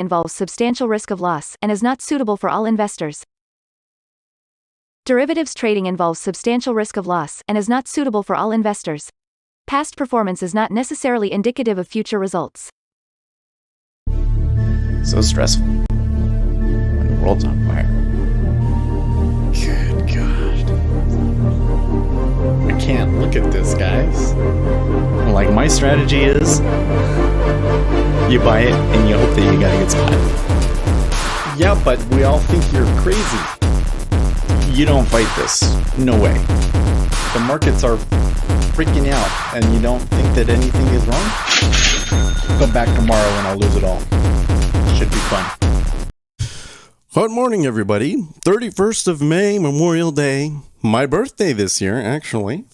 involves substantial risk of loss and is not suitable for all investors. Derivatives trading involves substantial risk of loss and is not suitable for all investors. Past performance is not necessarily indicative of future results. So stressful. When the world's on fire. Good God. We can't look at this, guys. Like, my strategy is you buy it and you hope that you got a good spot. Yeah, but we all think you're crazy. You don't fight this. No way. The markets are freaking out and you don't think that anything is wrong? Come back tomorrow and I'll lose it all. Should be fun. Good morning, everybody. 31st of May, Memorial Day. My birthday this year, actually.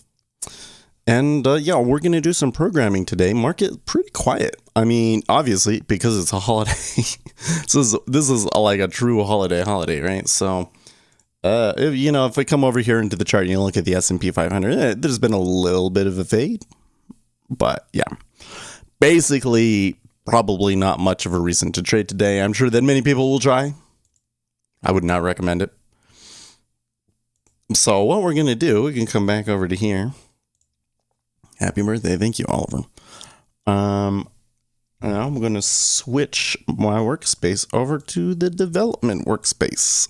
And yeah, we're going to do some programming today. Market pretty quiet. I mean, obviously, because it's a holiday. This is like a true holiday, right? So, if we come over here into the chart and you look at the S&P 500, there's been a little bit of a fade. But yeah, basically, probably not much of a reason to trade today. I'm sure that many people will try. I would not recommend it. So what we're going to do, we can come back over to here. Happy birthday. Thank you, Oliver. Now I'm going to switch my workspace over to the development workspace.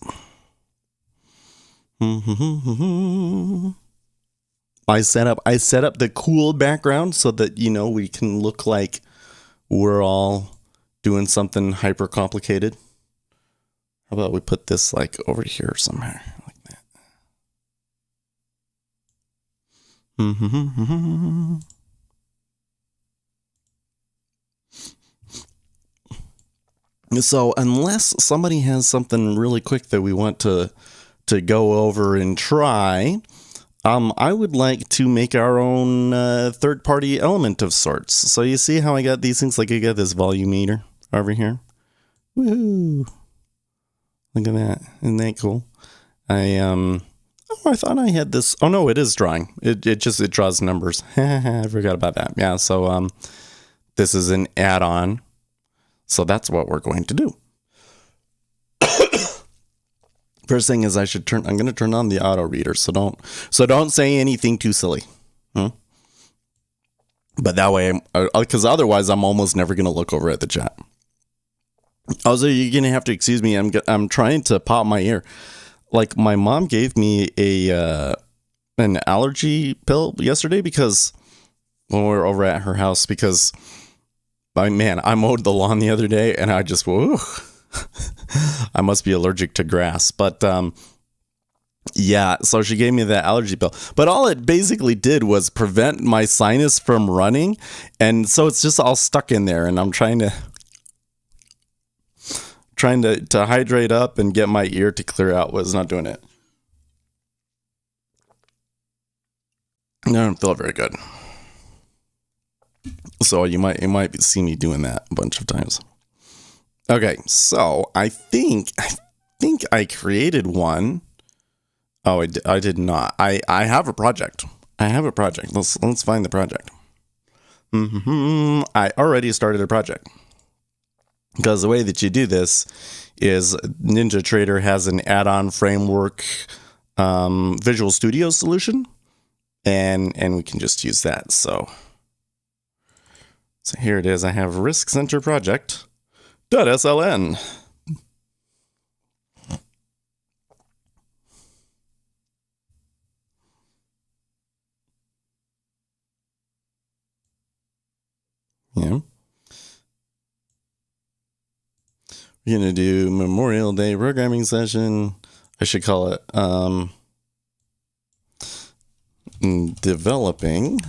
I set up the cool background so that, we can look like we're all doing something hyper complicated. How about we put this like over here somewhere like that? So unless somebody has something really quick that we want to go over and try, I would like to make our own third-party element of sorts. So you see how I got these things? Like I got this volume meter over here. Woohoo! Look at that. Isn't that cool? I thought I had this. Oh no, it is drawing. It draws numbers. I forgot about that. Yeah, so this is an add-on. So that's what we're going to do. First thing is I'm going to turn on the auto reader. So don't say anything too silly. But that way, because otherwise I'm almost never going to look over at the chat. Also, you're going to have to excuse me. I'm trying to pop my ear. Like, my mom gave me an allergy pill yesterday because when we were over at her house, because I mowed the lawn the other day and I just, whoa, I must be allergic to grass. But yeah, so she gave me that allergy pill. But all it basically did was prevent my sinus from running. And so it's just all stuck in there. And I'm trying to hydrate up and get my ear to clear out. Was not doing it. I don't feel very good. So you might see me doing that a bunch of times. Okay, so I think I created one. Oh, I did not. I have a project. Let's find the project. I already started a project. Because the way that you do this is NinjaTrader has an add-on framework Visual Studio solution, and we can just use that. So here it is. I have Risk Center Project.sln. Yeah. We're going to do Memorial Day programming session. I should call it Developing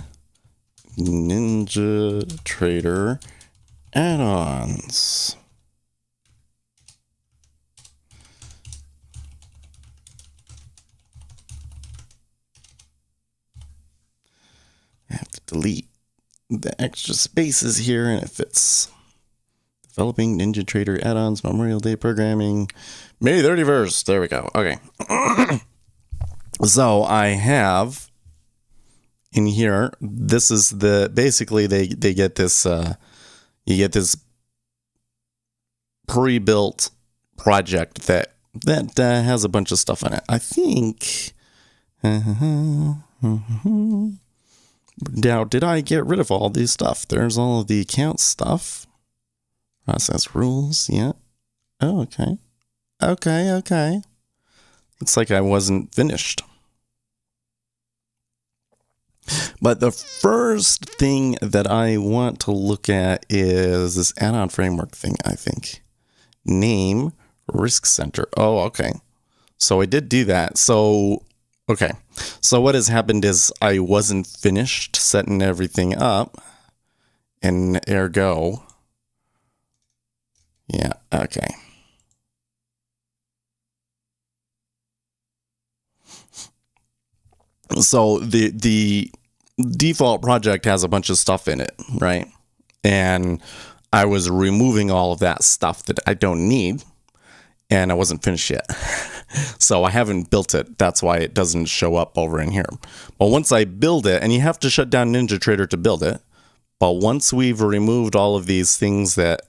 NinjaTrader Add-ons. I have to delete the extra spaces here and it fits. Developing NinjaTrader add-ons, Memorial Day programming, May 31st. There we go. Okay. So I have in here, this is basically they get this, you get this pre-built project that has a bunch of stuff in it. I think. Now, did I get rid of all these stuff? There's all of the account stuff. Process rules, yeah. Oh, okay. Okay. Looks like I wasn't finished. But the first thing that I want to look at is this add-on framework thing, I think. Name Risk Center. Oh, okay. So I did do that. So, okay. So what has happened is I wasn't finished setting everything up. And ergo. Yeah, okay. So the default project has a bunch of stuff in it, right? And I was removing all of that stuff that I don't need, and I wasn't finished yet. So I haven't built it. That's why it doesn't show up over in here. But once I build it, and you have to shut down NinjaTrader to build it, but once we've removed all of these things that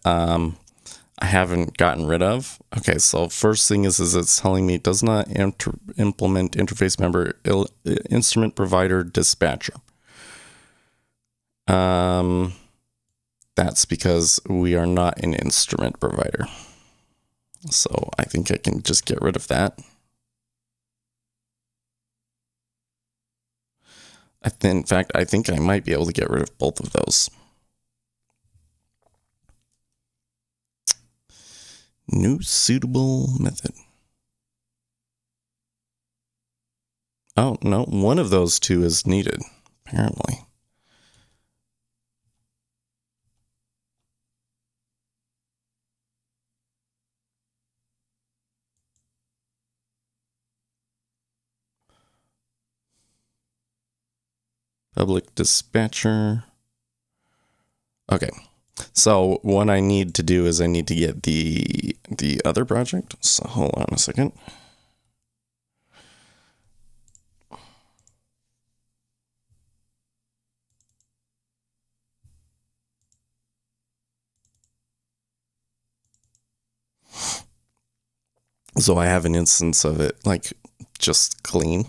I haven't gotten rid of. Okay, so first thing is it's telling me it does not implement interface member instrument provider dispatcher. That's because we are not an instrument provider. So I think I can just get rid of that. In fact, I think I might be able to get rid of both of those. New suitable method. Oh, no, one of those two is needed, apparently. Public dispatcher. Okay. So what I need to do is I need to get the other project. So hold on a second. So I have an instance of it like just clean.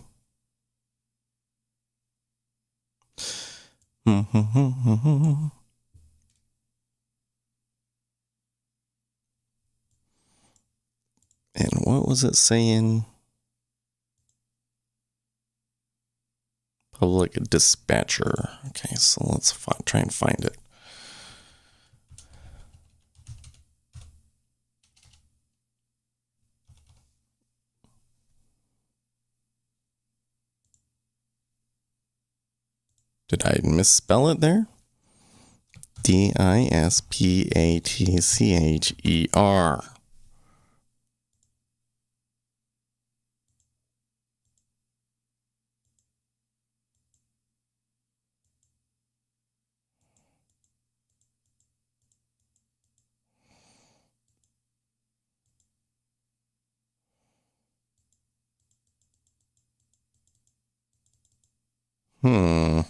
And what was it saying? Public dispatcher. Okay, so let's try and find it. Did I misspell it there? dispatcher.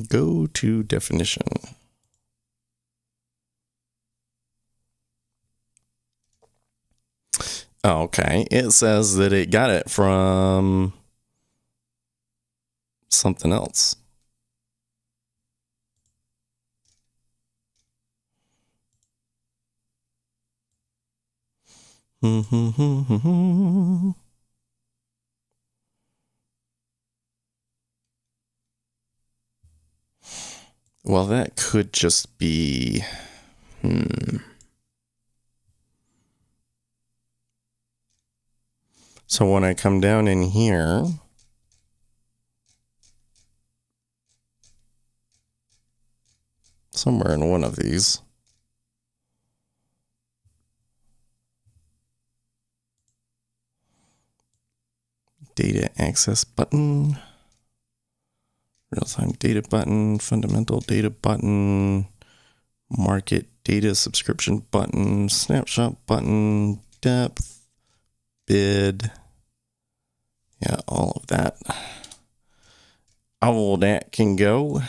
Go to definition. Okay, it says that it got it from something else. Well, that could just be... So when I come down in here... somewhere in one of these... data access button... real-time data button, fundamental data button, market data subscription button, snapshot button, depth, bid. Yeah, all of that. All that can go.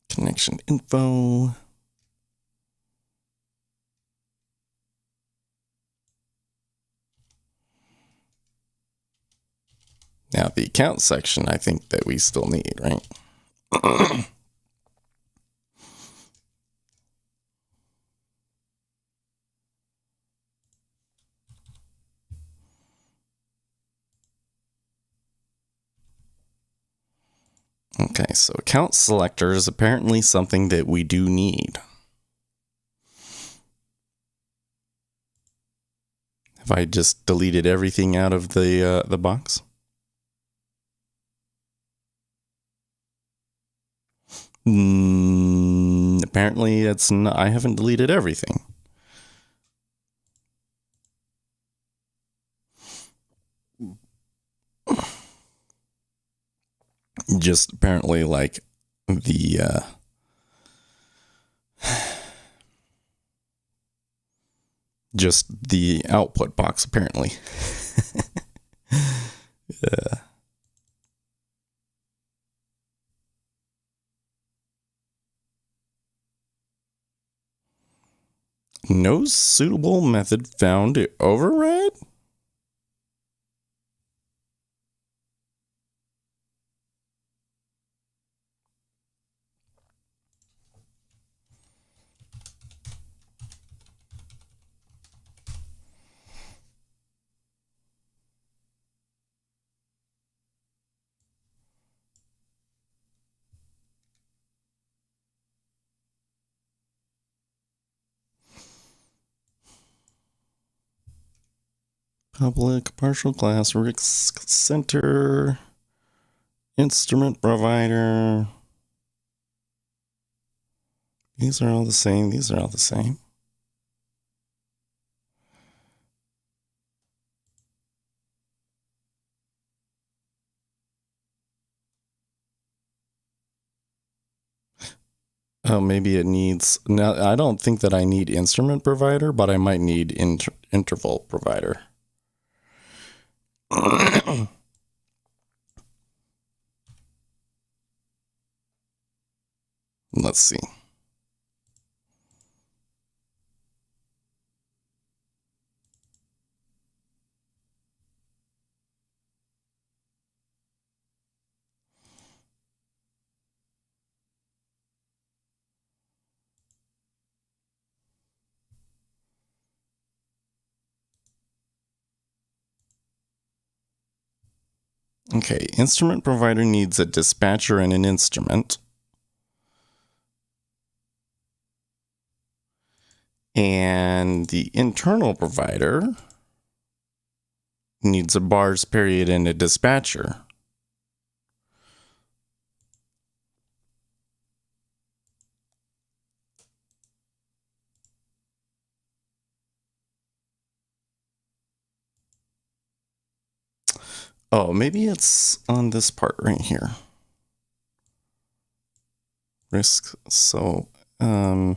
Connection info. Now the account section, I think that we still need, right? Okay, so account selector is apparently something that we do need. Have I just deleted everything out of the box? Apparently it's not, I haven't deleted everything. Just apparently like the just the output box apparently. Yeah. No suitable method found to override? Public, partial class, risk center, instrument provider. These are all the same. These are all the same. Oh, maybe it needs... Now, I don't think that I need instrument provider, but I might need interval provider. Let's see. Okay, instrument provider needs a dispatcher and an instrument. And the internal provider needs a bars period and a dispatcher. Oh, maybe it's on this part right here. Risk, so, right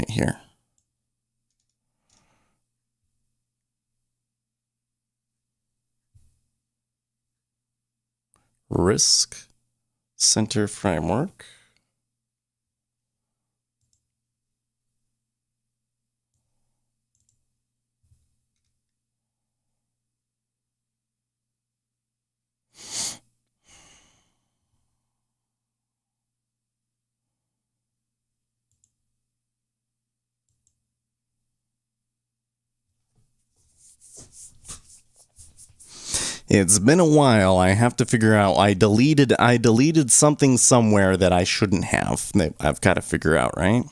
here. Risk center framework. It's been a while. I have to figure out. I deleted something somewhere that I shouldn't have. That I've got to figure out, right?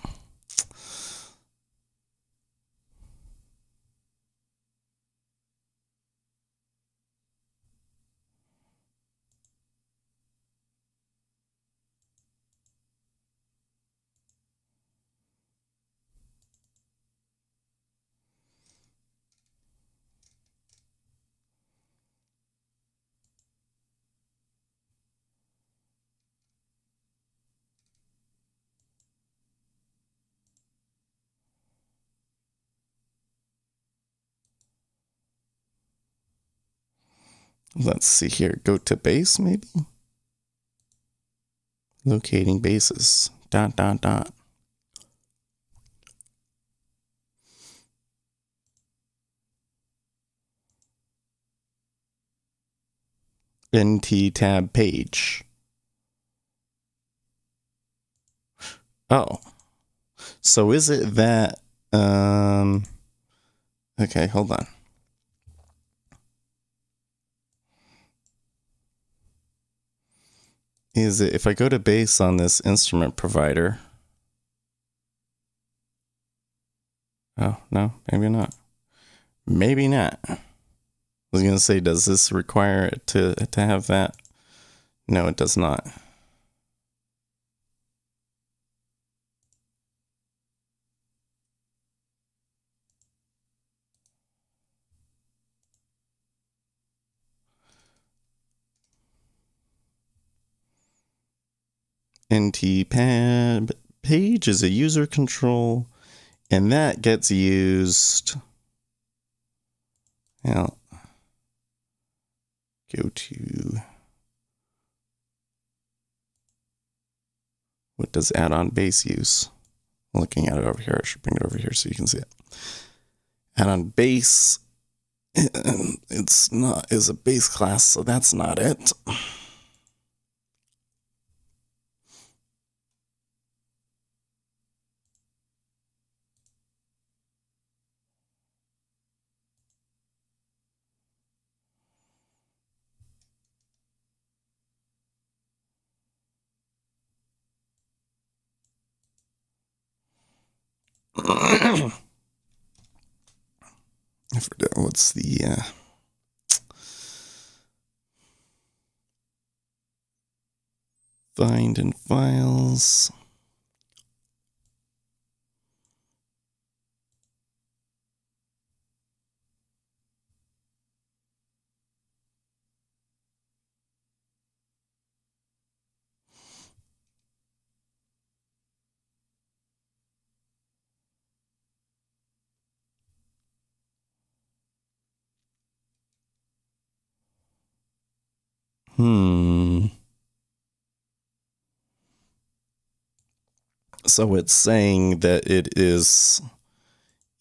Let's see here. Go to base, maybe? Locating bases. ... NT tab page. Oh. So is it that okay, hold on. Is it if I go to base on this instrument provider? Oh, no, maybe not. Maybe not. I was going to say, does this require it to have that? No, it does not. NT pad page is a user control, and that gets used. Now, go to what does add-on base use? I'm looking at it over here. I should bring it over here so you can see it. Add-on base, it's not is a base class, so that's not it. I forget what's the find in files. So it's saying that it is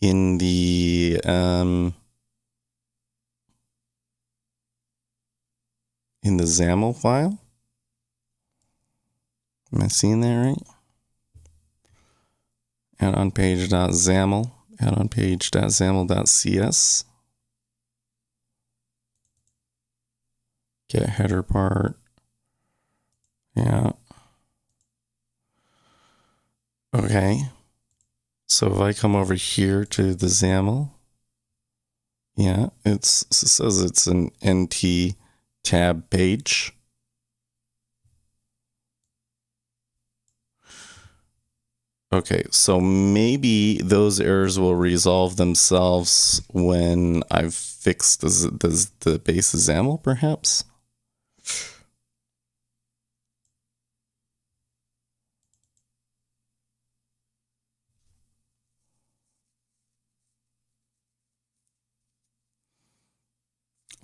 in the XAML file. Am I seeing that right? Add-on page.xaml, add-on page.xaml.cs. Get header part. Yeah. Okay. So if I come over here to the XAML, yeah, it says it's an NT tab page. Okay, so maybe those errors will resolve themselves when I've fixed the base XAML, perhaps?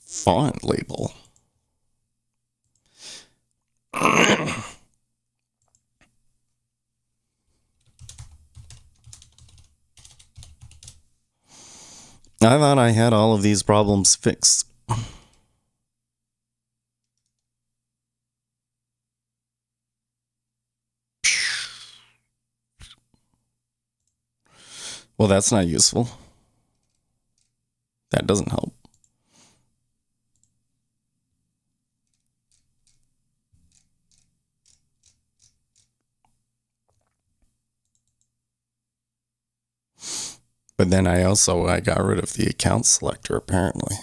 Font label. I thought I had all of these problems fixed. Well, that's not useful. That doesn't help. But then I got rid of the account selector, apparently.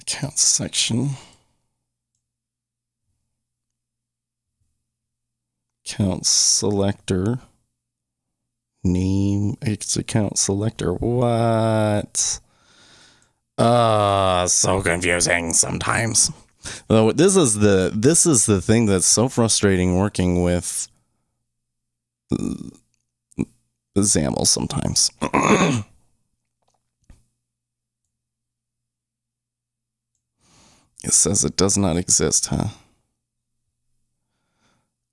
Account section. account selector. Name X account selector. What? So confusing sometimes. Though this is the thing that's so frustrating working with the XAML sometimes. It says it does not exist, huh?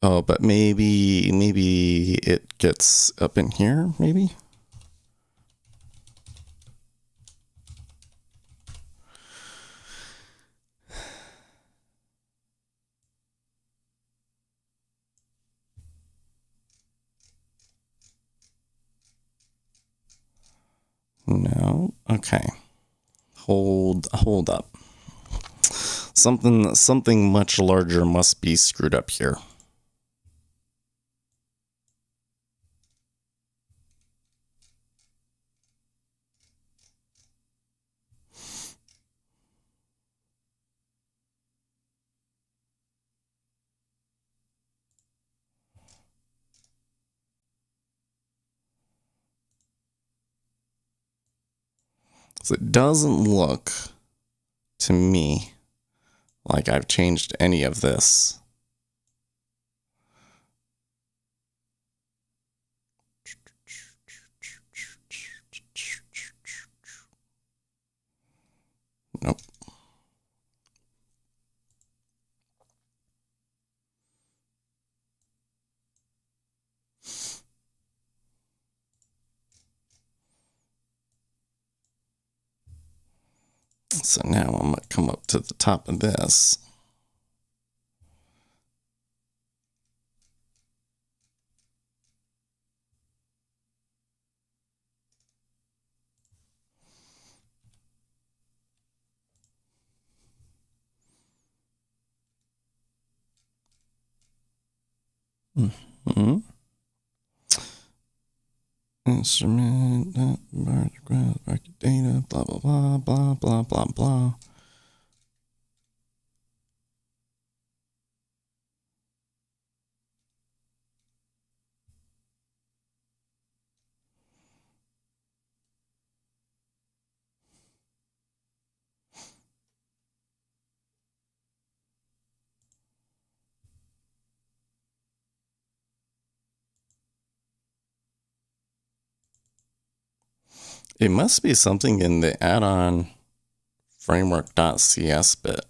Oh, but maybe it gets up in here, maybe? No. Okay. Hold up. Something much larger must be screwed up here. So it doesn't look to me like I've changed any of this. Nope. So now I'm going to come up to the top of this. Mm-hmm. Instrument, market data, blah, blah, blah, blah, blah, blah, blah. It must be something in the add-on framework.cs bit.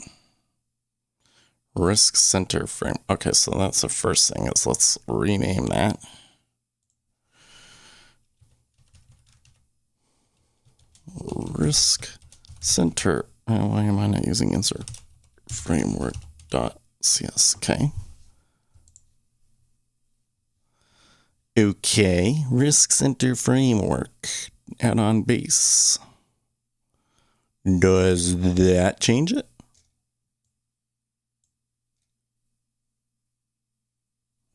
Risk center frame. Okay, so that's the first thing is let's rename that. Risk center. Why am I not using insert framework.cs? Okay. Okay, risk center framework add-on base. Does that change it?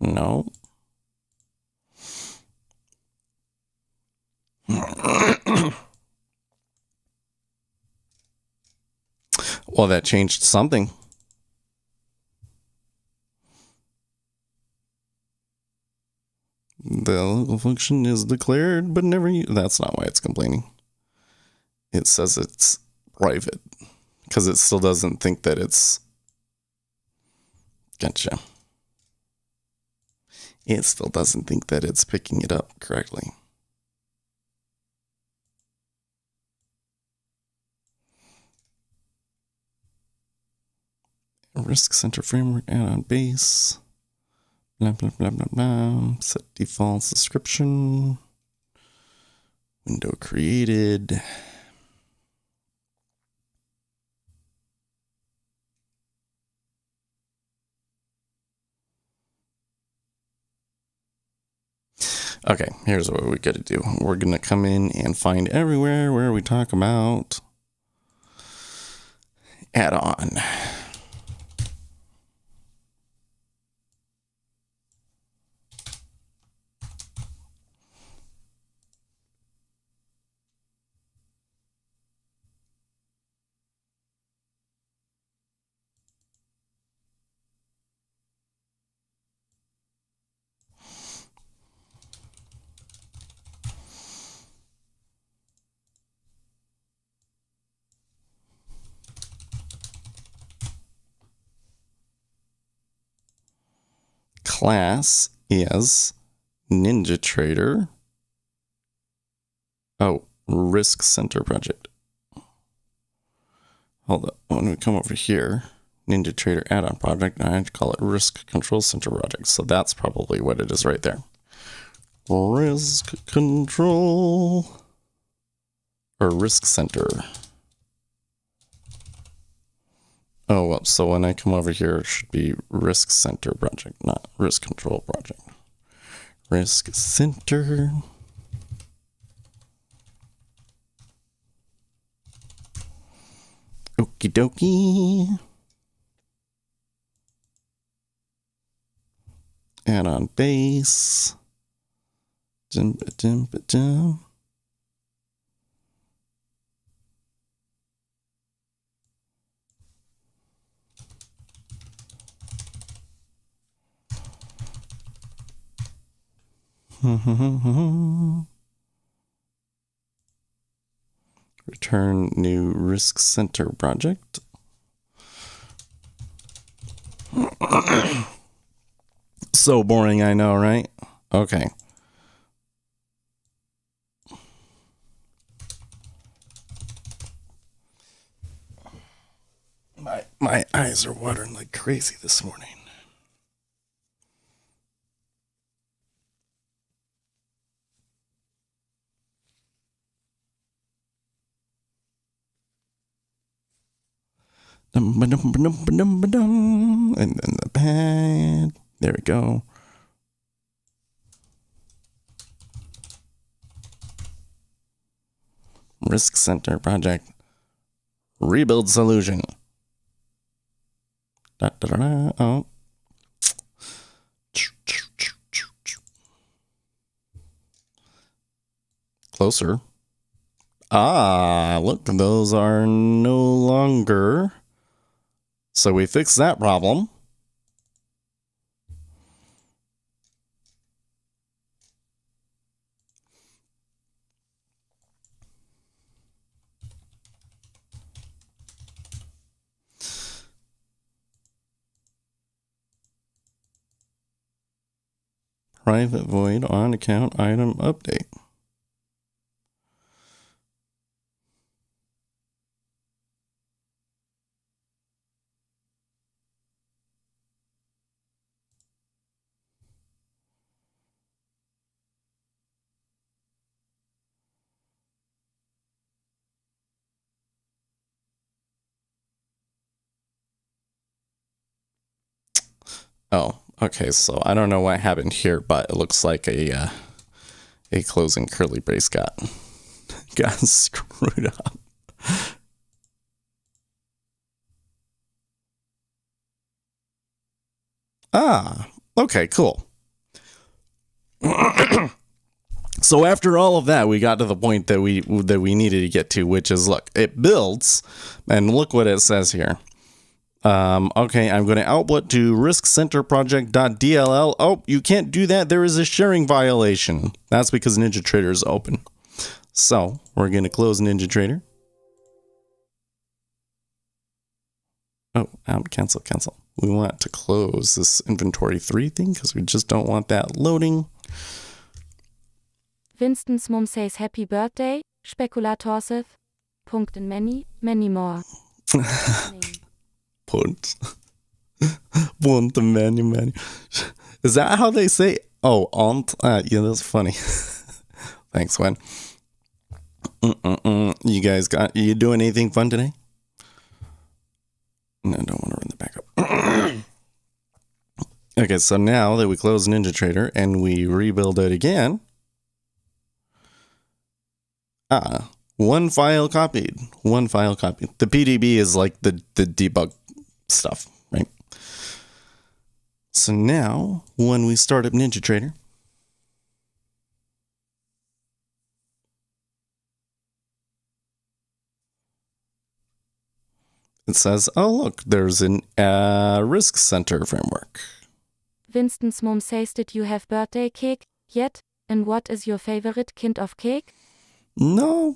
No. Well, that changed something. The local function is declared, but never used. That's not why it's complaining. It says it's private because it still doesn't think that it's. Gotcha. It still doesn't think that it's picking it up correctly. Risk center framework add-on base. Blah, blah, blah, blah, blah. Set default description. Window created. Okay, here's what we got to do. We're going to come in and find everywhere where we talk about add-on. class is NinjaTrader. Oh, Risk Center project. Hold up. When we come over here, NinjaTrader add-on project, I have to call it Risk Control Center project. So that's probably what it is right there. Risk Control or Risk Center. Oh, well, so when I come over here, it should be Risk Center project, not Risk Control project. Risk Center. Okie dokie. Add on base. Dim, dim, dim. Return new Risk Center project. So boring, I know, right? Okay. My eyes are watering like crazy this morning. And then the pad. There we go. Risk Center project. Rebuild solution. Da, da, da, da. Oh. Closer. Ah, look, those are no longer. So we fixed that problem. Private void on account item update. Oh, okay. So I don't know what happened here, but it looks like a closing curly brace got screwed up. Ah, okay, cool. So after all of that, we got to the point that we needed to get to, which is, look, it builds, and look what it says here. Okay, I'm going to output to riskcenterproject.dll. Oh, you can't do that. There is a sharing violation. That's because NinjaTrader is open. So we're going to close NinjaTrader. Oh, cancel. We want to close this inventory 3 thing because we just don't want that loading. Winston's mom says happy birthday, Speculatorsive, punkt and many more. Punt. Punt and many. Is that how they say? Oh, aunt. Yeah, that's funny. Thanks, Gwen. You guys you doing anything fun today? No, I don't want to run the backup. Okay, so now that we close NinjaTrader and we rebuild it again. One file copied. The PDB is like the debug stuff, right? So now, when we start up NinjaTrader, it says, oh, look, there's an Risk Center framework. Winston's mom says, did you have birthday cake yet? And what is your favorite kind of cake? No.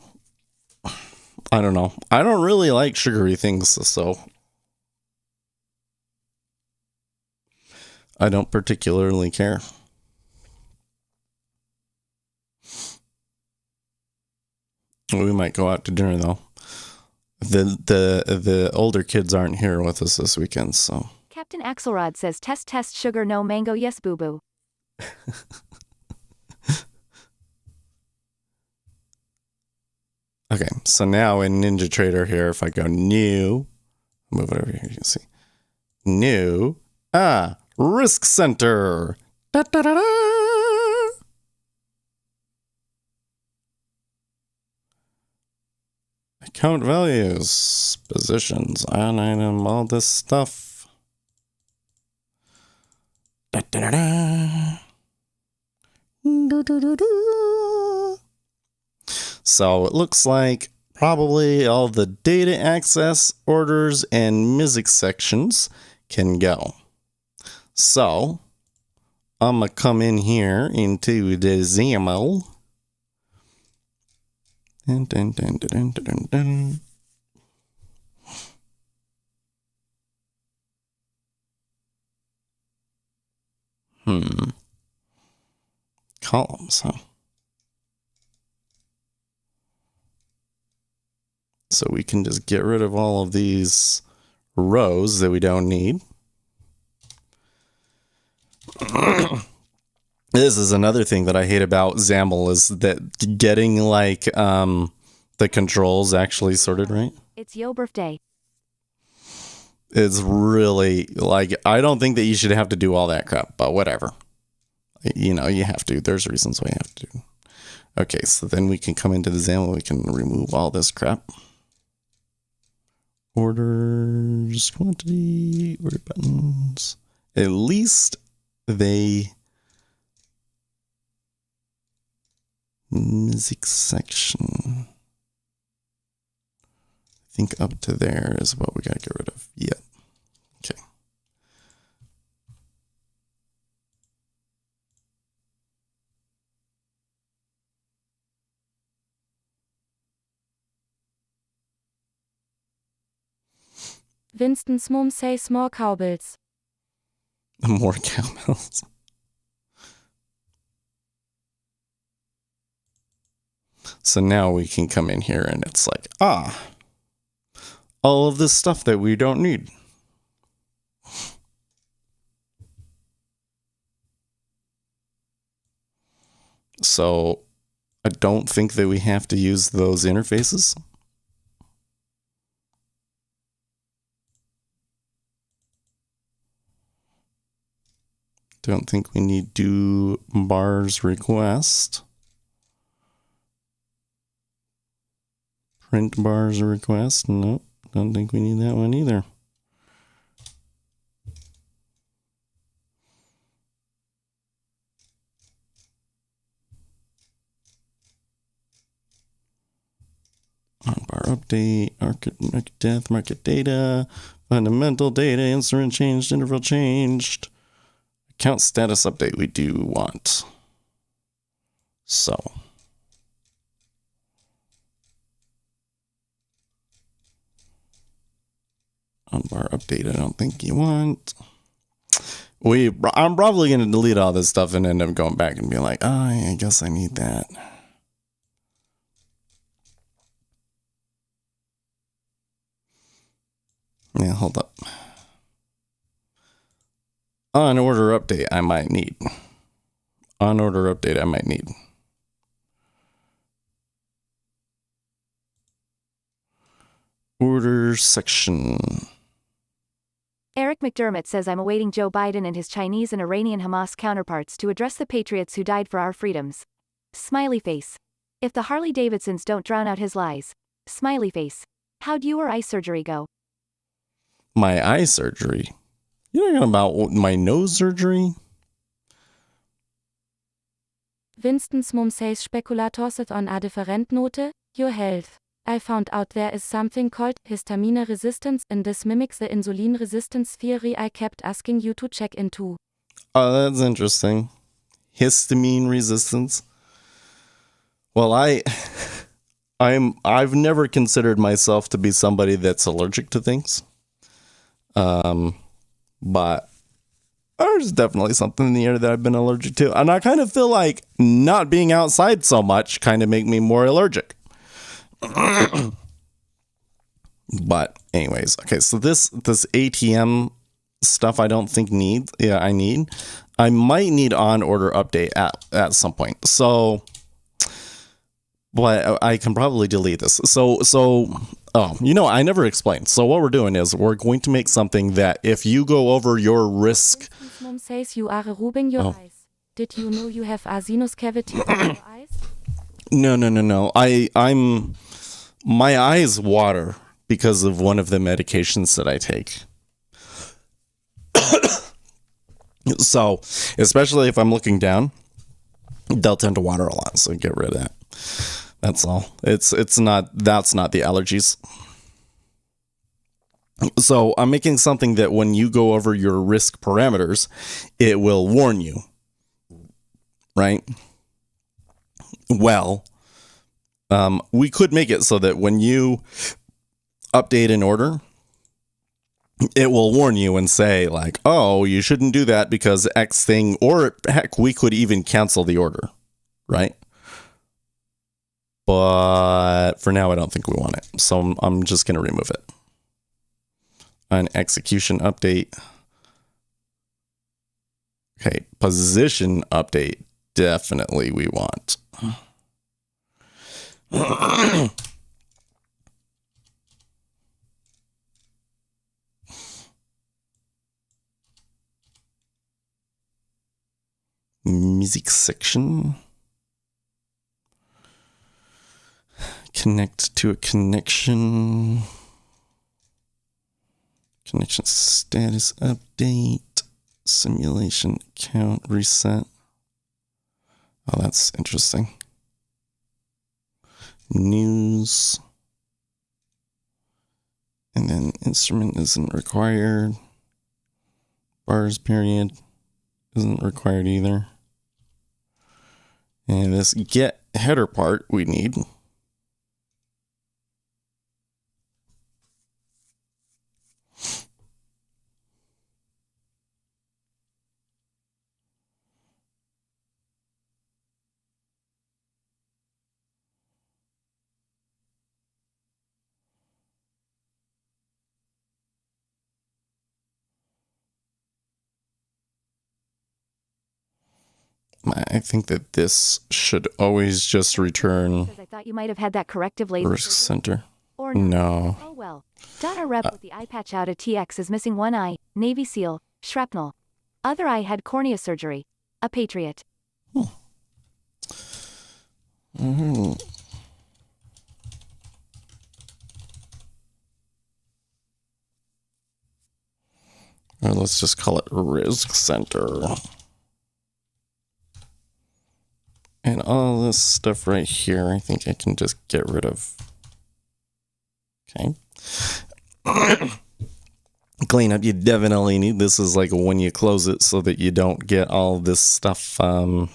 I don't know. I don't really like sugary things, so. I don't particularly care. We might go out to dinner though. The older kids aren't here with us this weekend, so. Captain Axelrod says test sugar no mango yes boo boo. Okay, so now in NinjaTrader here, if I go new, move it over here, you can see. New, risk center. Da, da, da, da. Account values, positions, on item, all this stuff. Da, da, da, da. Do, do, do, do. So it looks like probably all the data access, orders, and music sections can go. So I'm going to come in here into the XAML. Dun, dun, dun, dun, dun, dun, dun. Columns, huh? So we can just get rid of all of these rows that we don't need. This is another thing that I hate about XAML is that getting like the controls actually sorted right. It's yo birthday. It's really like, I don't think that you should have to do all that crap, but whatever. You know, you have to. There's reasons why you have to do. Okay, so then we can come into the XAML. We can remove all this crap. Orders, quantity, order buttons. At least they... Music section. I think up to there is what we gotta get rid of. Yeah. Okay. Winston's mom says more cowbells. More cowbells. So now we can come in here and it's like, all of this stuff that we don't need. So I don't think that we have to use those interfaces. Don't think we need do bars request. Print bars request. Nope. Don't think we need that one either. On bar update, market depth, market data, fundamental data, instrument changed, interval changed. Account status update we do want. So. On bar update, I don't think you want. I'm probably going to delete all this stuff and end up going back and be like, I guess I need that. Yeah, hold up. On order update, I might need. On order update, I might need. Order section. Eric McDermott says I'm awaiting Joe Biden and his Chinese and Iranian Hamas counterparts to address the patriots who died for our freedoms. Smiley face. If the Harley Davidsons don't drown out his lies. Smiley face. How'd your eye surgery go? My eye surgery? You're talking about my nose surgery? Winston's mom says speculators on a different note, your health. I found out there is something called histamine resistance and this mimics the insulin resistance theory I kept asking you to check into. Oh, that's interesting. Histamine resistance. Well, I've never considered myself to be somebody that's allergic to things. But there's definitely something in the air that I've been allergic to. And I kind of feel like not being outside so much kind of make me more allergic. But anyways, okay, so this ATM stuff I don't think I need. I might need on order update at some point. So, but I can probably delete this. So I never explained. So what we're doing is we're going to make something that if you go over your risk. Mom says you are rubbing your eyes. Did you know you have a sinus cavity in your eyes? No. My eyes water because of one of the medications that I take. So, especially if I'm looking down, they'll tend to water a lot. So get rid of that. That's all. That's not the allergies. So I'm making something that when you go over your risk parameters, it will warn you. Right? Well, we could make it so that when you update an order, it will warn you and say like, oh, you shouldn't do that because X thing, or heck, we could even cancel the order, right? But for now, I don't think we want it. So I'm just going to remove it. An execution update. Okay, position update. Definitely we want. Music section. Connect to a connection. Connection status update. Simulation account reset. Oh, that's interesting. News. And then instrument isn't required. Bars period isn't required either. And this get header part we need. I think that this should always just return. I thought you might have had that corrective laser. Risk center. Or not. No. Oh well. Data rep with the eye patch out at TX is missing one eye. Navy SEAL. Shrapnel. Other eye had cornea surgery. A patriot. Mm-hmm. Or let's just call it risk center. And all this stuff right here, I think I can just get rid of. Okay. Cleanup, you definitely need. This is like when you close it so that you don't get all this stuff. All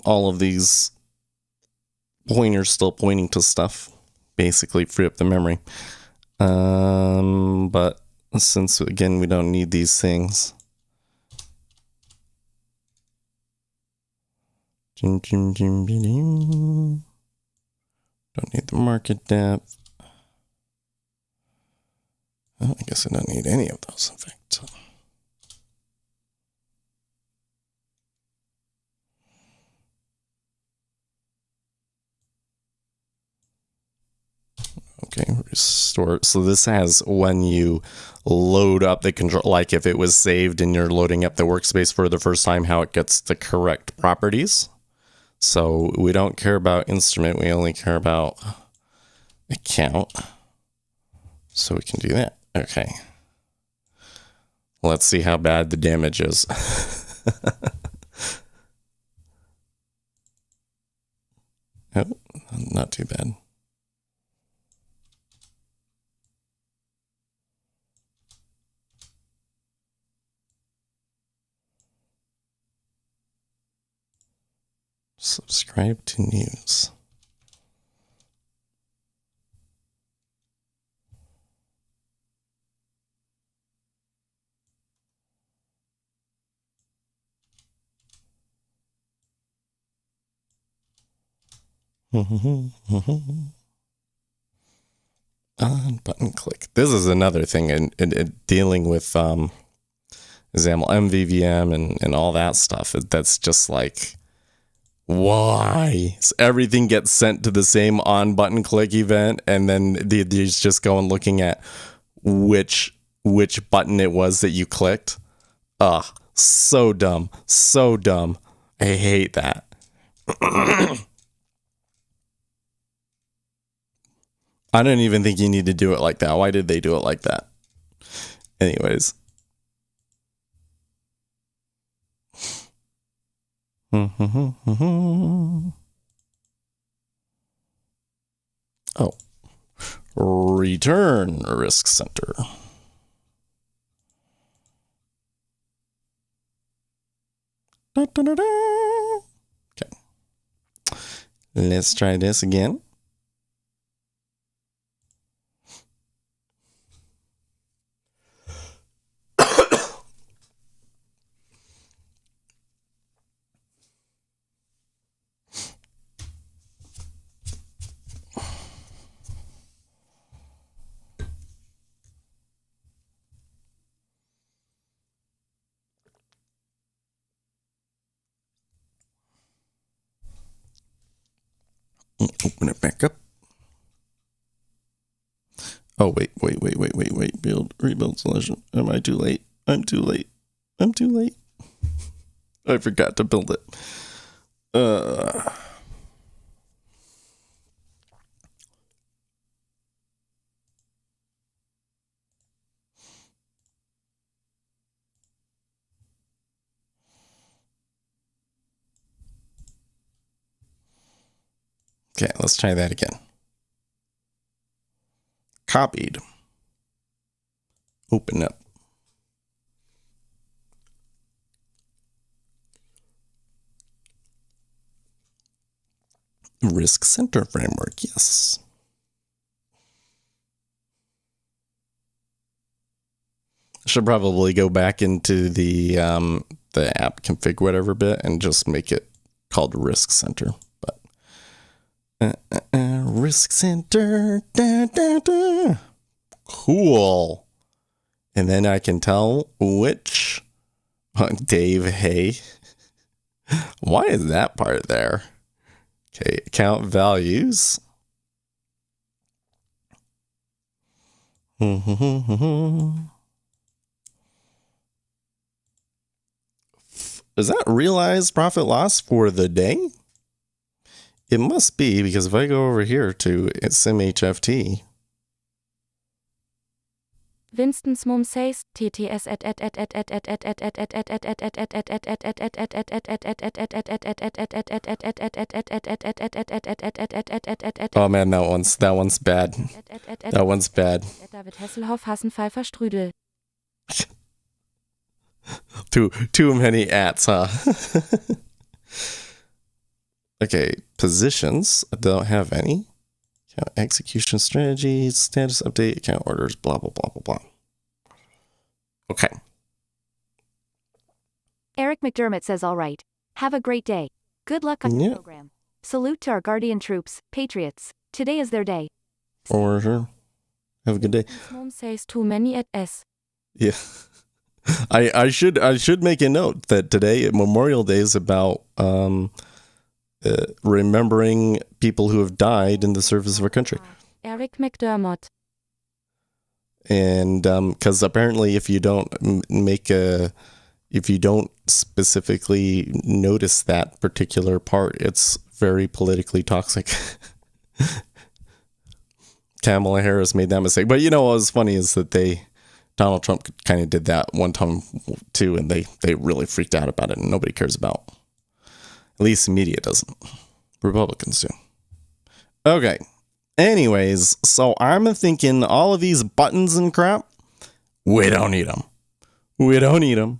of these pointers still pointing to stuff. Basically free up the memory. But since, again, we don't need these things. Don't need the market depth. Well, I guess I don't need any of those, in fact. Okay, restore. So this has when you load up the control, like if it was saved and you're loading up the workspace for the first time, how it gets the correct properties. So we don't care about instrument, we only care about account. So we can do that. Okay. Let's see how bad the damage is. Oh, not too bad. Subscribe to news. On button click. This is another thing in dealing with example MVVM and all that stuff. That's just like, why? So everything gets sent to the same on button click event, and then they just go and looking at which button it was that you clicked. Ugh, so dumb. So dumb. I hate that. I don't even think you need to do it like that. Why did they do it like that? Anyways. Oh. Return risk center. Okay. Let's try this again. Open it back up. Oh, wait. Rebuild solution. Am I too late? I'm too late. I forgot to build it. Okay, let's try that again. Copied. Open up. Risk center framework, yes. Should probably go back into the app config whatever bit and just make it called risk center. Risk center. Cool. And then I can tell which Dave, hey. Why is that part there? Okay, account values. Is that realized profit loss for the day? It must be, because if I go over here to SimHFT. Winston's mom says TTS Oh man, that one's bad. That one's bad. David Hasselhoff Hassenpfeifer Strudel. Too many ats, huh? Okay, positions. I don't have any. Account execution strategies, status update, account orders, blah, blah, blah, blah, blah. Okay. Eric McDermott says all right. Have a great day. Good luck on your program. Salute to our guardian troops, patriots. Today is their day. For sure. Have a good day. Mom says too many at S. Yeah. I should make a note that today, Memorial Day, is about remembering people who have died in the service of our country. Eric McDermott. And because apparently if you don't specifically notice that particular part, it's very politically toxic. Kamala Harris made that mistake. But you know what was funny is that Donald Trump kind of did that one time too, and they really freaked out about it, and nobody cares about. At least the media doesn't. Republicans do. Okay. Anyways, so I'm thinking all of these buttons and crap, we don't need them.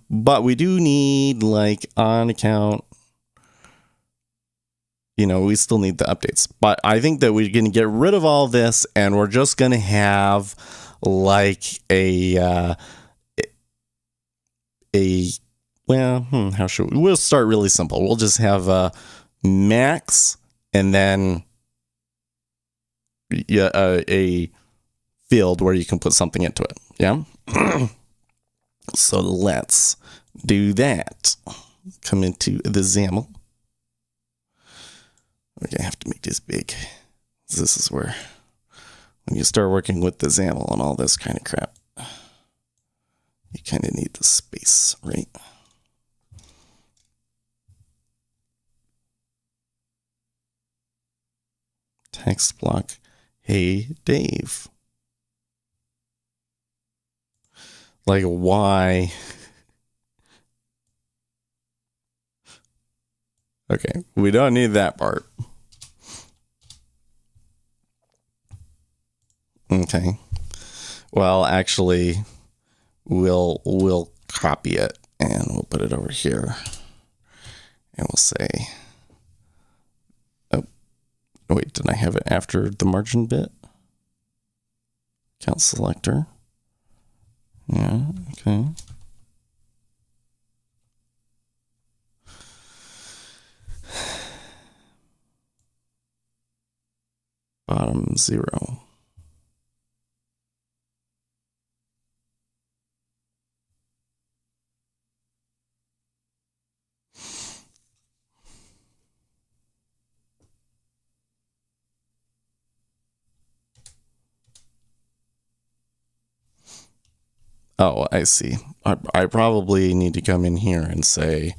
But we do need, like, on account. You know, we still need the updates. But I think that we're going to get rid of all this, and we're just going to have, like, how should we? We'll start really simple. We'll just have max, and then a field where you can put something into it. Yeah. So let's do that. Come into the XAML. Okay, I have to make this big. This is where, when you start working with the XAML and all this kind of crap, you kind of need the space, right? Text block. Hey, Dave. Like, why? Okay, we don't need that part. Okay. Well, actually, we'll copy it and we'll put it over here. And we'll say, oh, wait, did I have it after the margin bit? Count selector. Yeah, okay. Bottom 0. Oh, I see. I probably need to come in here and say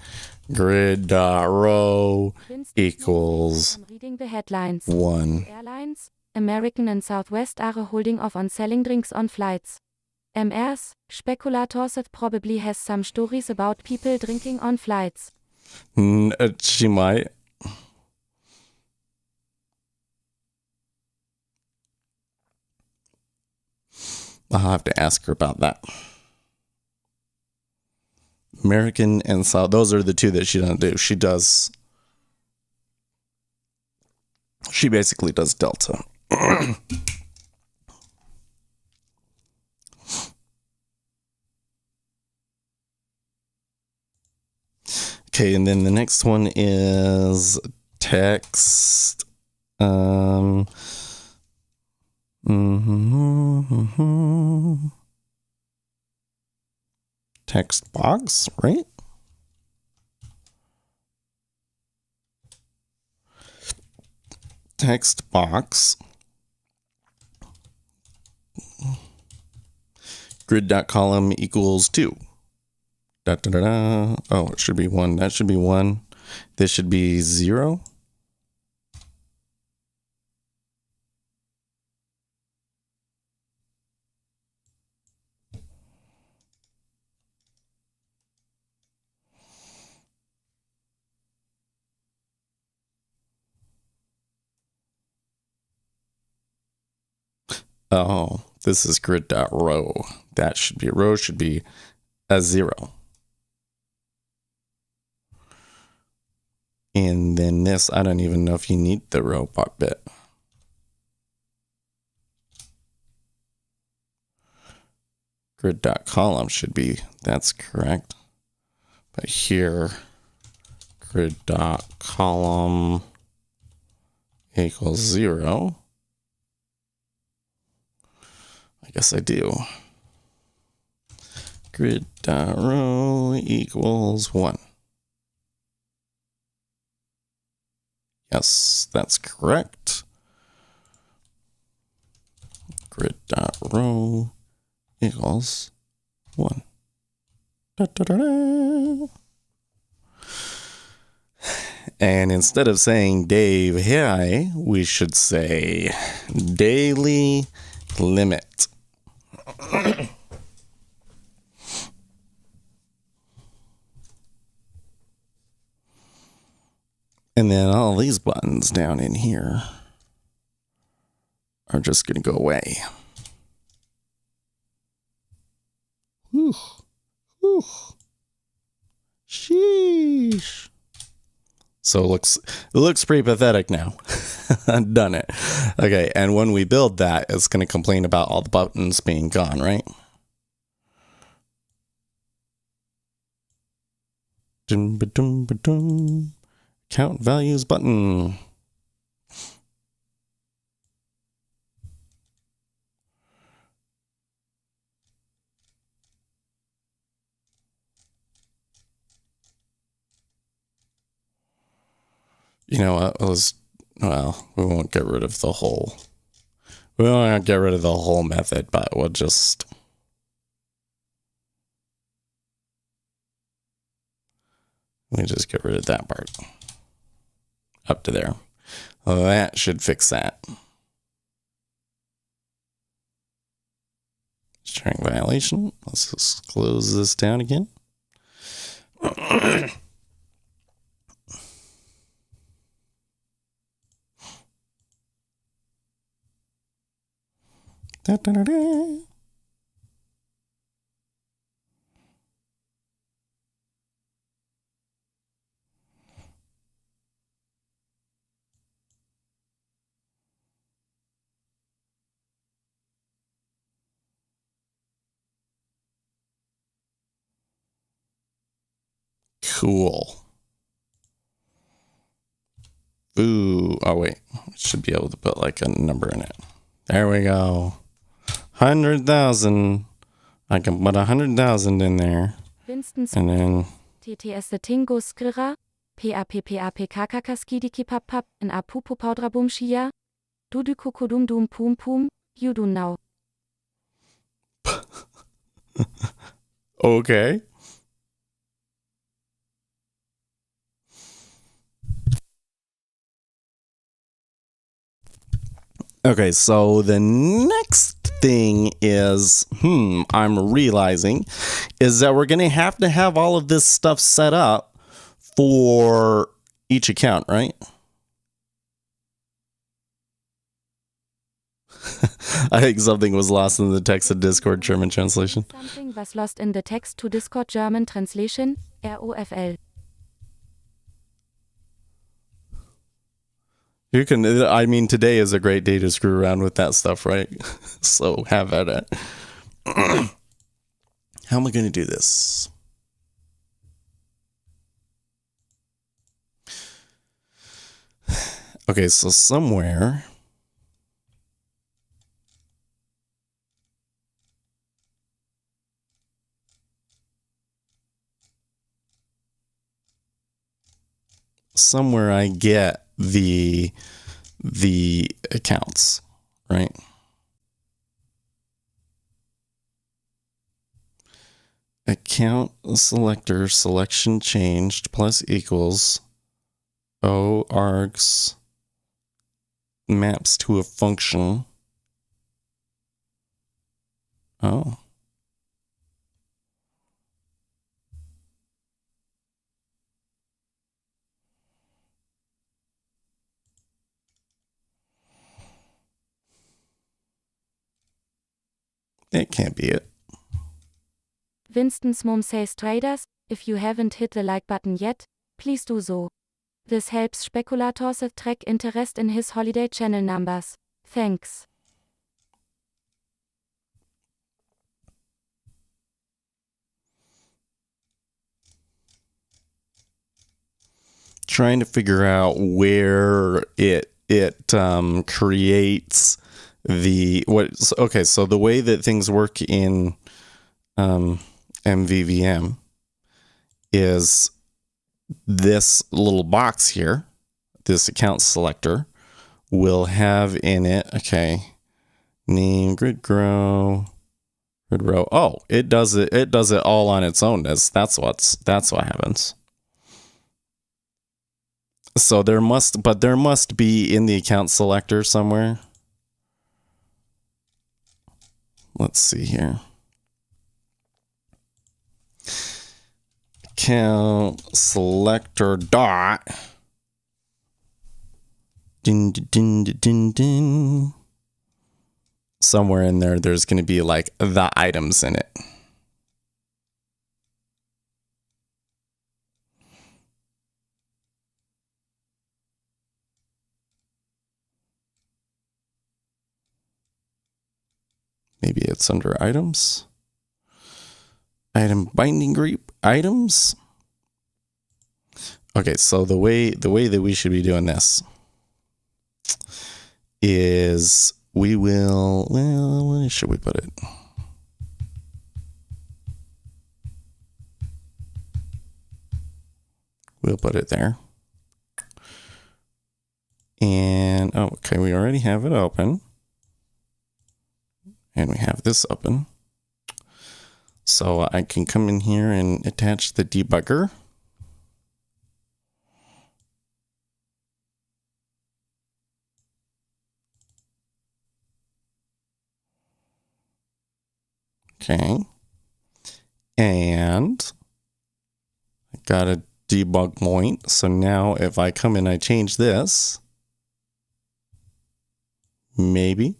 grid.row equals I'm reading the headlines. 1. Airlines, American and Southwest are holding off on selling drinks on flights. MRs, speculators it probably has some stories about people drinking on flights. She might. I'll have to ask her about that. American and South, those are the two that she doesn't do. She basically does Delta. Okay, and then the next one is text. Text box, right? Text box. Grid.column equals 2. Da, da, da, da. Oh, it should be 1. That should be 1. This should be 0. Oh, this is grid.row. That should be, row should be a 0. And then this, I don't even know if you need the row part bit. Grid.column should be, that's correct. But here, grid.column equals 0. I guess I do. Grid.row equals 1. Yes, that's correct. Grid.row equals 1. Da, da, da, da. And instead of saying Dave, hi, we should say daily limit. And then all these buttons down in here are just going to go away. Whew. Whew. Sheesh. So it looks pretty pathetic now. I've done it. Okay, and when we build that, it's going to complain about all the buttons being gone, right? Dum, ba-dum, ba-dum. Count values button. You know what? We won't get rid of the whole. We won't get rid of the whole method, but we'll just. Let me just get rid of that part. Up to there. Well, that should fix that. String violation. Let's just close this down again. Da, da, da, da. Cool. Ooh. Oh, wait. Should be able to put like a number in it. There we go. 100,000. I can put 100,000 in there. Winston's And then TTS the Tingo Skira, PAPPAPKKKSKIDIKI PAPPAP, in Apupu Paudrabum Shia, Dudu Kukodum Dum Pum Pum, you do now. okay. Okay, so the next thing is, I'm realizing, is that we're going to have all of this stuff set up for each account, right? I think something was lost in the text of Discord German translation. Something was lost in the text to Discord German translation, ROFL. You can, I mean, today is a great day to screw around with that stuff, right? So have at it. How am I going to do this? Okay, so somewhere. Somewhere I get the accounts, right? Account selector selection changed plus equals args maps to a function. Oh. It can't be it. Winston's mom says traders, if you haven't hit the like button yet, please do so. This helps speculators track interest in his holiday channel numbers. Thanks. Trying to figure out where it creates the what. Okay, so the way that things work in MVVM is this little box here, this account selector, will have in it, okay, name, grid grow, grid row. Oh, it does it all on its own. That's what happens. So there must be in the account selector somewhere. Let's see here. Account selector dot. Din, din, din, din, din. Somewhere in there, there's going to be like the items in it. Maybe it's under items. Item binding group items. Okay, so the way that we should be doing this is we will, well, where should we put it? We'll put it there. Okay, we already have it open. And we have this open. So I can come in here and attach the debugger. Okay. And I got a debug point. So now if I come in, I change this. Maybe.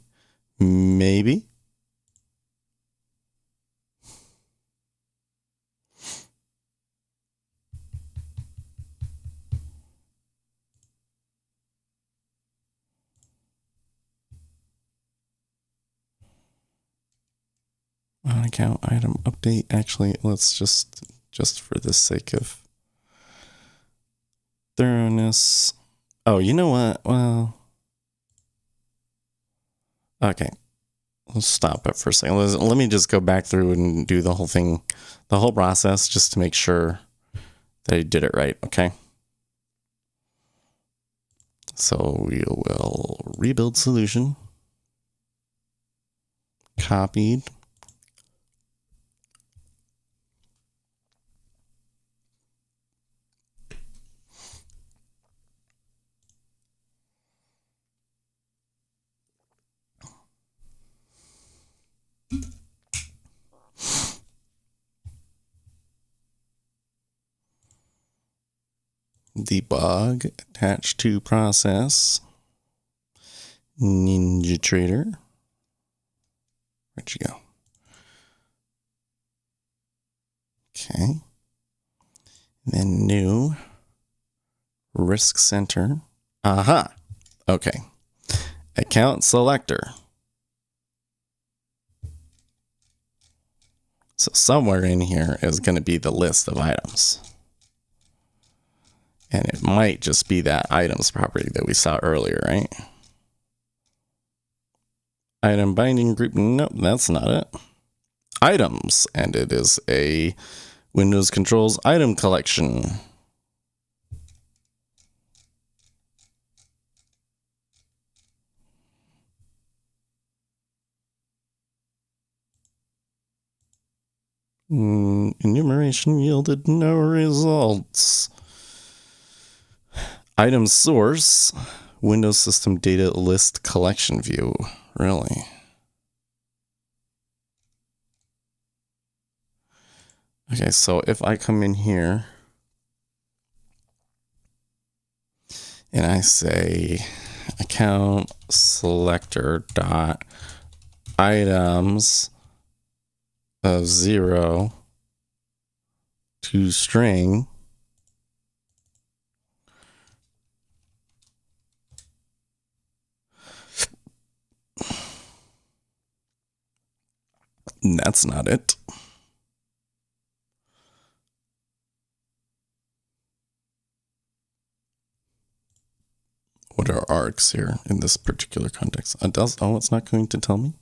On account item update. Actually, let's just for the sake of thoroughness. Oh, you know what? Well, okay. Let's stop it for a second. Let me just go back through and do the whole thing, the whole process, just to make sure that I did it right. Okay. So we will rebuild solution. Copied. Debug, attach to process, NinjaTrader. Where'd you go? Okay. Then new, risk center. Aha. Okay. Account selector. So somewhere in here is going to be the list of items. And it might just be that items property that we saw earlier, right? Item binding group. Nope, that's not it. Items. And it is a Windows controls item collection. Enumeration yielded no results. Item source, Windows System Data List Collection View. Really? Okay, so if I come in here and I say account selector dot items of 0 to string, that's not it. What are args here in this particular context? Oh, it's not going to tell me?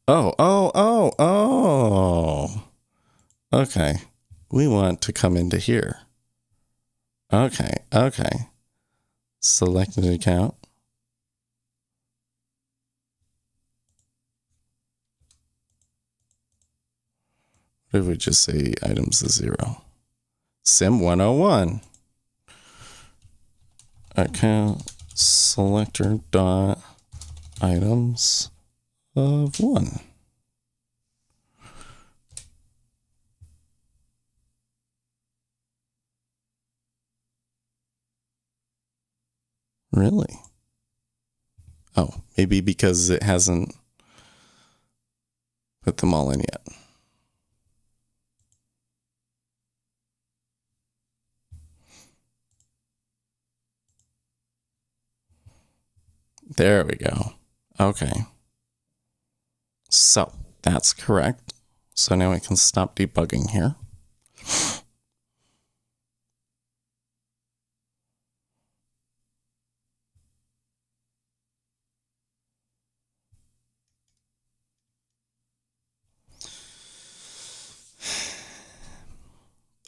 Oh. Okay. We want to come into here. Okay. Select an account. What if we just say items is 0? Sim 101. Account selector dot items of 1. Really? Oh, maybe because it hasn't put them all in yet. There we go. Okay. So that's correct. So now we can stop debugging here.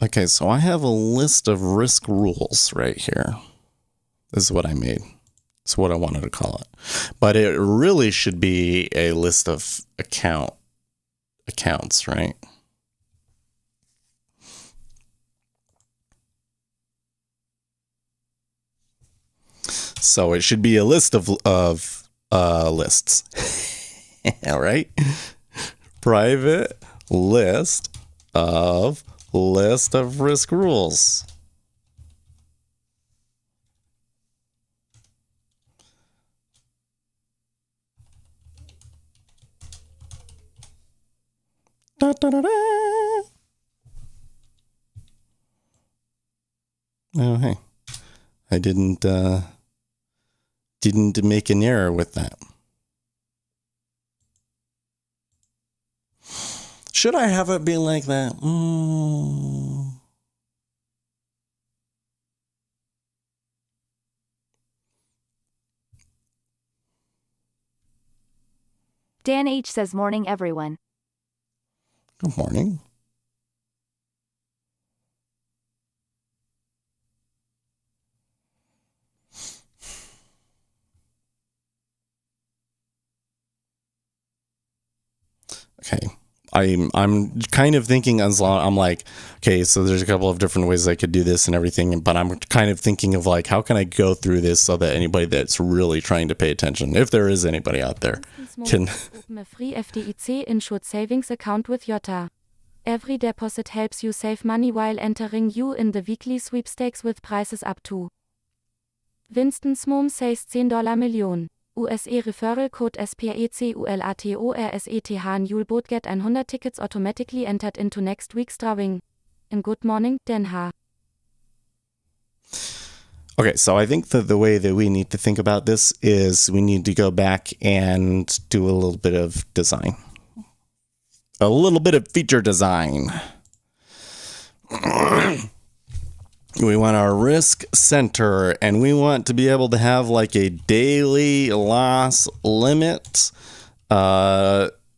Okay, so I have a list of risk rules right here. This is what I made. That's what I wanted to call it. But it really should be a list of accounts, right? So it should be a list of lists. All right. Private list of risk rules. Da, da, da, da. Oh, hey. I didn't make an error with that. Should I have it be like that? Dan H says morning everyone. Good morning. Okay. I'm kind of thinking I'm like, okay, so there's a couple of different ways I could do this and everything, but I'm kind of thinking of like, how can I go through this so that anybody that's really trying to pay attention, if there is anybody out there, can open a free FDIC insured savings account with Jota. Every deposit helps you save money while entering you in the weekly sweepstakes with prizes up to. Winston's mom says $10 million. USA Referral Code SPECULATORSETH and you'll both get 100 tickets automatically entered into next week's drawing. And good morning, Den Ha. Okay, so I think that the way that we need to think about this is we need to go back and do a little bit of design. A little bit of feature design. We want our risk center, and we want to be able to have like a daily loss limit,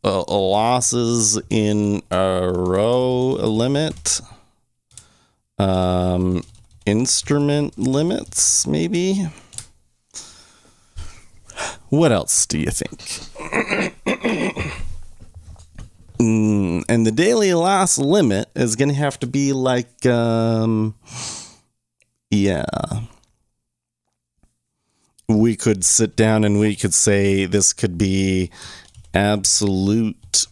losses in a row limit, instrument limits, maybe. What else do you think? And the daily loss limit is going to have to be like, we could sit down and we could say this could be absolute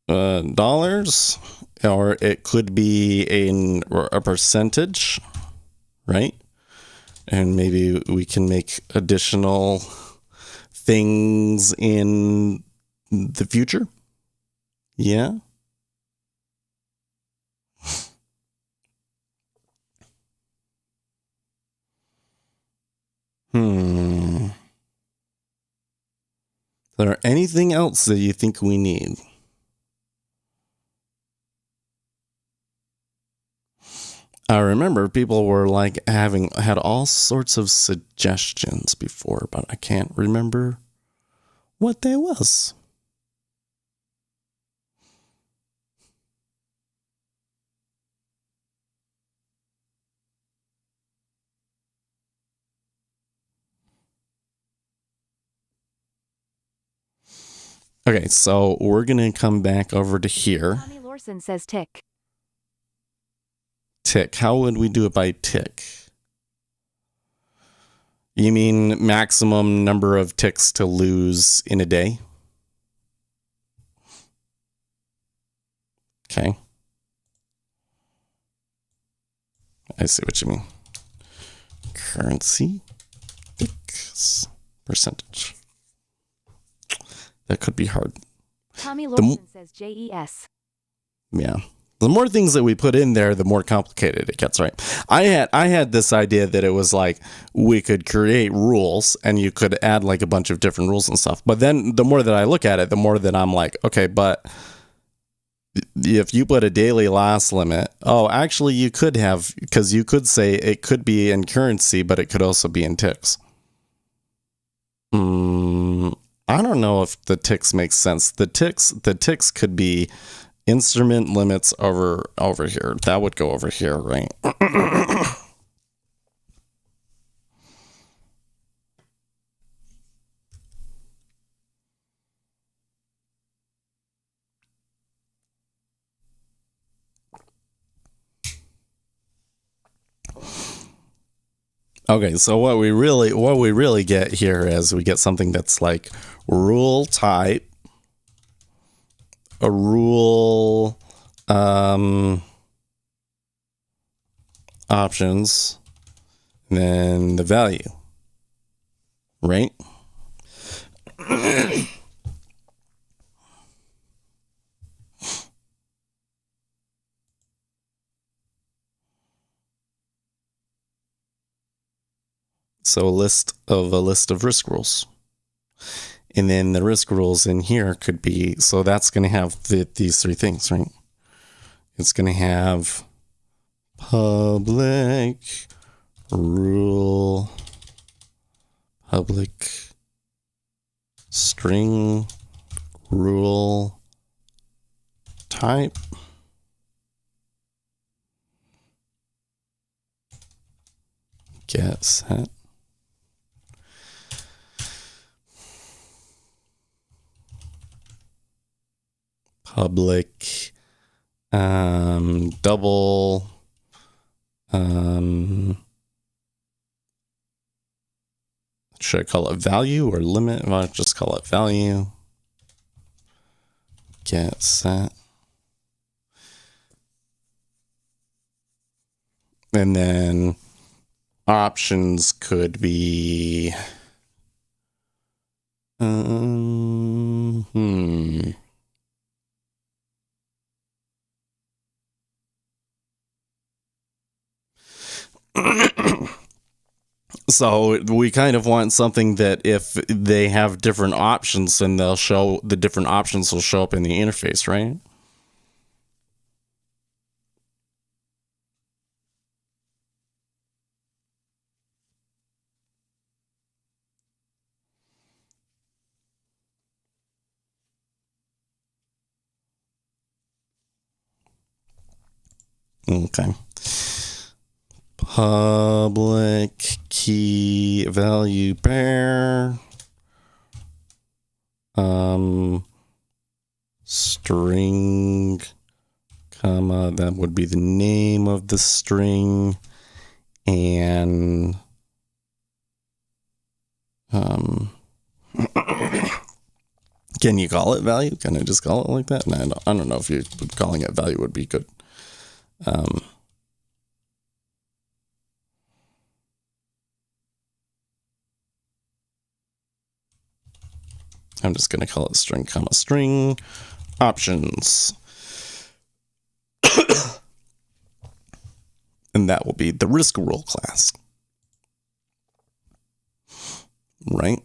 dollars, or it could be a percentage, right? And maybe we can make additional things in the future. Yeah. Is there anything else that you think we need? I remember people were like had all sorts of suggestions before, but I can't remember what they was. Okay, so we're going to come back over to here. Tommy Lorson says tick. Tick. How would we do it by tick? You mean maximum number of ticks to lose in a day? Okay. I see what you mean. Currency ticks percentage. That could be hard. Tommy Lorson says JES. Yeah. The more things that we put in there, the more complicated it gets, right? I had this idea that it was like we could create rules and you could add like a bunch of different rules and stuff. But then the more that I look at it, the more that I'm like, okay, but if you put a daily loss limit, actually you could have, because you could say it could be in currency, but it could also be in ticks. I don't know if the ticks make sense. The ticks could be instrument limits over here. That would go over here, right? Okay, so what we really get here is we get something that's like rule type, a rule options, and then the value, right? So a list of risk rules. And then the risk rules in here could be, so that's going to have these three things, right? It's going to have public rule, public string rule type, get set. Public double should I call it value or limit? Well, I'll just call it value. Get set. And then options could be So we kind of want something that if they have different options, then they'll show the different options will show up in the interface, right? Okay. Public key value pair. String, comma, that would be the name of the string. And can you call it value? Can I just call it like that? No, I don't know if you calling it value would be good. I'm just going to call it string, comma, string options. And that will be the risk rule class. Right?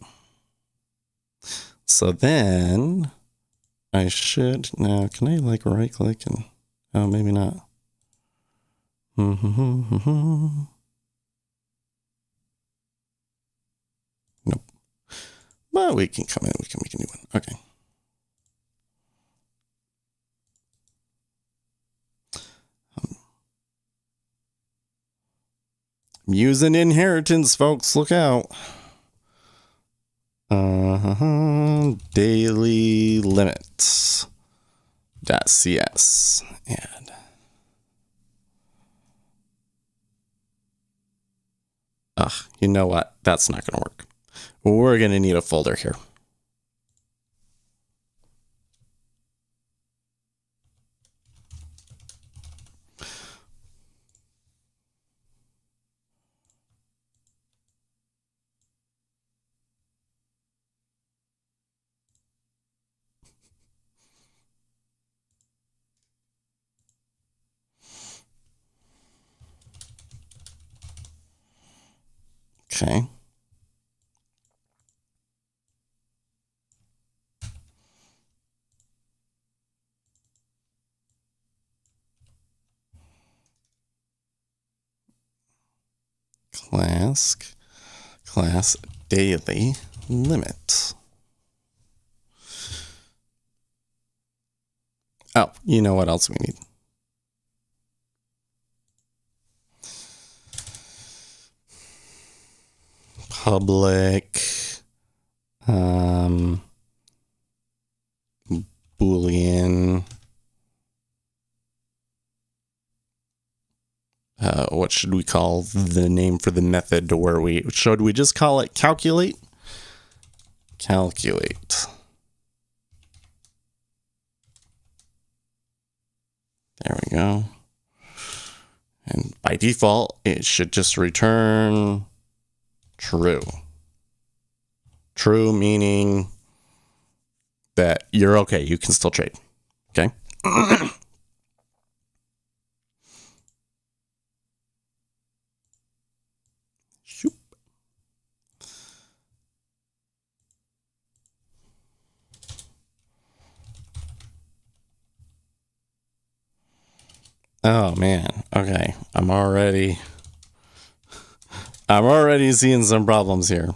So then I should, now can I like right click and, oh, maybe not. Nope. But we can come in, we can make a new one. Okay. I'm using inheritance, folks. Look out. Daily limits. .cs. And you know what? That's not going to work. We're going to need a folder here. Okay. Class daily limit. Oh, you know what else we need? Public Boolean what should we call the name for the method to where should we just call it calculate? Calculate. There we go. And by default, it should just return true. True meaning that you're okay. You can still trade. Okay. Shoop. Oh man. Okay. I'm already seeing some problems here.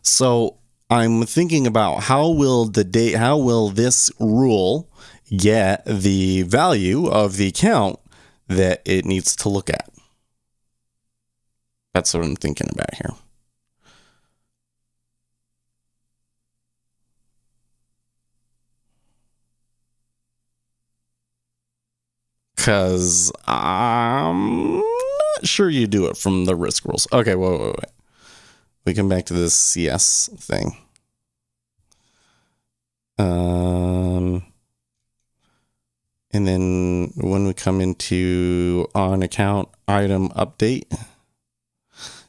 So I'm thinking about how will this rule get the value of the account that it needs to look at? That's what I'm thinking about here. Because I'm not sure you do it from the risk rules. Okay, wait. We come back to this CS thing. And then when we come into on account item update,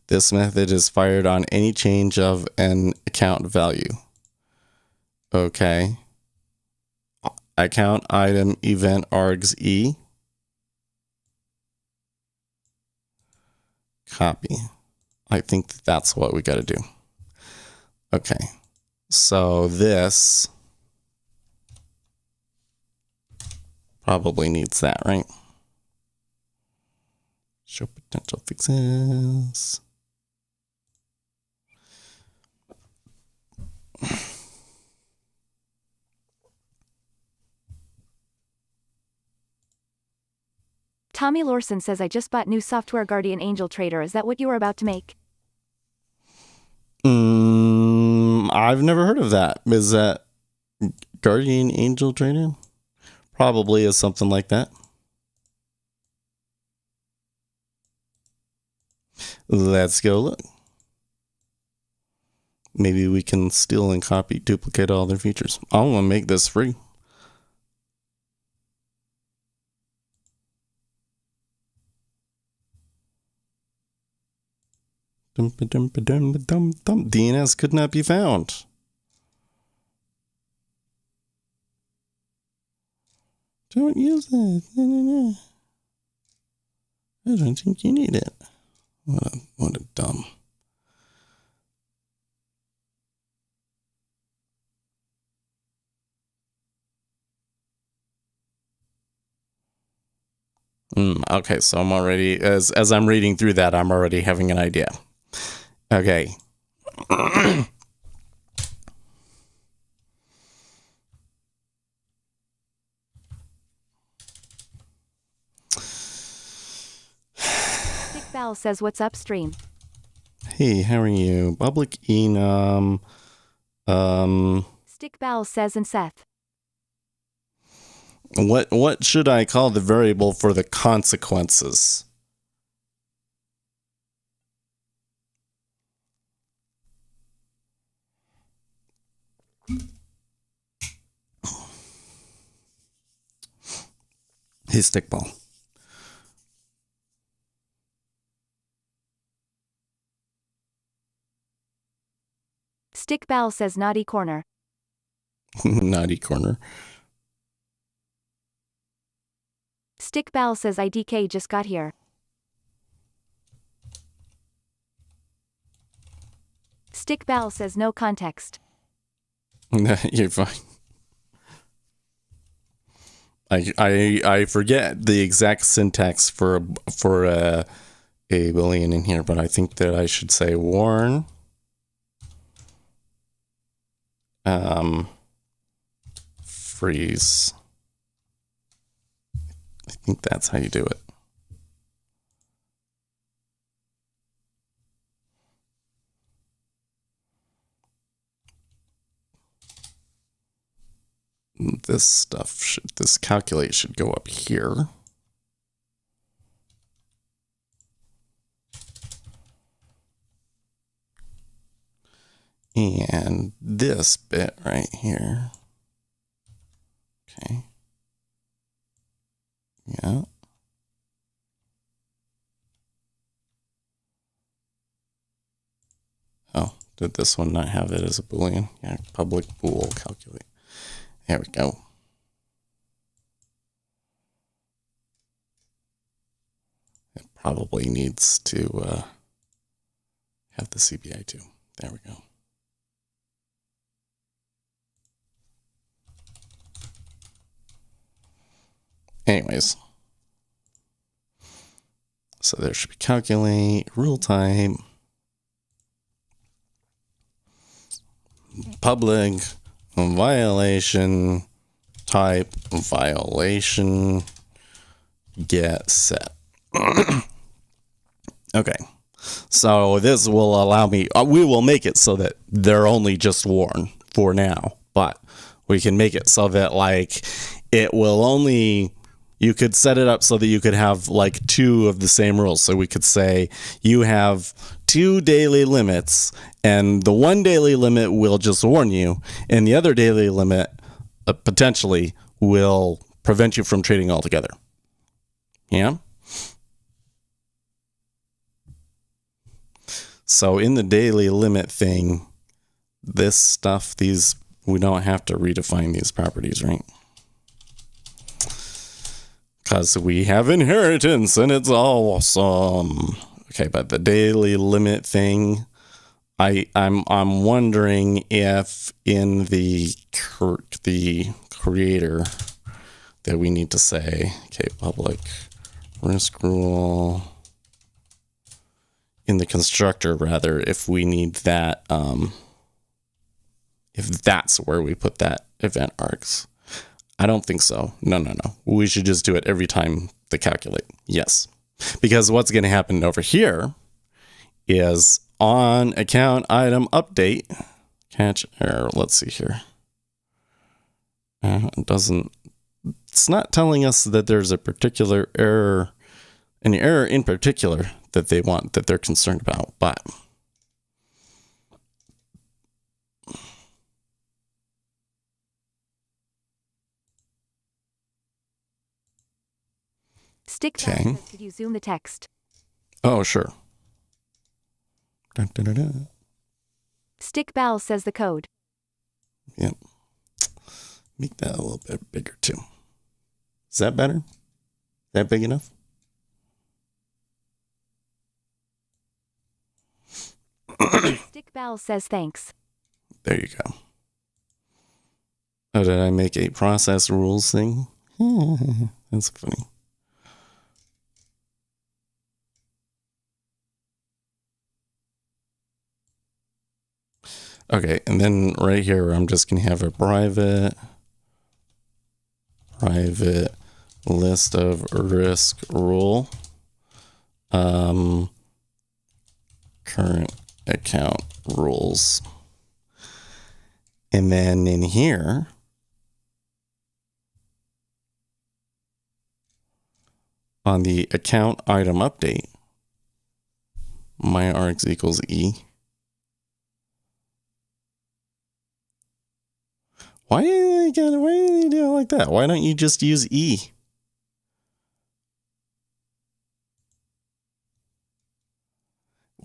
this method is fired on any change of an account value. Okay. Account item event args e. Copy. I think that's what we got to do. Okay. So this probably needs that, right? Show potential fixes. Tommy Lorson says I just bought new software Guardian Angel Trader. Is that what you were about to make? I've never heard of that. Is that Guardian Angel Trader? Probably is something like that. Let's go look. Maybe we can steal and copy, duplicate all their features. I'm going to make this free. DNS could not be found. Don't use it. I don't think you need it. What a dumb. Okay, so I'm already, as I'm reading through that, I'm already having an idea. Okay. Dick Bell says what's upstream. Hey, how are you? Public enum. Stick Bell says and Seth. What should I call the variable for the consequences? His stickball. Stick Bell says naughty corner. Naughty corner. Stickball says IDK just got here. Stickball says no context. You're fine. I forget the exact syntax for a Boolean in here, but I think that I should say warn. Freeze. I think that's how you do it. This calculate should go up here. And this bit right here. Okay. Yeah. Oh, did this one not have it as a Boolean? Yeah, public bool calculate. There we go. It probably needs to have the CPI too. There we go. Anyways, so there should be calculate, rule type, public, violation, type, violation, get set. Okay, so this will allow me, we will make it so that they're only just warn for now, but we can make it so that like it will only, you could set it up so that you could have like two of the same rules. So we could say you have 2 daily limits and the one daily limit will just warn you and the other daily limit potentially will prevent you from trading altogether. Yeah. So in the daily limit thing, this stuff, these, we don't have to redefine these properties, right? Because we have inheritance and it's awesome. Okay, but the daily limit thing, I'm wondering if in the creator that we need to say, okay, public risk rule, in the constructor rather, if we need that, if that's where we put that event args. I don't think so. No. We should just do it every time they calculate. Yes. Because what's going to happen over here is on account item update, catch error. Let's see here. It's not telling us that there's a particular error, an error in particular that they want, that they're concerned about, but Stickball says, could you zoom the text? Oh, sure. Stickball says the code. Yep. Make that a little bit bigger too. Is that better? Is that big enough? Stickball says thanks. There you go. Oh, did I make a process rules thing? That's funny. Okay, and then right here, I'm just going to have a private list of risk rule, current account rules. And then in here, on the account item update, my args equals E. Why do they do it like that? Why don't you just use E?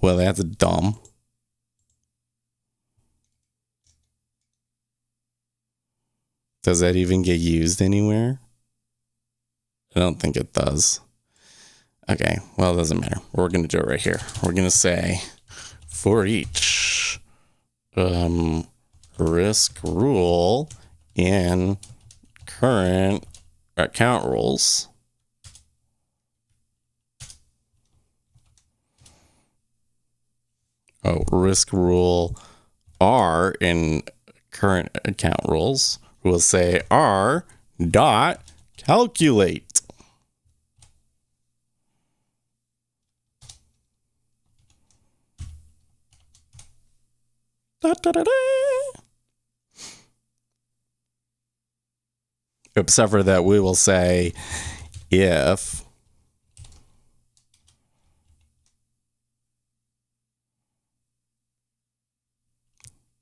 Well, that's dumb. Does that even get used anywhere? I don't think it does. Okay, well, it doesn't matter. We're going to do it right here. We're going to say for each risk rule in current account rules, risk rule R in current account rules, we'll say R dot calculate. Da, da, da, da. Except for that, we will say if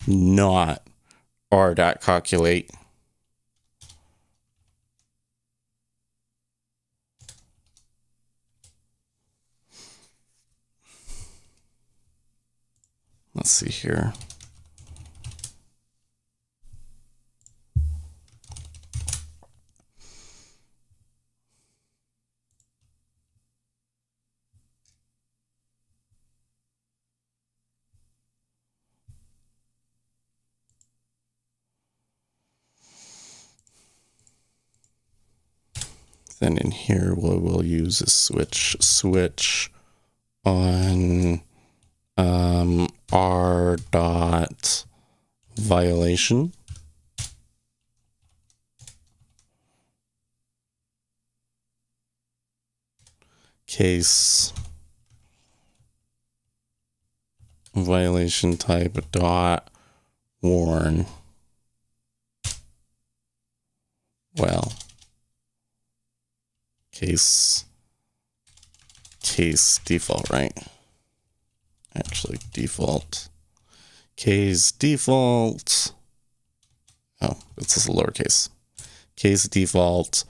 not R dot calculate, let's see here. Then in here, we'll use a switch on R dot violation. Case violation type dot warn. Well, case default, right? Actually, default. Case default. Oh, this is a lowercase. Case default.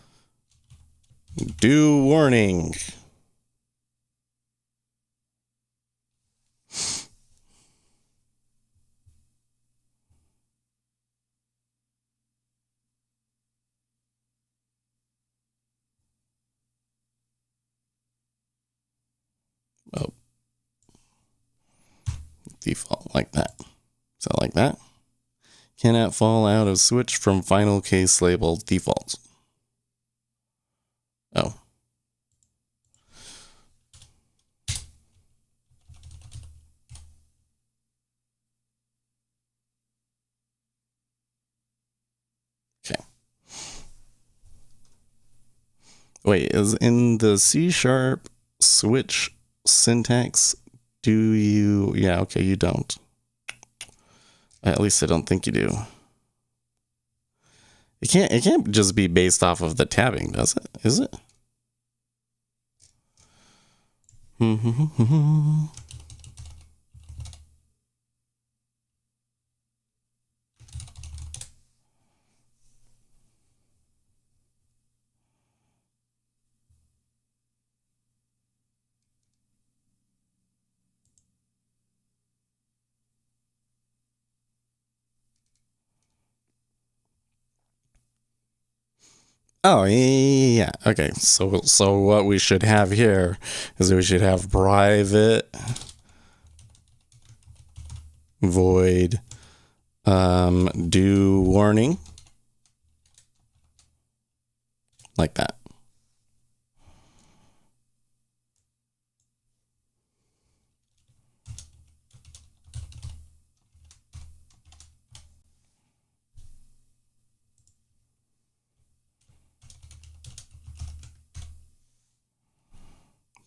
Do warning. Oh. Default like that. So like that. Cannot fall out of switch from final case label default. Oh. Okay. Wait, is in the C# switch syntax, do you? Yeah, okay, you don't. At least I don't think you do. It can't just be based off of the tabbing, does it? Is it? Oh, yeah. Okay, so what we should have here is we should have private void do warning. Like that.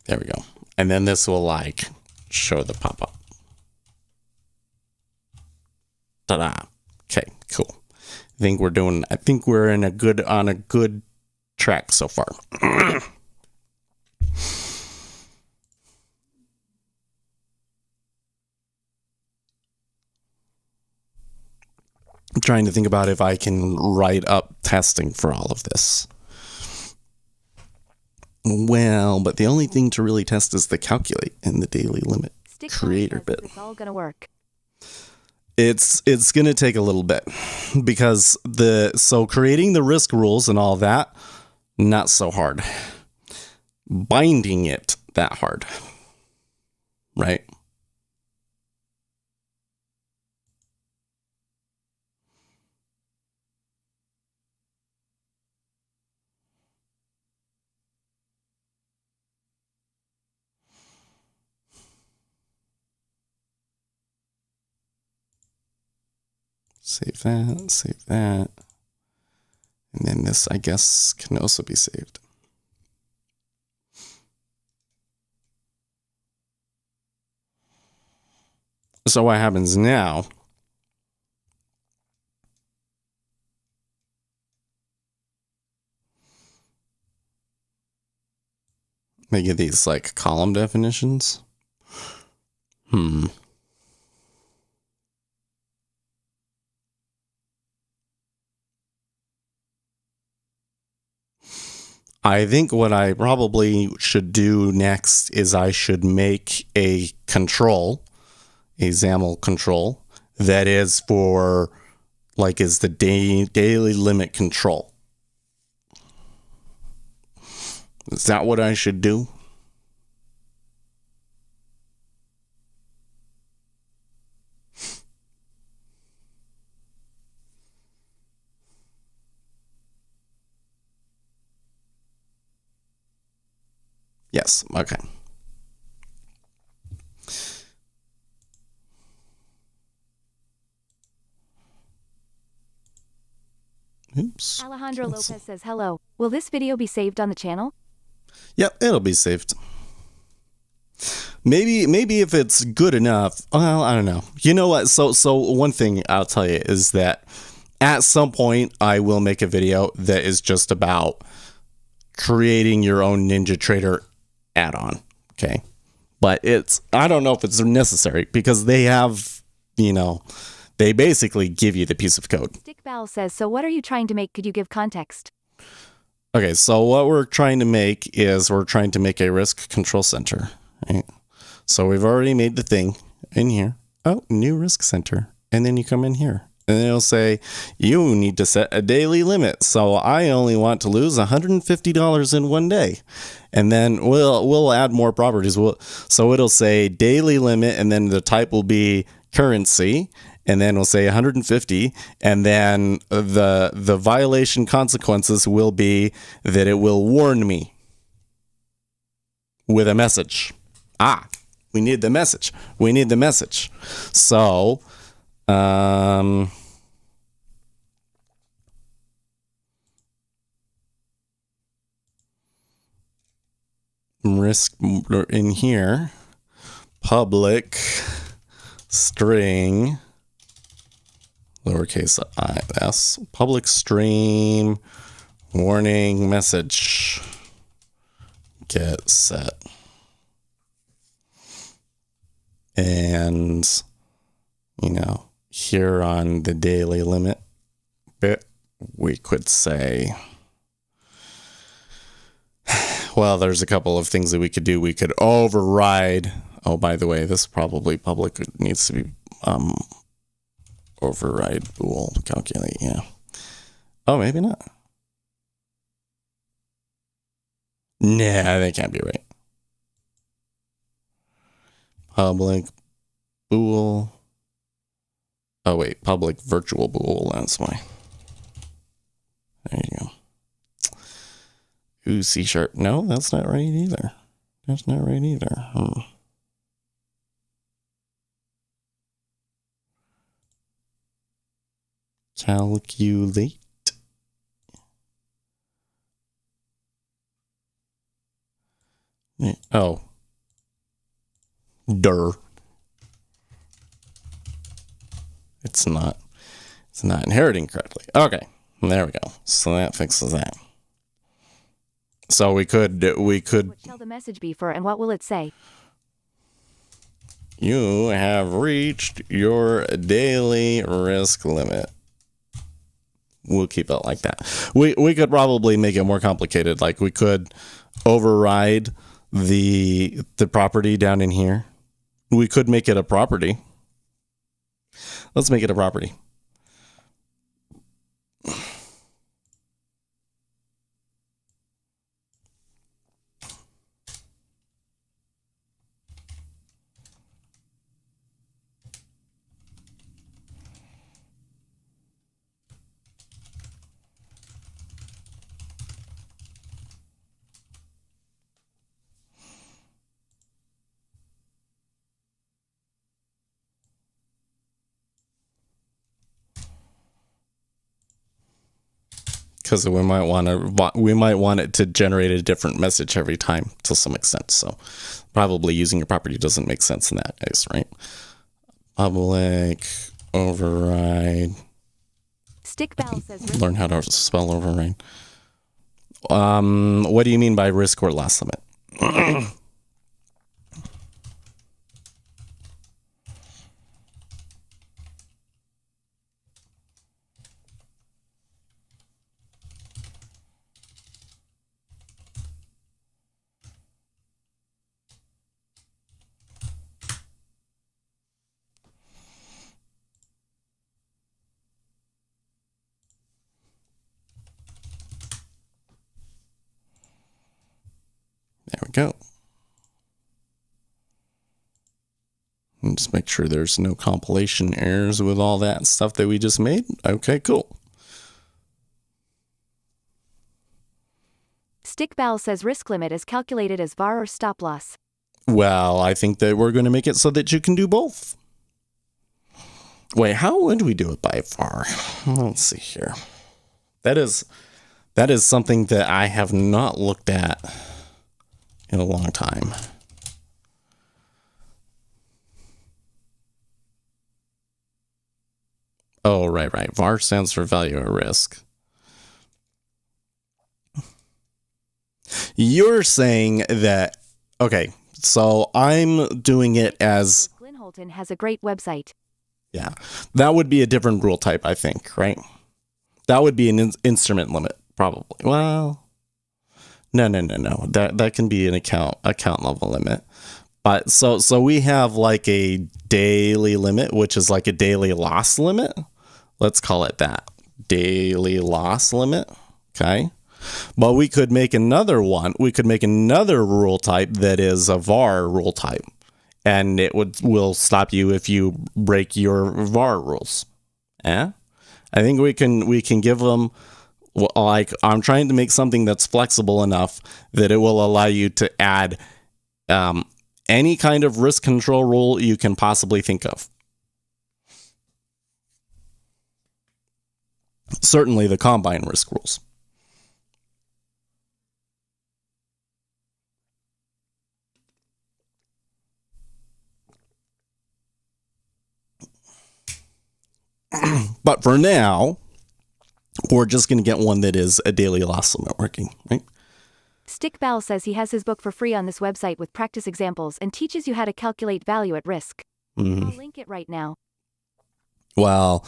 There we go. And then this will like show the pop-up. Ta-da. Okay, cool. I think we're on a good track so far. I'm trying to think about if I can write up testing for all of this. Well, but the only thing to really test is the calculate and the daily limit creator bit. It's all gonna work. It's gonna take a little bit because so creating the risk rules and all that, not so hard. Binding it that hard, right? Save that, save that. And then this, I guess, can also be saved. So what happens now? They get these like column definitions. I think what I probably should do next is I should make a control, a XAML control, that is for, like, is the daily limit control. Is that what I should do? Yes, okay. Oops. Alejandro Lopez says hello. Will this video be saved on the channel? Yep, it'll be saved. Maybe if it's good enough. Well, I don't know. You know what? So one thing I'll tell you is that at some point I will make a video that is just about creating your own NinjaTrader add-on. Okay. But I don't know if it's necessary because they have, they basically give you the piece of code. Dick Bell says, so what are you trying to make? Could you give context? Okay, so what we're trying to make is we're trying to make a risk control center. Right? So we've already made the thing in here. Oh, new risk center. And then you come in here. And then it'll say, you need to set a daily limit. So I only want to lose $150 in one day. And then we'll add more properties. So it'll say daily limit, and then the type will be currency. And then we'll say 150. And then the violation consequences will be that it will warn me with a message. We need the message. We need the message. So, risk in here, public string, lowercase s, public stream, warning message, get set. And, here on the daily limit bit, we could say, well, there's a couple of things that we could do. We could override. Oh, by the way, this probably public needs to be override bool calculate. Yeah. Oh, maybe not. Nah, that can't be right. Public bool. Oh, wait. Public virtual bool. That's why. There you go. Ooh, C#. No, that's not right either. That's not right either. Calculate. Oh. Dur. It's not inheriting correctly. Okay. There we go. So that fixes that. So we could. What shall the message be for, and what will it say? You have reached your daily risk limit. We'll keep it like that. We could probably make it more complicated. Like we could override the property down in here. We could make it a property. Let's make it a property. because we might want it to generate a different message every time to some extent. So probably using your property doesn't make sense in that case, right? Public override. Stickball says Learn how to spell override. What do you mean by risk or loss limit? There we go. And just make sure there's no compilation errors with all that stuff that we just made. Okay, cool. Stickball says risk limit is calculated as VAR or stop loss. Well, I think that we're going to make it so that you can do both. Wait, how would we do it by VAR? Let's see here. That is something that I have not looked at in a long time. Oh, right. VAR stands for value at risk. You're saying that, okay, so I'm doing it as... Glenn Holton has a great website. Yeah, that would be a different rule type, I think, right? That would be an instrument limit, probably. Well... No. That can be an account level limit. But so we have like a daily limit, which is like a daily loss limit. Let's call it that. Daily loss limit. Okay. But we could make another one. We could make another rule type that is a VAR rule type. And it will stop you if you break your VAR rules. Yeah? I think we can give them... Like, I'm trying to make something that's flexible enough that it will allow you to add any kind of risk control rule you can possibly think of. Certainly the combine risk rules. But for now... we're just going to get one that is a daily loss limit working, right? Stickball says he has his book for free on this website with practice examples and teaches you how to calculate value at risk. Mm-hmm. I'll link it right now. Well,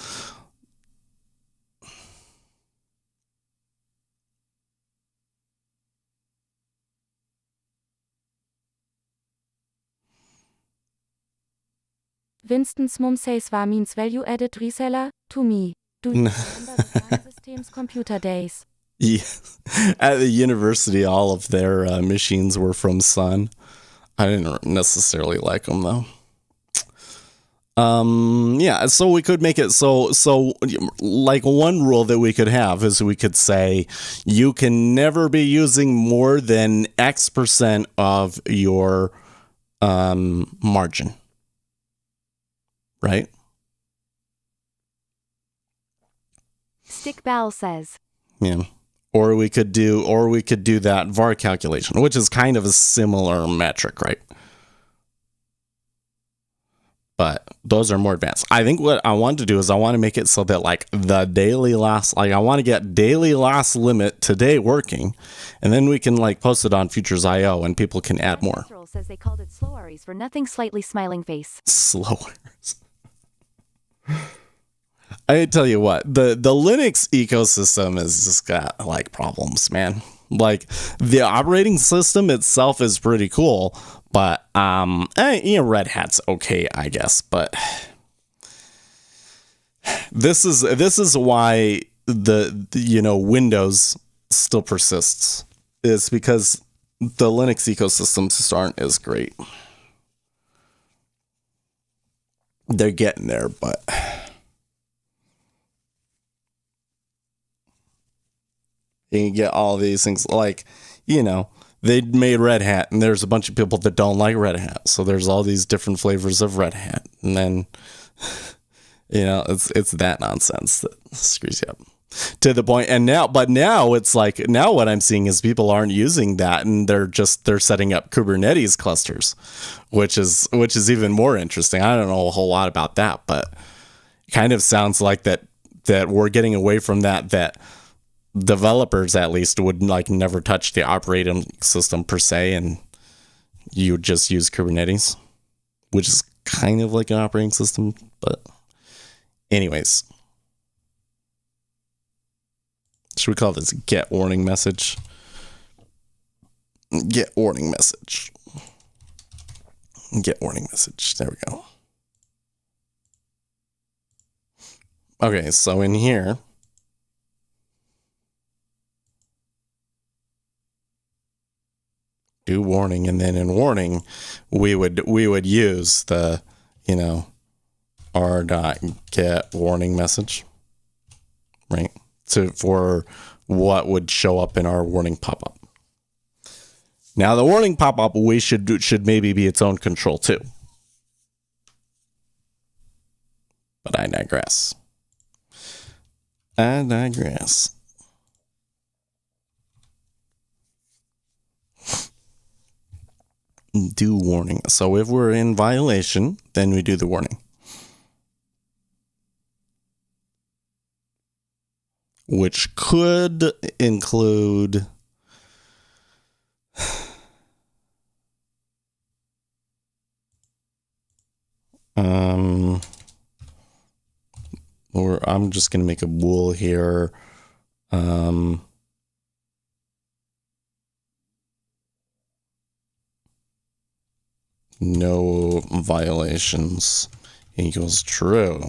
Winston's mum says VAR means value added reseller to me. Do you remember the Sun Systems computer days? yeah. At the university, all of their machines were from Sun. I didn't necessarily like them though. Yeah, so we could make it so like one rule that we could have is we could say you can never be using more than X% of your margin. Right? Stickball says. Yeah. Or we could do that VAR calculation, which is kind of a similar metric, right? But those are more advanced. I think what I want to do is I want to make it so that like the daily loss, like I want to get daily loss limit today working, and then we can like post it on Futures.io and people can add more. Natural says they called it slow Aries for nothing, slightly smiling face. Slower. I tell you what, the Linux ecosystem has just got like problems, man. Like the operating system itself is pretty cool, but Red Hat's okay, I guess. But this is why the Windows still persists, is because the Linux ecosystems just aren't as great. They're getting there, but. You can get all these things like, they made Red Hat and there's a bunch of people that don't like Red Hat. So there's all these different flavors of Red Hat. And then, it's that nonsense that screws you up. To the point, and now it's like, now what I'm seeing is people aren't using that, and they're setting up Kubernetes clusters, which is even more interesting. I don't know a whole lot about that, but it kind of sounds like that we're getting away from that developers at least would like never touch the operating system per se, and you would just use Kubernetes, which is kind of like an operating system. But anyways, should we call this get warning message? Get warning message. Get warning message. There we go. Okay, so in here, do warning, and then in warning, we would use the, r.get warning message, right? For what would show up in our warning pop-up. Now the warning pop-up should maybe be its own control too. But I digress. Do warning. So if we're in violation, then we do the warning. Which could include or I'm just going to make a bool here. No violations equals true.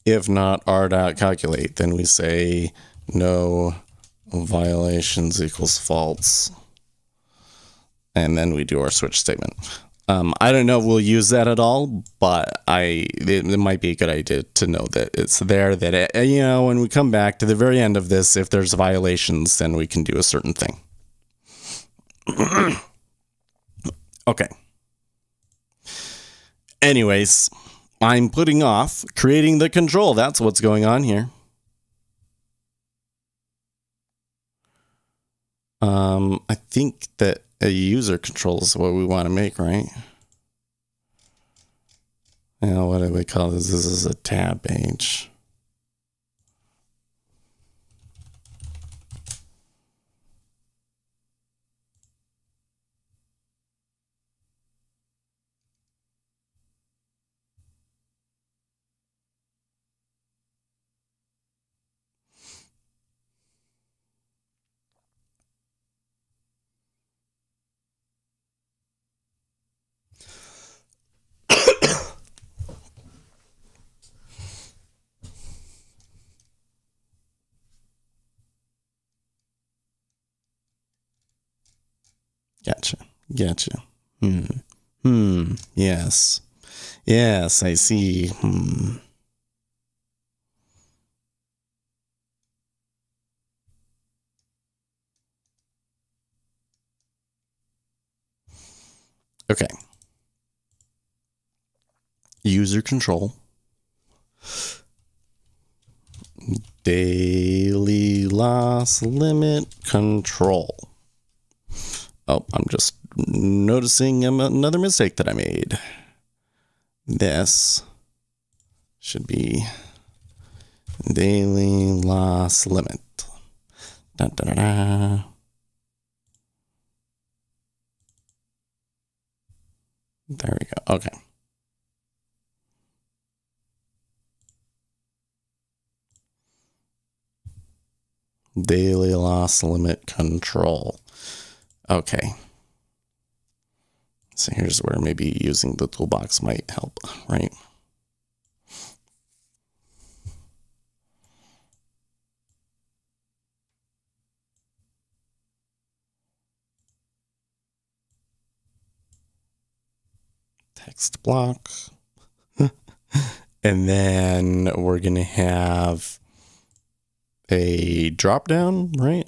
If not r.calculate, then we say no violations equals false. And then we do our switch statement. I don't know if we'll use that at all, but it might be a good idea to know that it's there, that, when we come back to the very end of this, if there's violations, then we can do a certain thing. Okay. Anyways, I'm putting off creating the control. That's what's going on here. I think that a user control is what we want to make, right? What do we call this? This is a tab page. Gotcha. Yes. Yes, I see. Okay. User control. Daily loss limit control. Oh, I'm just noticing another mistake that I made. This should be daily loss limit. Da, da, da, da. There we go. Okay. Daily loss limit control. Okay. So here's where maybe using the toolbox might help, right? Text block. And then we're going to have a drop down, right?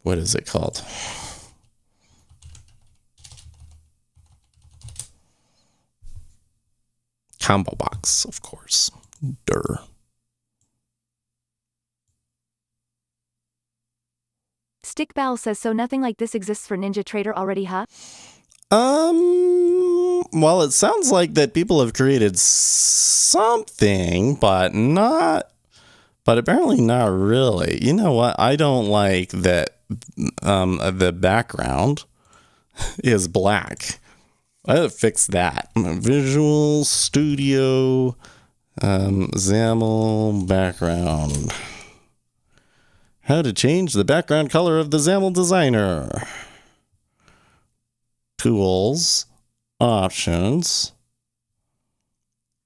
what is it called? Combo box, of course. Durr. Stickball says, so nothing like this exists for NinjaTrader already, huh? Well, it sounds like that people have created something, but apparently not really. You know what? I don't like that the background is black. I gotta fix that. Visual Studio XAML background. How to change the background color of the XAML designer. Tools, options,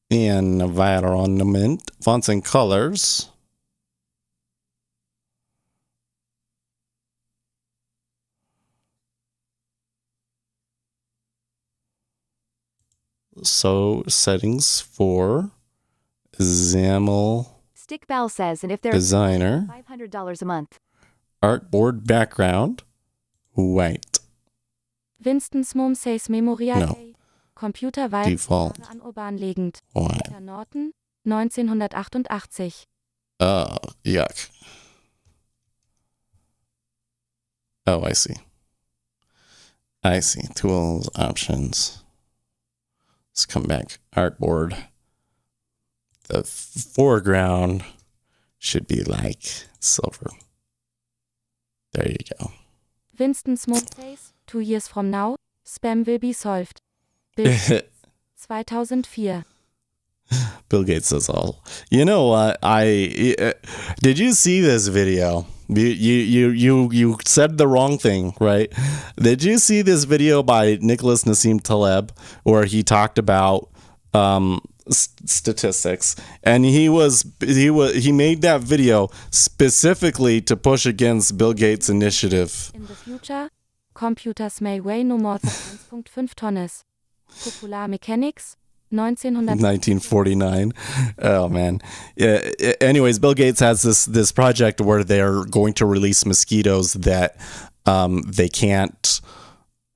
environment, fonts and colors. So settings for XAML Stickball says, and if they're designer, $500 a month. artboard background, white. Winston's Mom says Memorial No. Day. Computer Vibe Default. an urban legend. White. Peter Norton, 1988. Oh, yuck. Oh, I see. I see. Tools, options. Let's come back. Artboard. The foreground should be like silver. There you go. Winston's Mom says, 2 years from now, spam will be solved. Bill Gates, 2004. Bill Gates says all. You know what? Did you see this video? You said the wrong thing, right? Did you see this video by Nicholas Nassim Taleb where he talked about statistics, and he made that video specifically to push against Bill Gates' initiative. In the future, computers may weigh no more than 1.5 tons. Popular Mechanics, 1949. Oh man. Yeah, anyways, Bill Gates has this project where they're going to release mosquitoes that they can't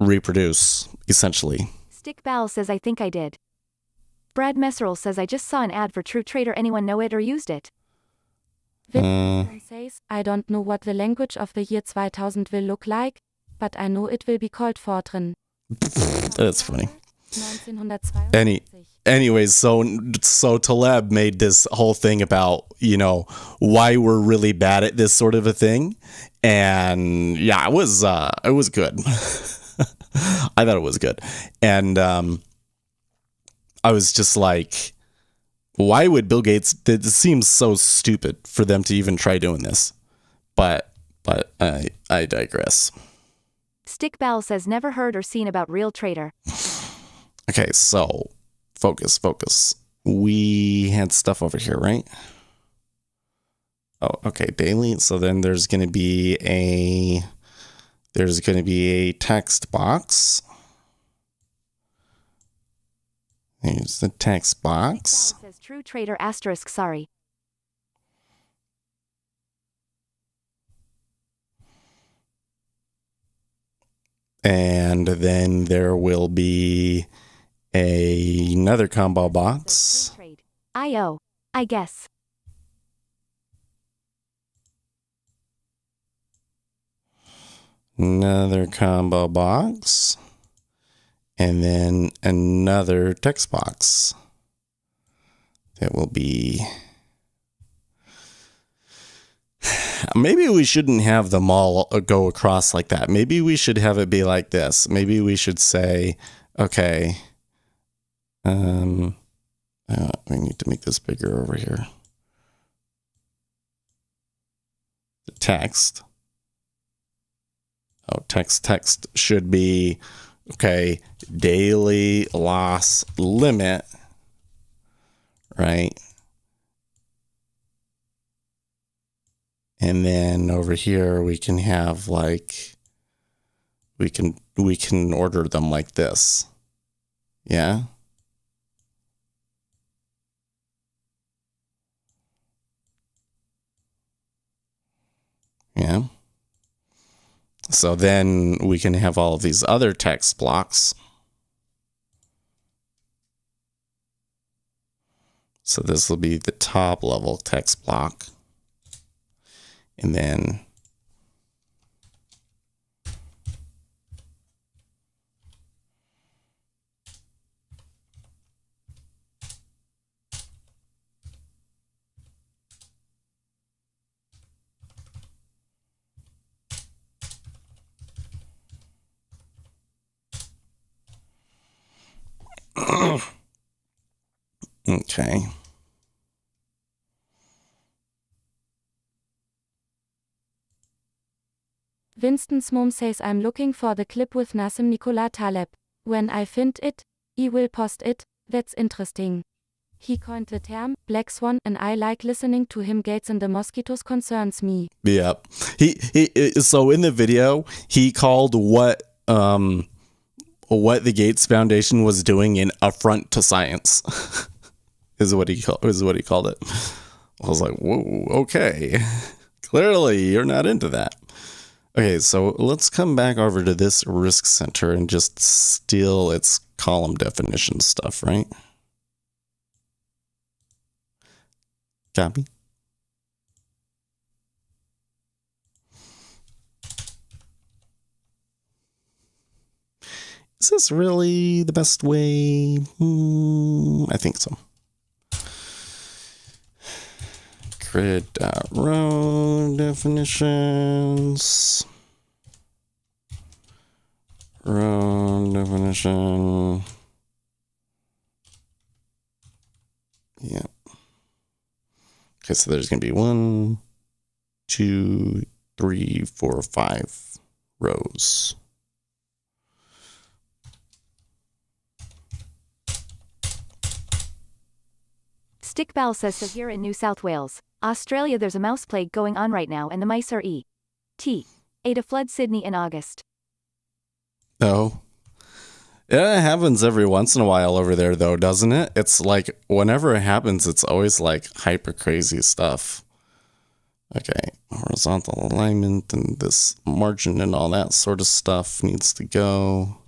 reproduce, essentially. Stickball says, I think I did. Brad Messerl says, I just saw an ad for True Trader. Anyone know it or used it? Winston says, I don't know what the language of the year 2000 will look like, but I know it will be called Fortran. That's funny. 1992. Anyways, so Taleb made this whole thing about, why we're really bad at this sort of a thing. And yeah, it was good. I thought it was good. And I was just like, why would Bill Gates, it seems so stupid for them to even try doing this. But I digress. Stickball says, never heard or seen about Real Trader. Okay, so focus. We had stuff over here, right? Oh, okay, daily. So then there's going to be a text box. Here's the text box. Stickball says, True Trader asterisk sorry. And then there will be another combo box. I.O. I guess. Another combo box. And then another text box. That will be... Maybe we shouldn't have them all go across like that. Maybe we should have it be like this. Maybe we should say, okay, we need to make this bigger over here. The text. Oh, text should be, okay, daily loss limit, right? And then over here we can have like, we can order them like this. Yeah. Yeah. So then we can have all of these other text blocks. So this will be the top level text block. And then okay. Winston's mom says I'm looking for the clip with Nassim Nicolas Taleb. When I find it, I will post it. That's interesting. He coined the term black swan and I like listening to him. Gates and the mosquitoes concerns me. Yep. So in the video, he called what the Gates Foundation was doing an affront to science. is what he called it. I was like, whoa, okay. Clearly you're not into that. Okay, so let's come back over to this risk center and just steal its column definition stuff, right? Copy. Is this really the best way? I think so. Grid.row definitions. Row definition. Yeah. Okay, so there's going to be 1, 2, 3, 4, 5 rows. Stickball says so here in New South Wales, Australia there's a mouse plague going on right now and the mice are a to flood Sydney in August. Oh. It happens every once in a while over there though, doesn't it? It's like whenever it happens, it's always like hyper crazy stuff. Okay, horizontal alignment and this margin and all that sort of stuff needs to go.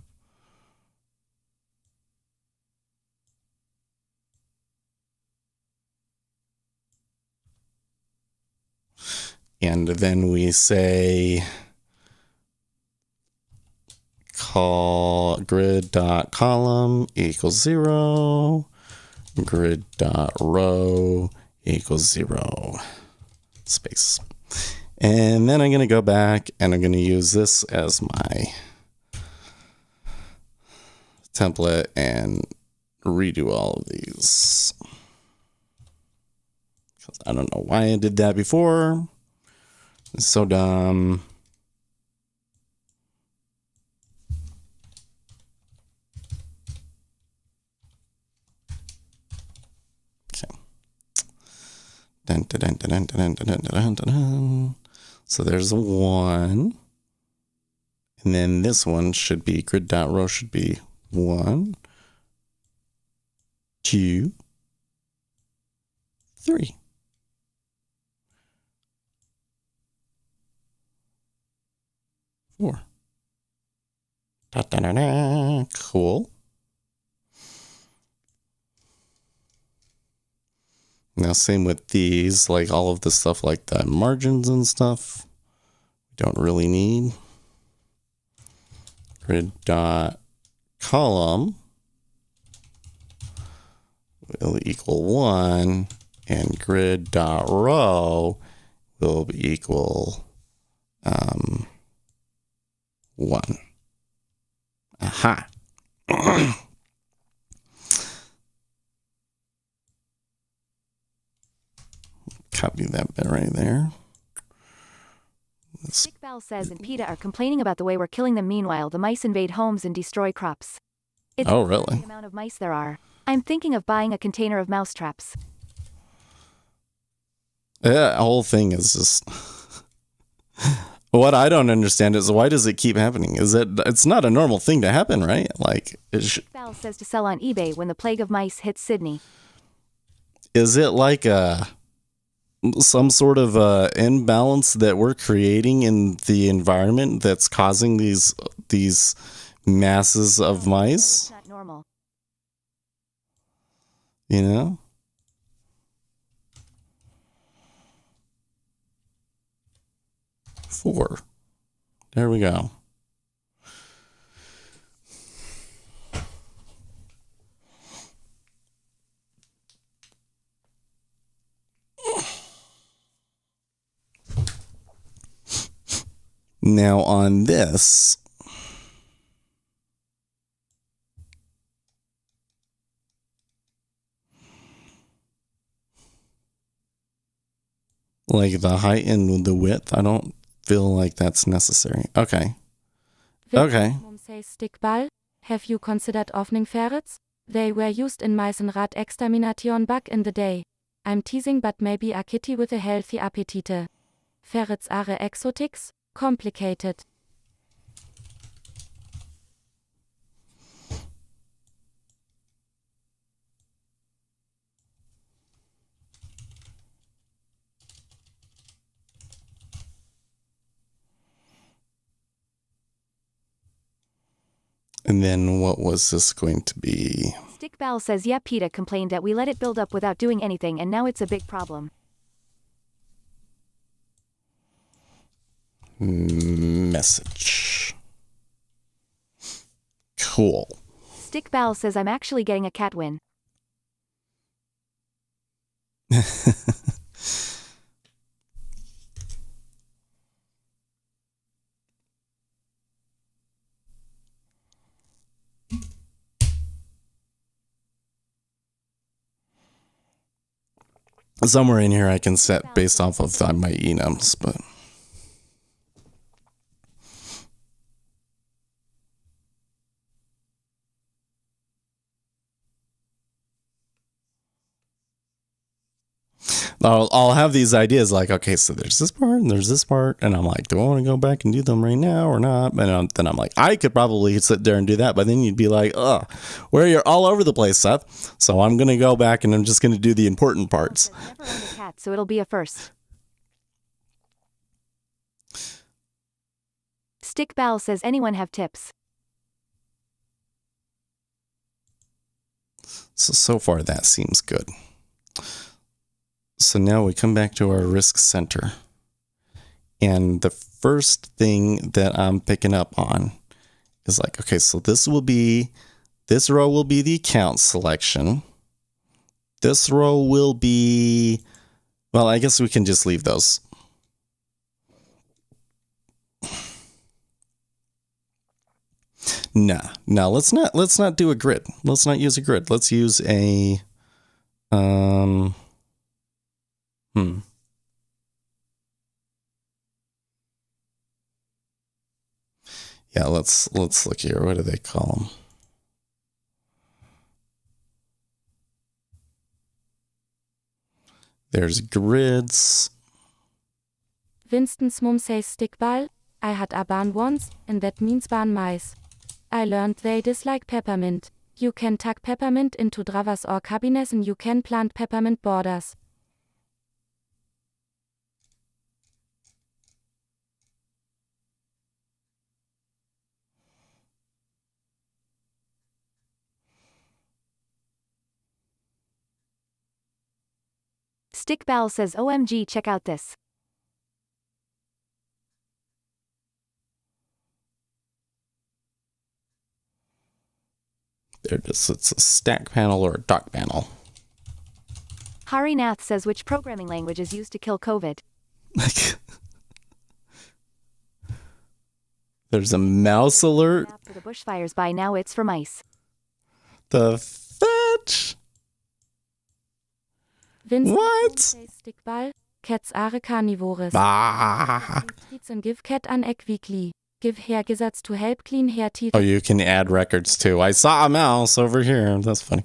And then we say call grid.column equals 0, grid.row equals 0, space. And then I'm going to go back and I'm going to use this as my template and redo all of these. Because I don't know why I did that before. It's so dumb. Okay. Dun, dun, dun, dun, dun, dun, dun, dun, dun, dun. So there's a 1. And then this one should be grid.row should be 1, 2, 3. Four. Da, da, da, da. Cool. Now same with these, like all of the stuff like the margins and stuff, we don't really need. Grid dot column will equal 1 and grid dot row will be equal 1. Aha. Copy that bit right there. Stickball says and PETA are complaining about the way we're killing them. Meanwhile, the mice invade homes and destroy crops. It's Oh, really? the amount of mice there are. I'm thinking of buying a container of mouse traps. Yeah, the whole thing is just... What I don't understand is why does it keep happening? Is it? It's not a normal thing to happen, right? Like, Stickball says to sell on eBay when the plague of mice hits Sydney. Is it like a some sort of imbalance that we're creating in the environment that's causing these masses of mice? Not normal. You know? Four. There we go. Now on this, like the height and the width, I don't feel like that's necessary. Okay. Okay. Says stickball. Have you considered offning ferrets? They were used in Meisenrad extermination back in the day. I'm teasing, but maybe a kitty with a healthy appetite. Ferrets are exotics? Complicated. And then what was this going to be? Stickball says, yeah, PETA complained that we let it build up without doing anything and now it's a big problem. Message. Cool. Stickball says, I'm actually getting a cat win. Somewhere in here I can set based off of my enums, but I'll have these ideas like, okay, so there's this part and there's this part, and I'm like, do I want to go back and do them right now or not? And then I'm like, I could probably sit there and do that, but then you'd be like, where you're all over the place, Seth. So I'm gonna go back and I'm just gonna do the important parts. Never owned a cat, so it'll be a first. Stickball says, anyone have tips? So far that seems good. So now we come back to our risk center. And the first thing that I'm picking up on is like, okay, so this row will be the account selection. This row will be, well, I guess we can just leave those. No, let's not do a grid. Let's not use a grid. Let's use a, Yeah, let's look here. What do they call them? There's grids. Winston's mum says stickball. I had a barn once, and that means barn mice. I learned they dislike peppermint. You can tuck peppermint into drawers or cabinets and you can plant peppermint borders. Stickball says, OMG, check out this. It's a stack panel or a dock panel. Hari Nath says, which programming language is used to kill COVID? There's a mouse alert. For the bushfires by now it's for mice. The fetch. Vincent What? says stickball. Cats are carnivores. Ah. Treats and give cat an egg weekly. Give hair gizzards to help clean hair teeth. Oh, you can add records too. I saw a mouse over here. That's funny.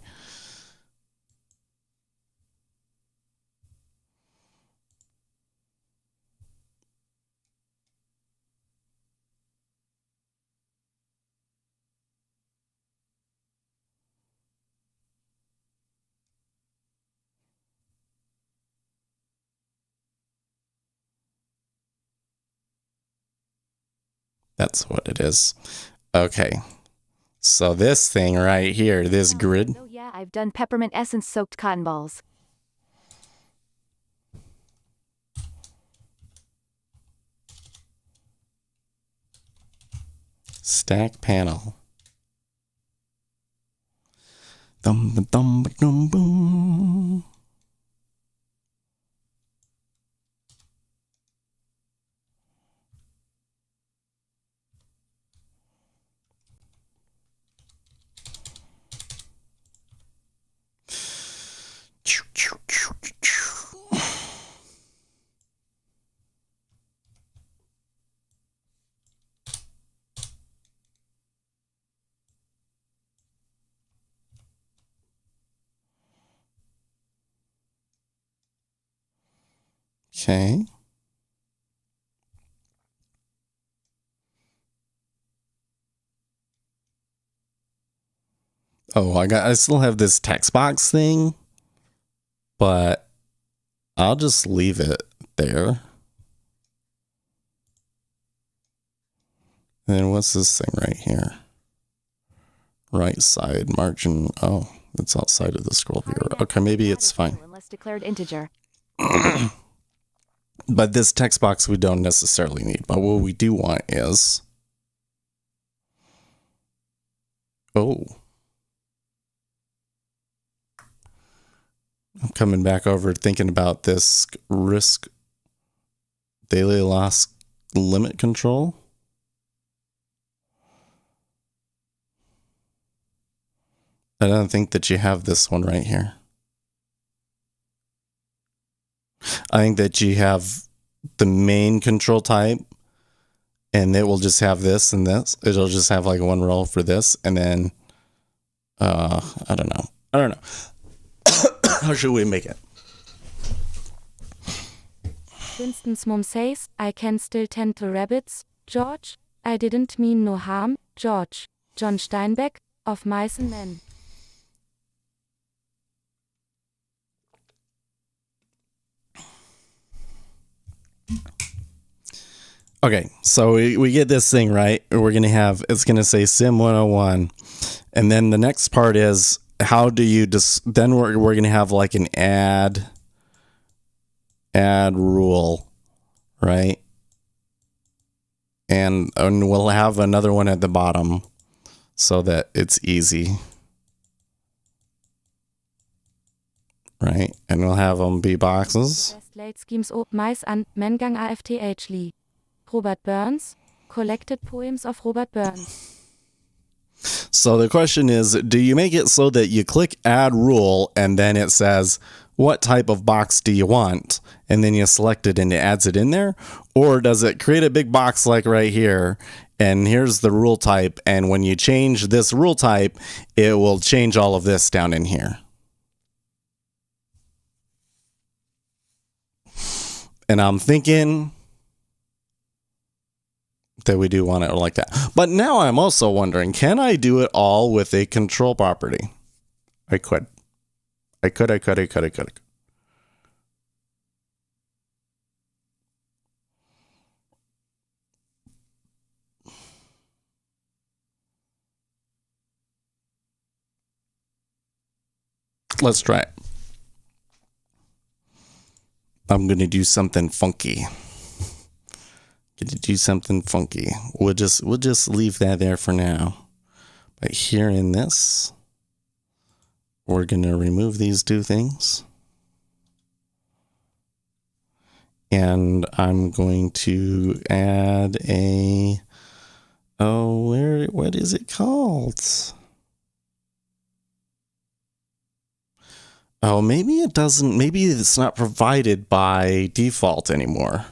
That's what it is. Okay. So this thing right here, this grid. Oh yeah, I've done peppermint essence soaked cotton balls. Stack panel. Dum dum dum boom. Okay. Oh, I still have this text box thing, but I'll just leave it there. And then what's this thing right here? Right side margin. Oh, it's outside of the scroll viewer. Okay, maybe it's fine. Unless declared integer. But this text box we don't necessarily need. But what we do want is... Oh. I'm coming back over thinking about this risk daily loss limit control. I don't think that you have this one right here. I think that you have the main control type, and it will just have this and this. It'll just have like one row for this, and then I don't know. How should we make it? Winston's mom says, I can still tend to rabbits, George. I didn't mean no harm, George. John Steinbeck, of Mice and Men. Okay, so we get this thing right. We're going to have, it's going to say Sim 101. And then the next part is, how do you then we're going to have like an add rule, right? And we'll have another one at the bottom so that it's easy. Right? And we'll have them be boxes. Best laid schemes op Mice an Mengang AFTH Lee. Robert Burns, Collected Poems of Robert Burns. So the question is, do you make it so that you click add rule and then it says, what type of box do you want? And then you select it and it adds it in there? Or does it create a big box like right here? And here's the rule type. And when you change this rule type, it will change all of this down in here. And I'm thinking that we do want it like that. But now I'm also wondering, can I do it all with a control property? I could. Let's try it. I'm going to do something funky. We'll just leave that there for now. But here in this, we're going to remove these two things. And I'm going to add a, what is it called? Oh, maybe it doesn't, maybe it's not provided by default anymore.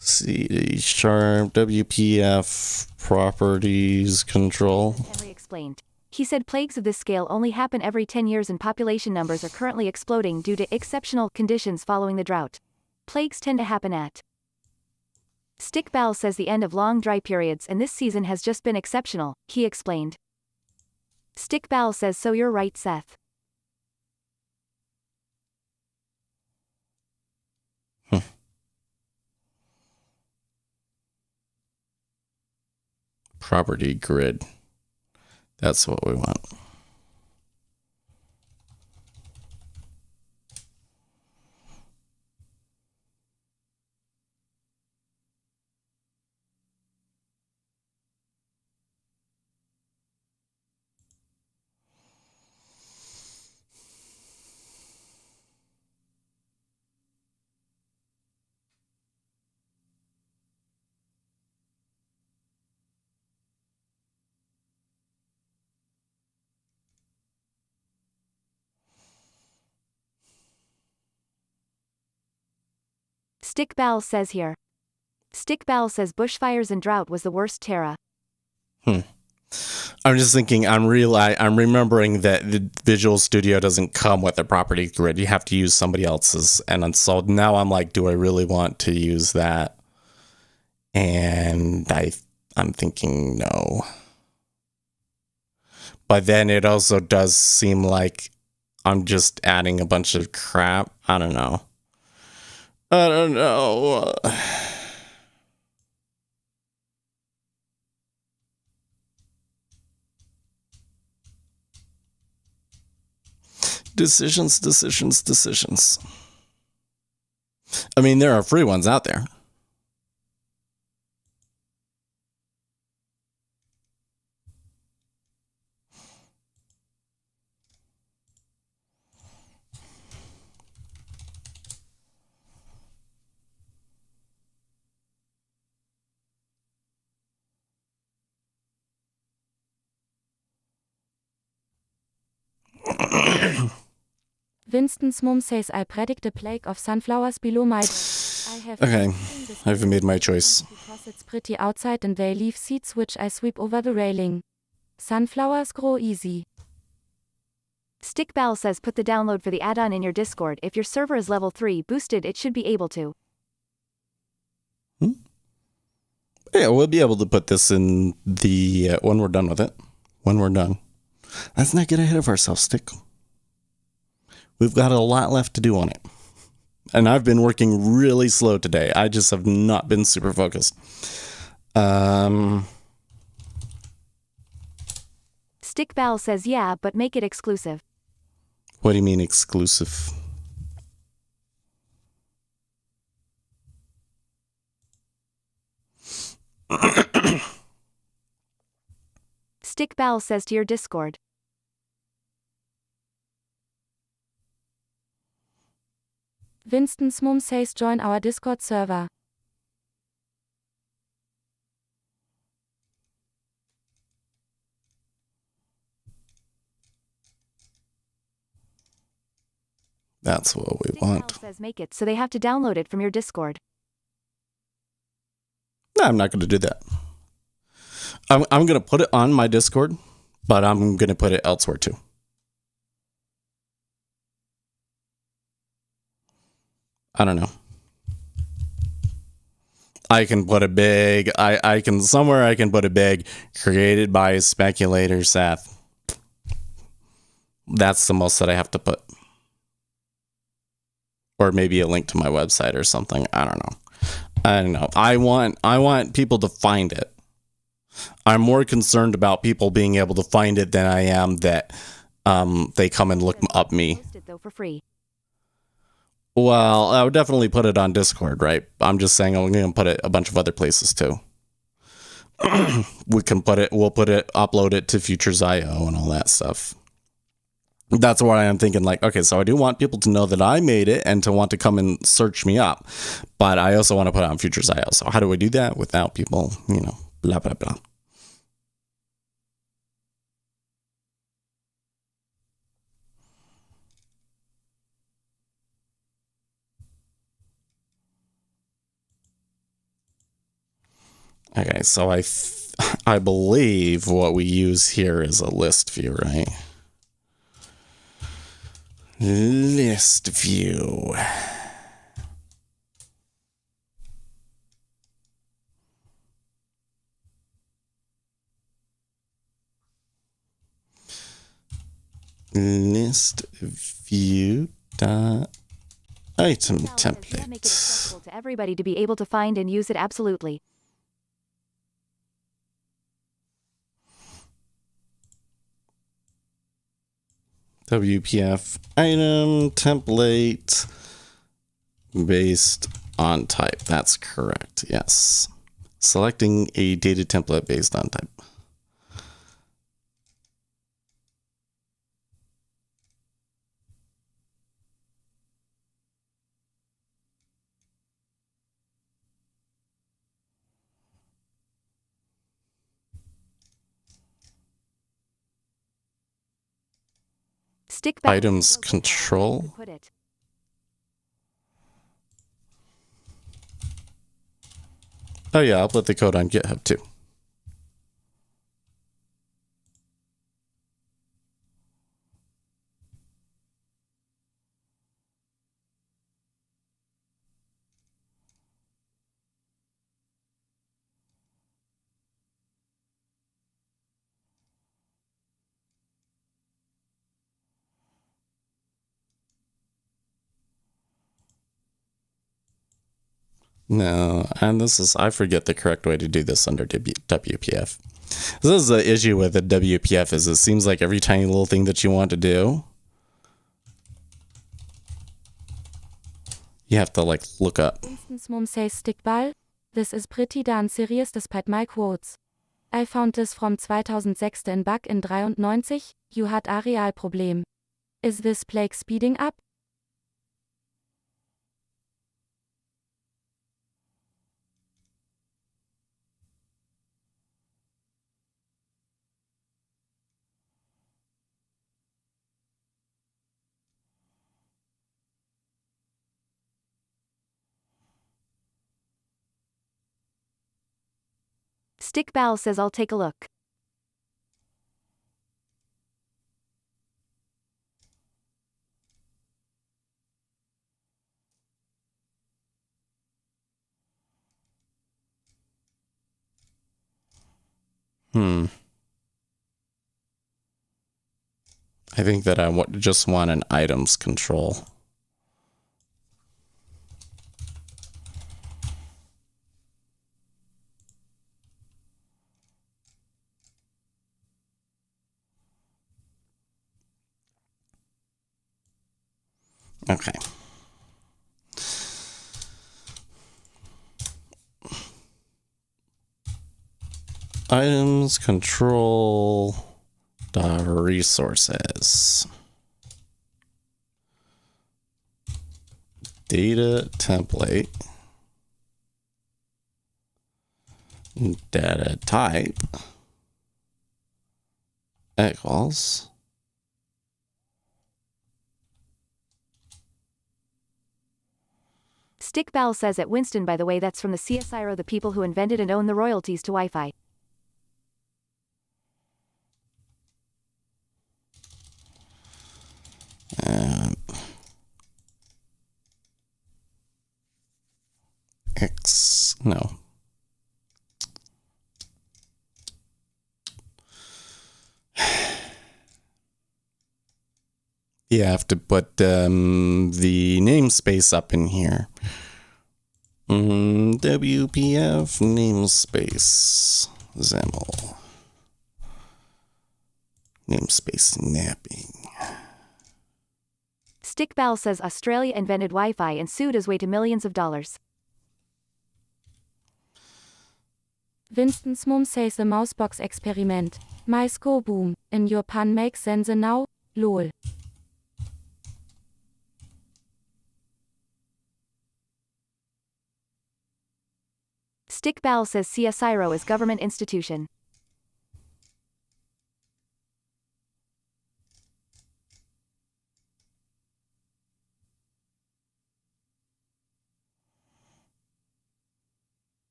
CD sharp WPF properties control. Henry explained. He said plagues of this scale only happen every 10 years and population numbers are currently exploding due to exceptional conditions following the drought. Plagues tend to happen at. Stick Bell says the end of long dry periods and this season has just been exceptional, he explained. Stick Bell says so you're right, Seth. property grid. That's what we want. Stick Bal says here. Stick Bal says bushfires and drought was the worst Terra. I'm just thinking, I'm remembering that the Visual Studio doesn't come with a property grid. You have to use somebody else's. And so now I'm like, do I really want to use that? And I'm thinking no. But then it also does seem like I'm just adding a bunch of crap. I don't know. Decisions. I mean, there are free ones out there. Winston's mom says I predict a plague of sunflowers below my door. Okay, I've made my choice. Because it's pretty outside and they leave seeds which I sweep over the railing. Sunflowers grow easy. Stick Bal says put the download for the add-on in your Discord. If your server is level 3 boosted, it should be able to. Yeah, we'll be able to put this in the when we're done with it. When we're done. Let's not get ahead of ourselves, Stick. We've got a lot left to do on it. And I've been working really slow today. I just have not been super focused. Stick Bal says yeah, but make it exclusive. What do you mean exclusive? Stick Bal says to your Discord. Winston's mom says join our Discord server. That's what we Stick want. Bal says make it, so they have to download it from your Discord. No, I'm not going to do that. I'm going to put it on my Discord, but I'm going to put it elsewhere too. I don't know. I can put a big, I can put a big created by speculator Seth. That's the most that I have to put. Or maybe a link to my website or something. I don't know. I want people to find it. I'm more concerned about people being able to find it than I am that they come and look up me. Post it though for free. Well, I would definitely put it on Discord, right? I'm just saying I'm going to put it a bunch of other places too. We'll upload it to Futures.io and all that stuff. That's why I'm thinking like, okay, so I do want people to know that I made it and to want to come and search me up. But I also want to put it on Futures.io. So how do we do that without people, blah, blah, blah. Okay, so I believe what we use here is a list view, right? List view. List view dot item Make it template. accessible to everybody to be able to find and use it absolutely. WPF item template based on type. That's correct. Yes. Selecting a data template based on type. Stick balance Items is also how control. you put it. Oh yeah, I'll put the code on GitHub too. No, and I forget the correct way to do this under WPF. This is the issue with the WPF is it seems like every tiny little thing that you want to do, you have to like look up. Instance mom says stickball. This is pretty darn serious despite my quotes. I found this from 2006 in bug in 93. You had a real problem. Is this plague speeding up? Stick Bal says I'll take a look. I think that I just want an items control. Okay. Items control resources. Data template. Data type equals Stick Bal says at Winston, by the way, that's from the CSIRO, the people who invented and own the royalties to Wi-Fi. no. You have to put the namespace up in here. WPF namespace XAML. Namespace napping. Stick Bal says Australia invented Wi-Fi and sued as way to millions of dollars. Winston's mom says the mousebox experiment. Mice go boom. In your pun makes sense now? Lol. Stick Bal says CSIRO is government institution.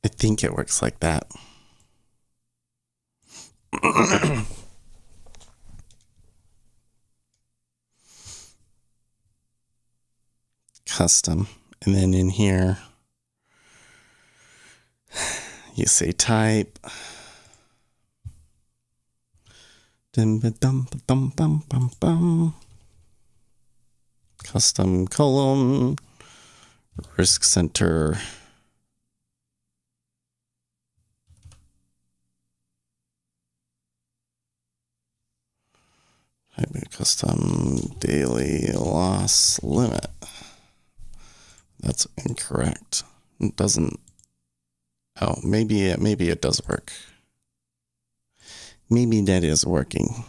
I think it works like that. Custom. And then in here, you say type. Custom column. Risk center. Custom daily loss limit. That's incorrect. It doesn't. Oh, maybe it does work. Maybe that is working.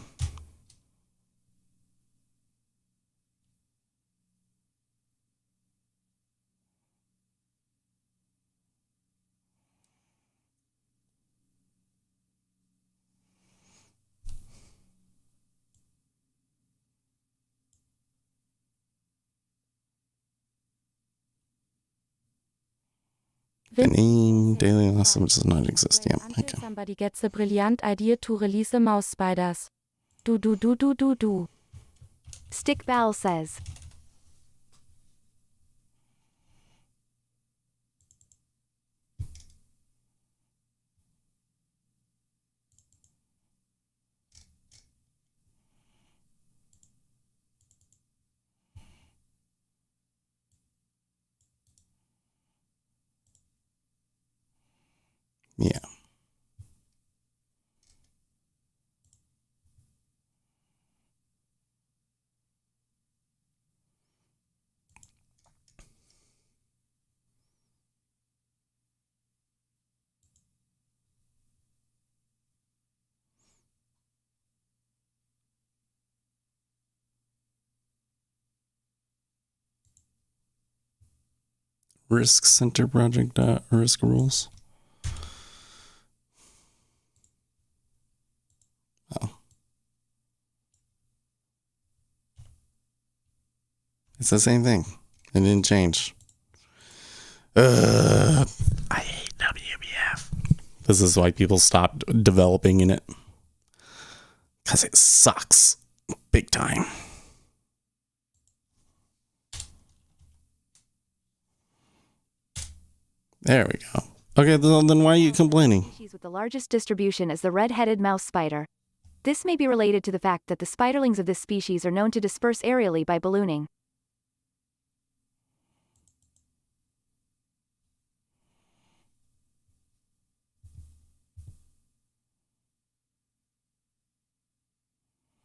The name daily loss limit does not exist yet. Okay. Somebody gets the brilliant idea to release the mouse spiders. Do. Stickball says. Yeah. Risk center project risk rules. Oh. It's the same thing. It didn't change. I hate WBF. This is why people stopped developing in it. Because it sucks. Big time. There we go. Okay, then why are you complaining? Species with the largest distribution is the red-headed mouse spider. This may be related to the fact that the spiderlings of this species are known to disperse aerially by ballooning.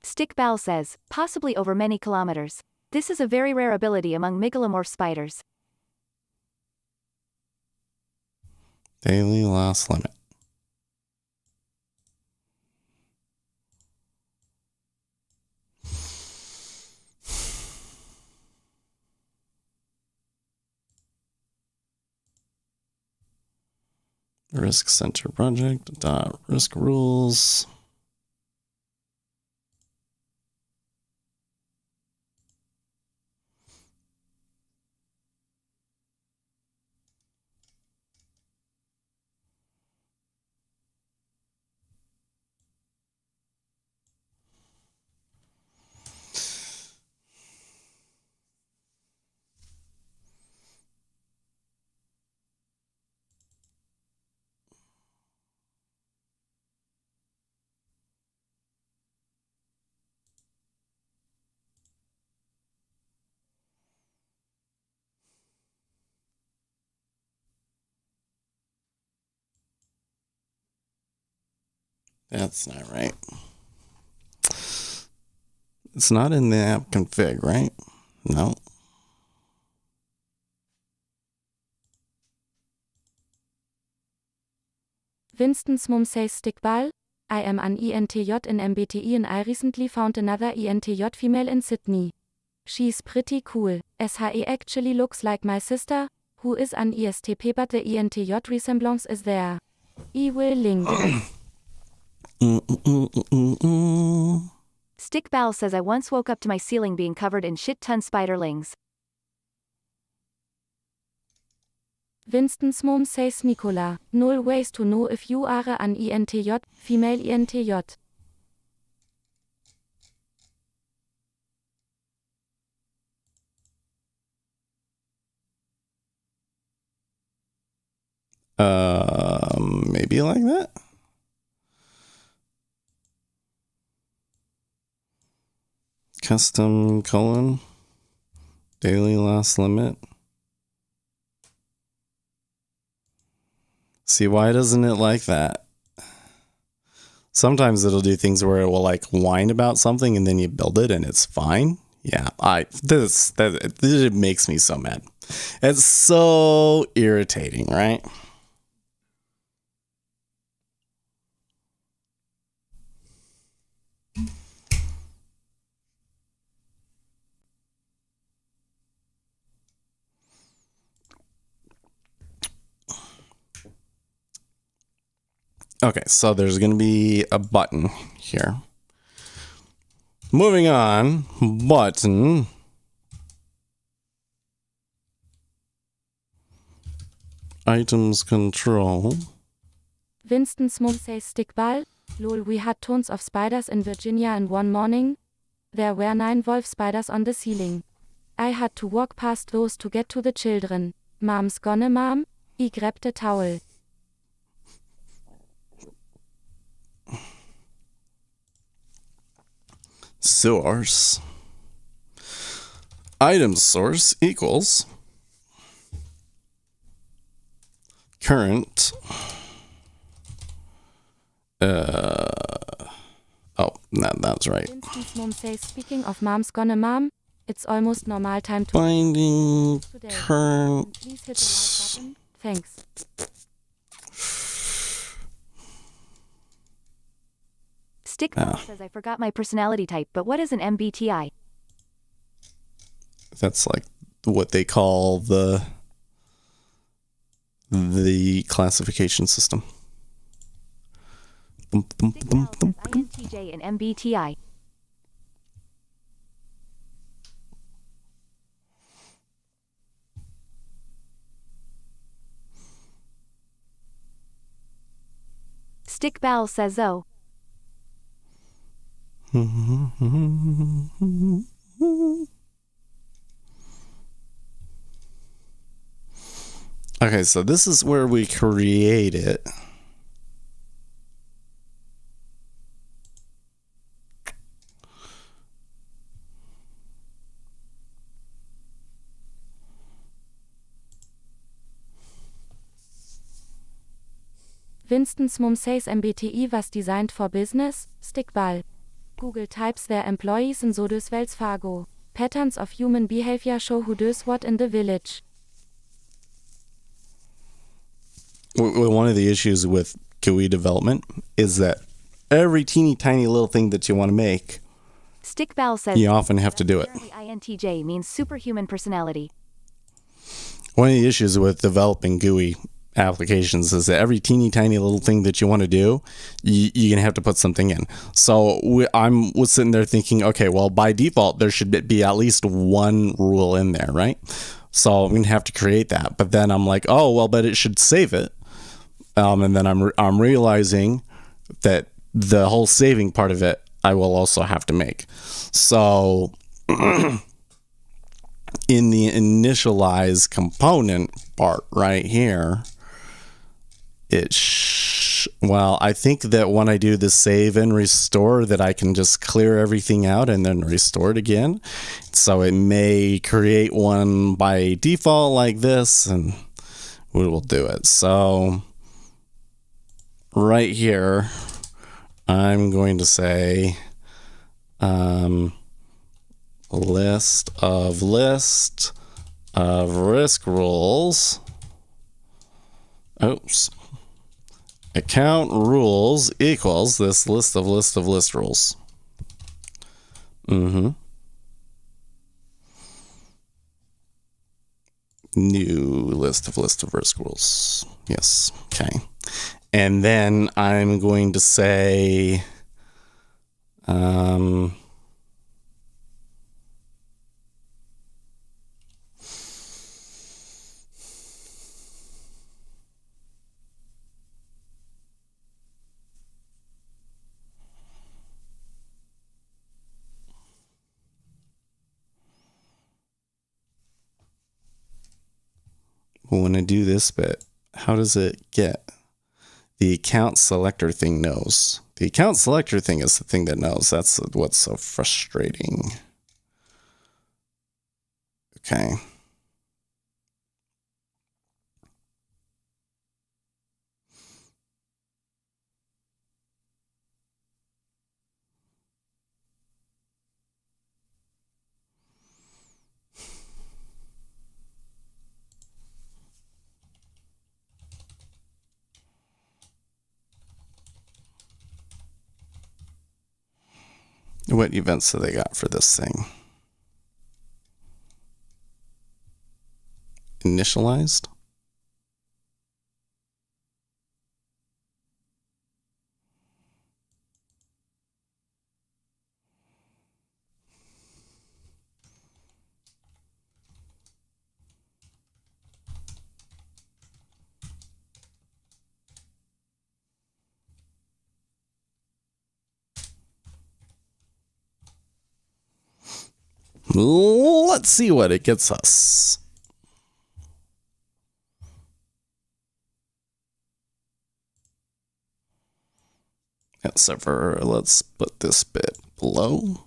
Stickball says, possibly over many kilometers. This is a very rare ability among megalomorph spiders. Daily loss limit. Risk center project dot risk rules. That's not right. It's not in the app config, right? No. Winston's mom says stickball. I am an INTJ in MBTI and I recently found another INTJ female in Sydney. She's pretty cool. SHE actually looks like my sister, who is an ISTP, but the INTJ resemblance is there. I will link. Stickball says I once woke up to my ceiling being covered in shit-ton spiderlings. Winston's mom says Nicola, null ways to know if you are an INTJ, female INTJ. Maybe like that. Custom : daily last limit. See, why doesn't it like that? Sometimes it'll do things where it will like whine about something and then you build it and it's fine. Yeah, this it makes me so mad. It's so irritating, right? Okay, so there's going to be a button here. Moving on, button. Items control. Winston's mom says stickball. Lol, we had tons of spiders in Virginia in one morning. There were 9 wolf spiders on the ceiling. I had to walk past those to get to the children. Mom's gone, mom. I grabbed a towel. Source. Item source equals current. That's right. Winston's mom says, speaking of mom's gone, mom, it's almost normal time to Binding today. current. Please hit the like button. Thanks. Stickball says I forgot my personality type, but what is an MBTI? That's like what they call the classification system. Stickball says INTJ and MBTI. Stickball says O. Okay, so this is where we create it. Winston's mom says MBTI was designed for business. Stickball. Google types their employees in so does Wells Fargo. Patterns of human behavior show who does what in the village. One of the issues with GUI development is that every teeny tiny little thing that you want to make, Stickball says you often have to do it. apparently INTJ means superhuman personality. One of the issues with developing GUI applications is that every teeny tiny little thing that you want to do, you're going to have to put something in. So I was sitting there thinking, okay, well, by default, there should be at least one rule in there, right? So I'm going to have to create that. But then I'm like, oh, well, but it should save it. And then I'm realizing that the whole saving part of it, I will also have to make. So in the initialize component part right here, well, I think that when I do the save and restore, that I can just clear everything out and then restore it again. So it may create one by default like this, and we will do it. So right here, I'm going to say list of risk rules. Oops. Account rules equals this list of list rules. New list of risk rules. Yes. Okay. And then I'm going to say want to do this bit. How does it get? The account selector thing knows. The account selector thing is the thing that knows. That's what's so frustrating. Okay. What events do they got for this thing? Initialized? Let's see what it gets us. Except for, let's put this bit below.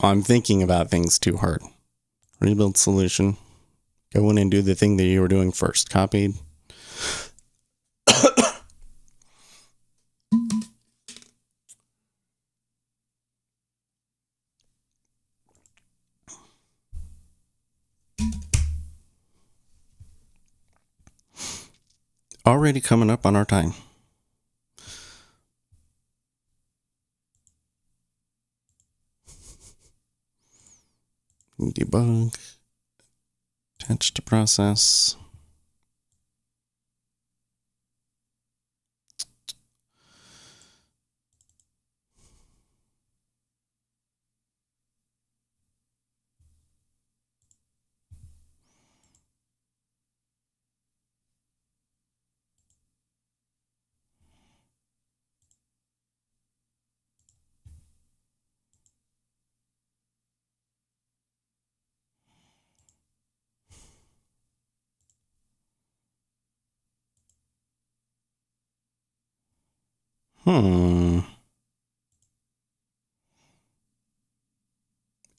I'm thinking about things too hard. Rebuild solution. Go in and do the thing that you were doing first. Copied. Already coming up on our time. Debug. Attach to process.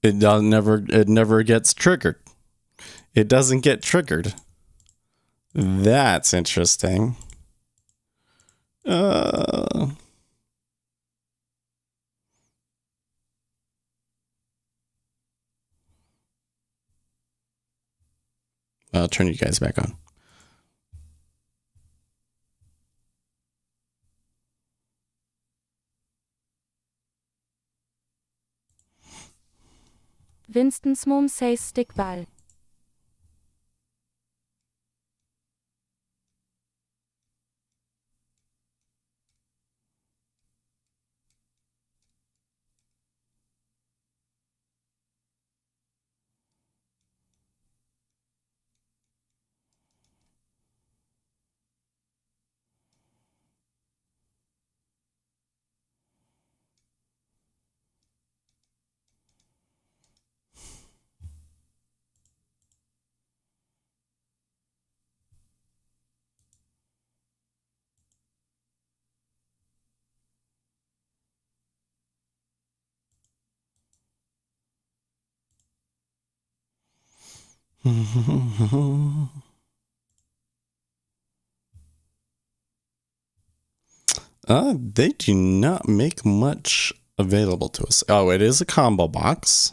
It never gets triggered. It doesn't get triggered. That's interesting. I'll turn you guys back on. Winston's mom says stickball. They do not make much available to us. Oh, it is a combo box.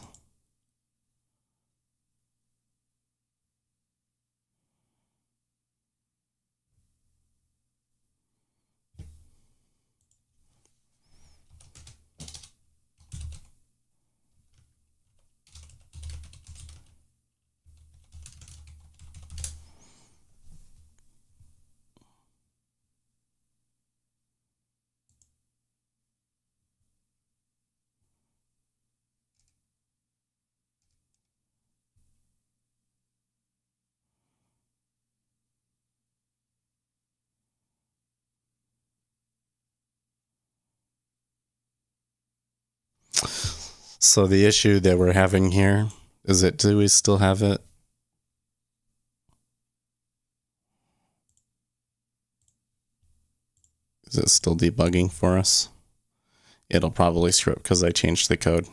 So the issue that we're having here is it, do we still have it? Is it still debugging for us? It'll probably screw up because I changed the code.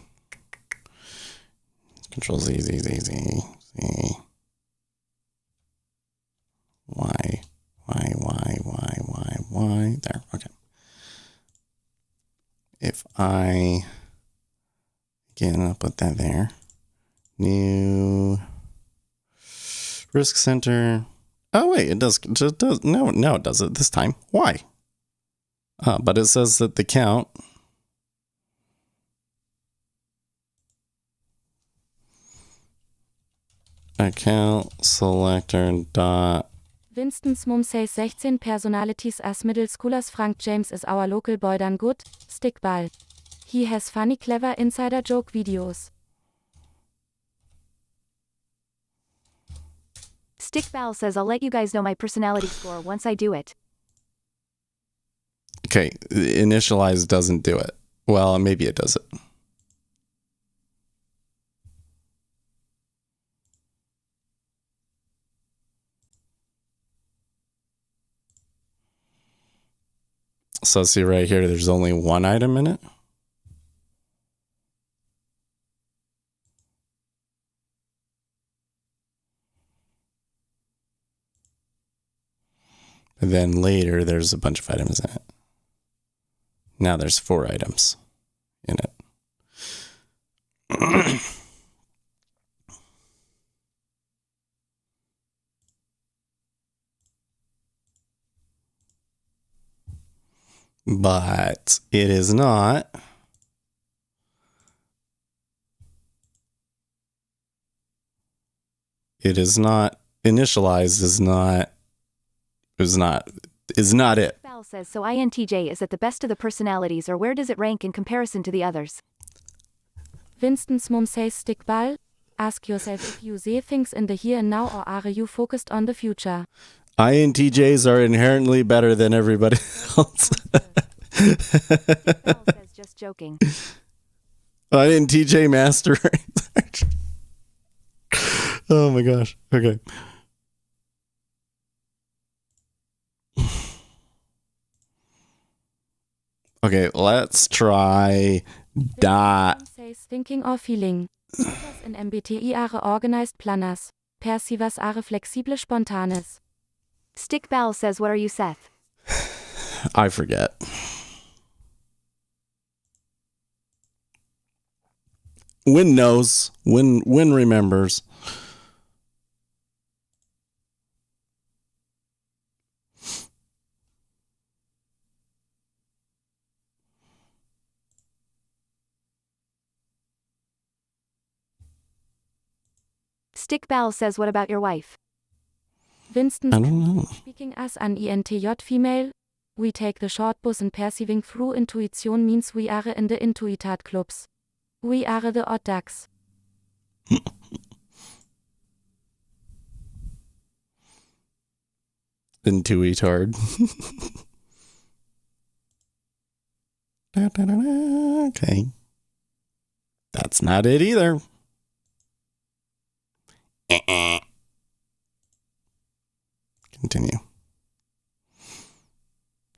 Control Z, Z, Z, Z, Z. Y. There, okay. If I, again, I'll put that there. New risk center. Oh, wait, it does. No, it does it this time. Why? But it says that the count. Account selector dot. Winston's mum says 16 personalities as middle schoolers. Frank James is our local boy done good. Stickball. He has funny clever insider joke videos. Stickball says I'll let you guys know my personality score once I do it. Okay, initialize doesn't do it. Well, maybe it does it. So see right here, there's only one item in it. And then later, there's a bunch of items in it. Now there's 4 items in it. But it is not. It is not initialized. Is not it. Stickball says so INTJ is at the best of the personalities, or where does it rank in comparison to the others? Winston's mum says Stickball. Ask yourself if you see things in the here and now, or are you focused on the future? INTJs are inherently better than everybody else. Stickball says just joking. INTJ master. Oh my gosh. Okay. Okay, let's try dot. Winston's mum says thinking or feeling. Users in MBTI are organized planners. Perceivers are flexible spontanes. Stickball says what are you, Seth? I forget. Win knows. Win remembers. Stickball says what about your wife? Winston's I don't know. speaking as an INTJ female. We take the short bus and perceiving through intuition means we are in the Intuitat clubs. We are the odd ducks. Intuitard. Okay. That's not it either. Continue.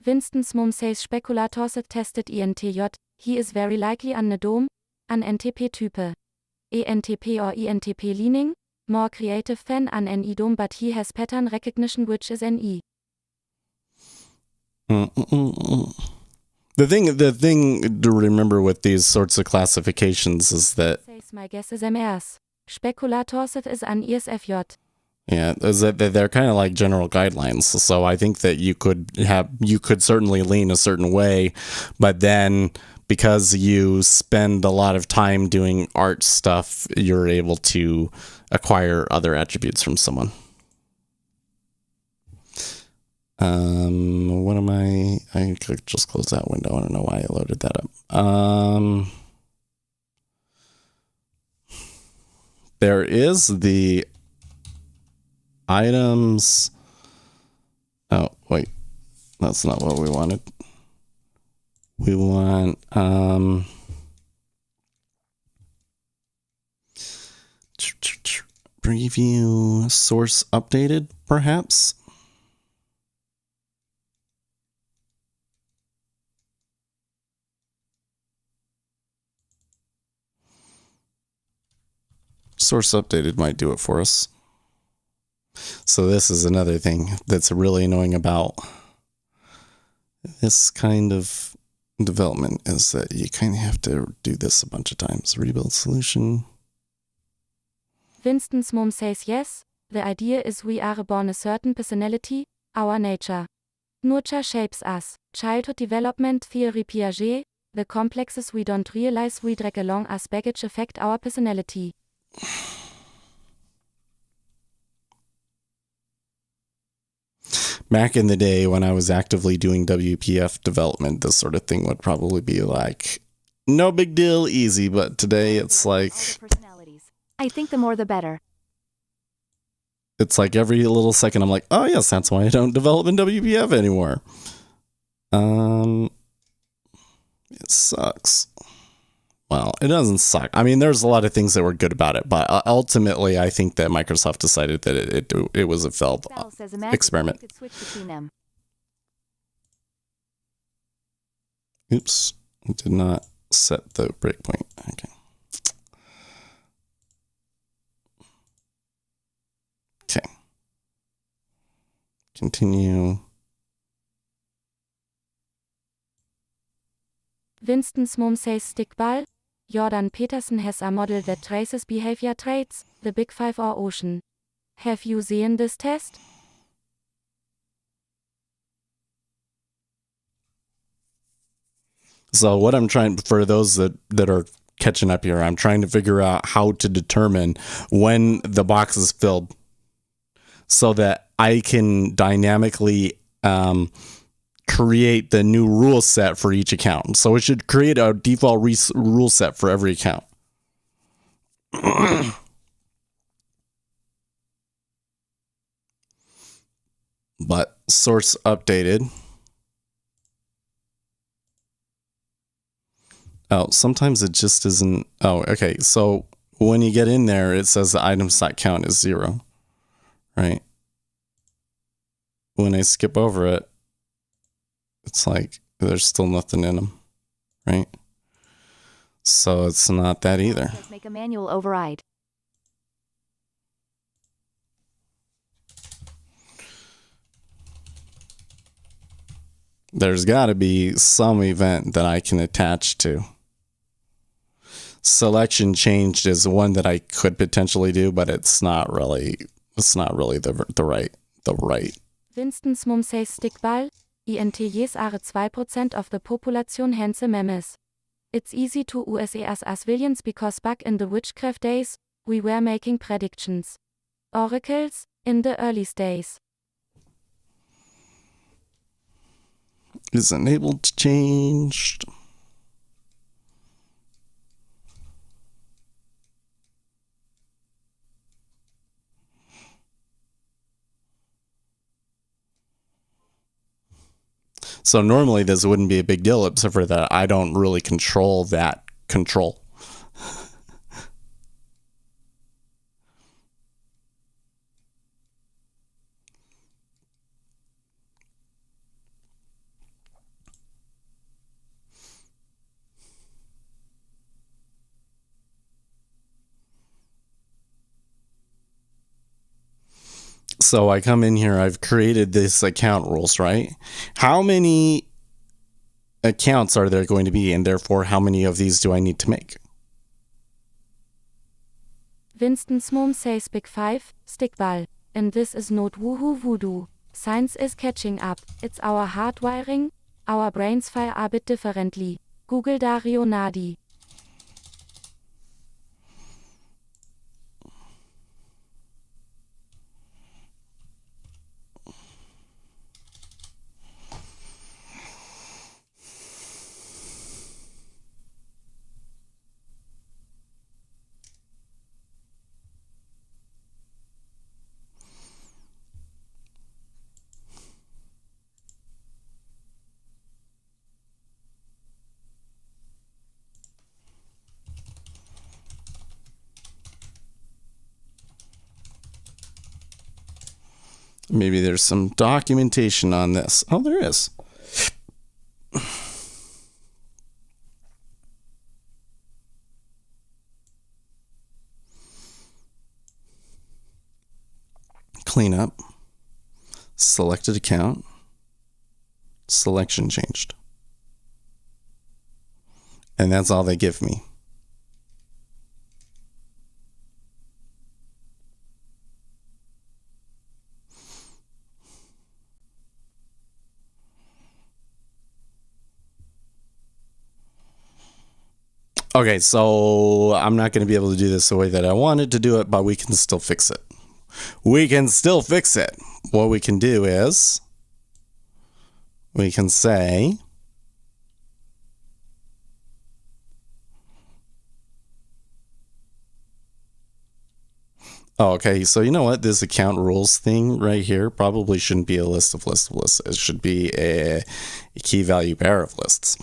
Winston's mum says speculators tested INTJ. He is very likely an dome, an NTP type. ENTP or INTP leaning, more creative than an NI dome, but he has pattern recognition, which is NI. The thing to remember with these sorts of classifications is that Says my guess is MRs. Speculators is an ISFJ. is that they're kind of like general guidelines. So I think that you could certainly lean a certain way, but then because you spend a lot of time doing art stuff, you're able to acquire other attributes from someone. What am I could just close that window. I don't know why I loaded that up. There is the items. Oh, wait. That's not what we wanted. We want preview source updated, perhaps. Source updated might do it for us. So this is another thing that's really annoying about this kind of development, is that you kind of have to do this a bunch of times. Rebuild solution. Winston's mom says yes, the idea is we are born a certain personality, our nature. Nurture shapes us. Childhood development theory Piaget, the complexes we don't realize we drag along as baggage affect our personality. Back in the day when I was actively doing WPF development, this sort of thing would probably be like, no big deal, easy. But today it's like, I think the more the better. It's like every little second I'm like, oh yes, that's why I don't develop in WPF anymore. It sucks. Well, it doesn't suck. I mean, there's a lot of things that were good about it, but ultimately, I think that Microsoft decided that it was a failed experiment. Could switch between them. Oops, I did not set the breakpoint. Okay. Okay. Continue. Winston's mom says stickball. Jordan Peterson has a model that traces behavior traits, the Big Five or Ocean. Have you seen this test? So what I'm trying, for those that are catching up here, I'm trying to figure out how to determine when the box is filled so that I can dynamically create the new rule set for each account. So it should create a default rule set for every account. But source updated. Oh, sometimes it just isn't. Oh, okay. So when you get in there, it says the item site count is 0, right? When I skip over it, it's like there's still nothing in them, right? So it's not that either. Make a manual override. There's got to be some event that I can attach to. Selection changed is one that I could potentially do, but it's not really the right. Winston's mom says stickball. INTJs are 2% of the population hence memes. It's easy to use as villains because back in the witchcraft days, we were making predictions. Oracles, in the early days. Is enabled to changed. So normally this wouldn't be a big deal, except for that I don't really control that control. So I come in here, I've created this account rules, right? How many accounts are there going to be, and therefore how many of these do I need to make? Winston's mom says Big Five, stickball. And this is not woohoo voodoo. Science is catching up. It's our hardwiring. Our brains fire a bit differently. Google Dario Nadi. Maybe there's some documentation on this. Oh, there is. Cleanup. Selected account. Selection changed. And that's all they give me. Okay, so I'm not going to be able to do this the way that I wanted to do it, but we can still fix it. We can still fix it. What we can do is we can say oh, okay, so you know what? This account rules thing right here probably shouldn't be a list of lists. It should be a key value pair of lists.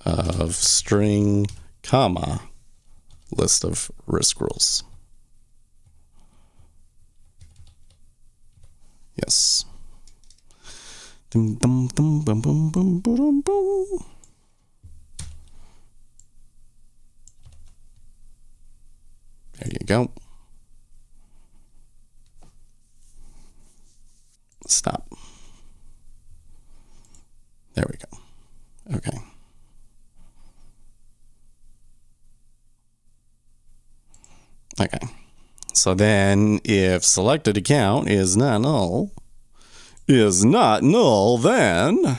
Of string, comma, list of risk rules. Yes. Dum, dum, dum, bum, bum, bum, bum, bum. There you go. Stop. There we go. Okay. Okay. So then if selected account is not null, then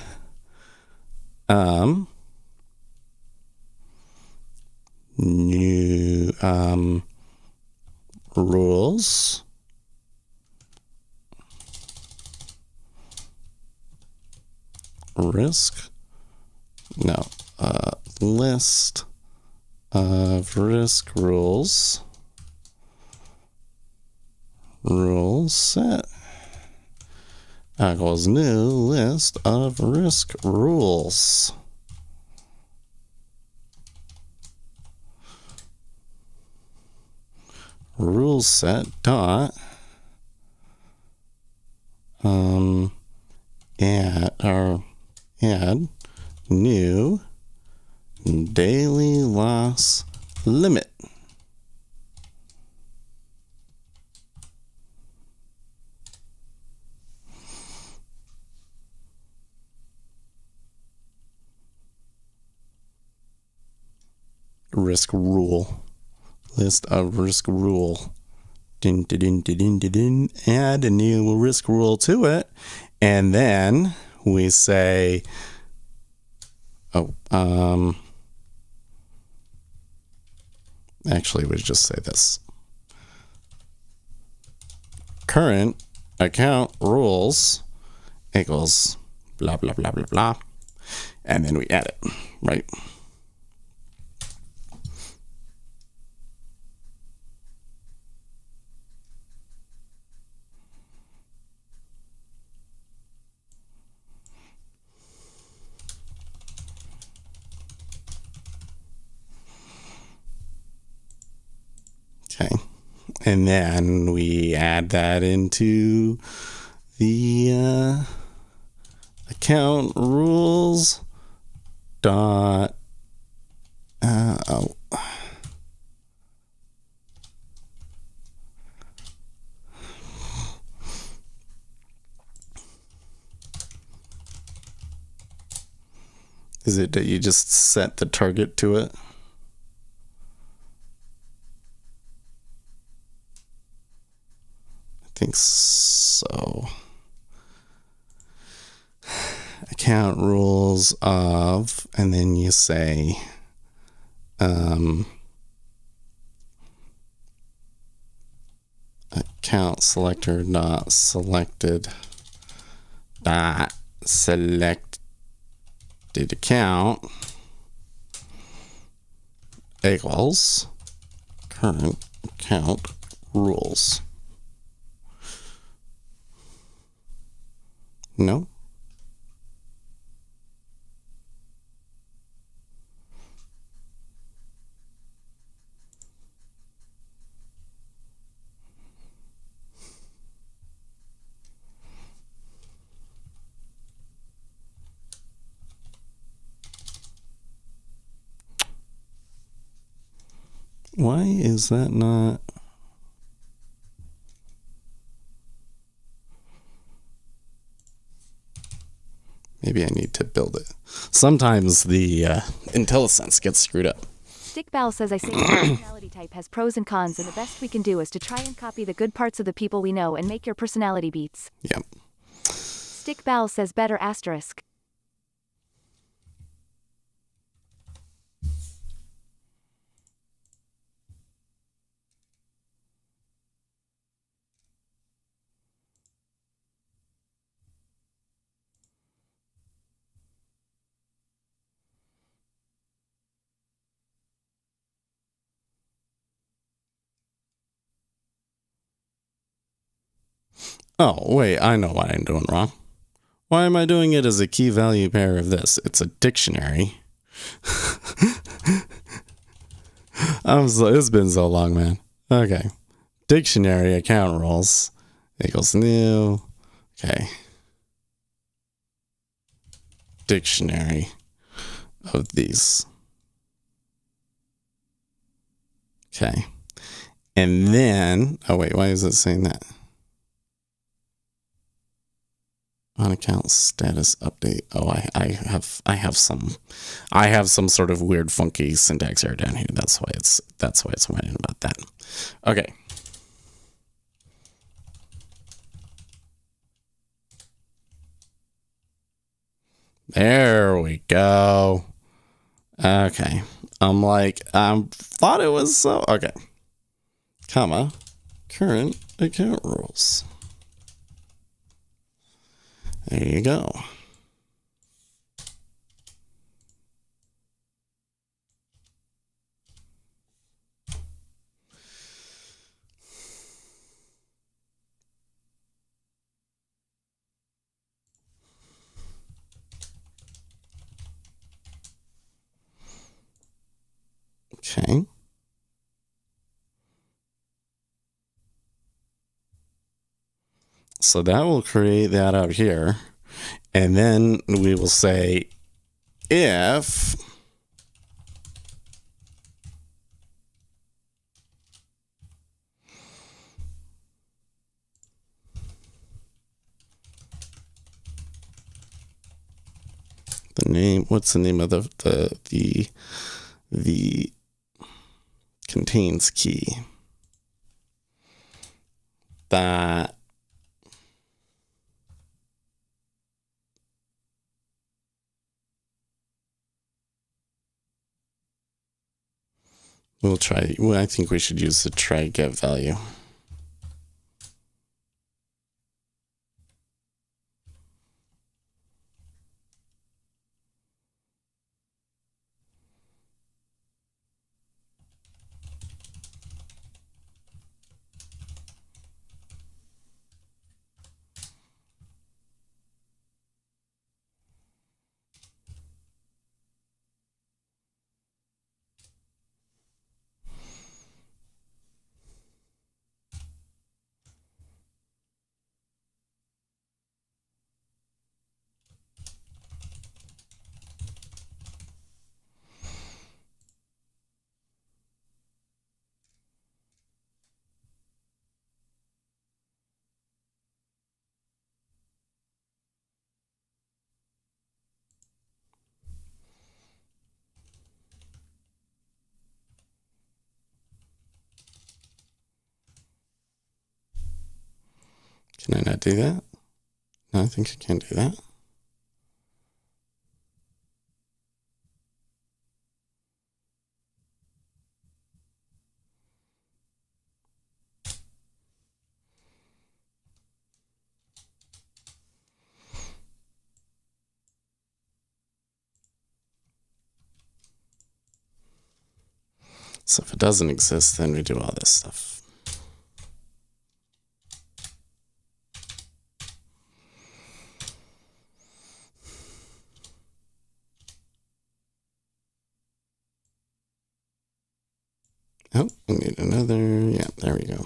new rules risk list of risk rules set equals new list of risk rules. Rules set dot add new daily loss limit. Risk rule. List of risk rule. Add a new risk rule to it. And then we say, actually, we just say this. Current account rules equals blah, blah, blah, blah, blah. And then we add it, right? Okay, and then we add that into the account rules dot Is it that you just set the target to it? I think so. Account rules of, and then you say account selector dot selected dot selected account equals current account rules. No? Why is that not? Maybe I need to build it. Sometimes the IntelliSense gets screwed up. Stickbal says I say each personality type has pros and cons, and the best we can do is to try and copy the good parts of the people we know and make your personality beats. Yep. Stickbal says better asterisk. Oh, wait, I know what I'm doing wrong. Why am I doing it as a key value pair of this? It's a dictionary. It's been so long, man. Okay. Dictionary account rules equals new. Okay. Dictionary of these. Okay. And then, oh wait, why is it saying that? On account status update. Oh, I have some sort of weird funky syntax error down here. That's why it's whining about that. Okay. There we go. Okay. Thought it was so. Okay. Comma. Current account rules. There you go. Okay. So that will create that out here. And then we will say if the name, what's the name of the contains key that we'll try. Well, I think we should use the try get value. Can I not do that? No, I think I can do that. So if it doesn't exist, then we do all this stuff. Oh, we need another. Yeah, there we go.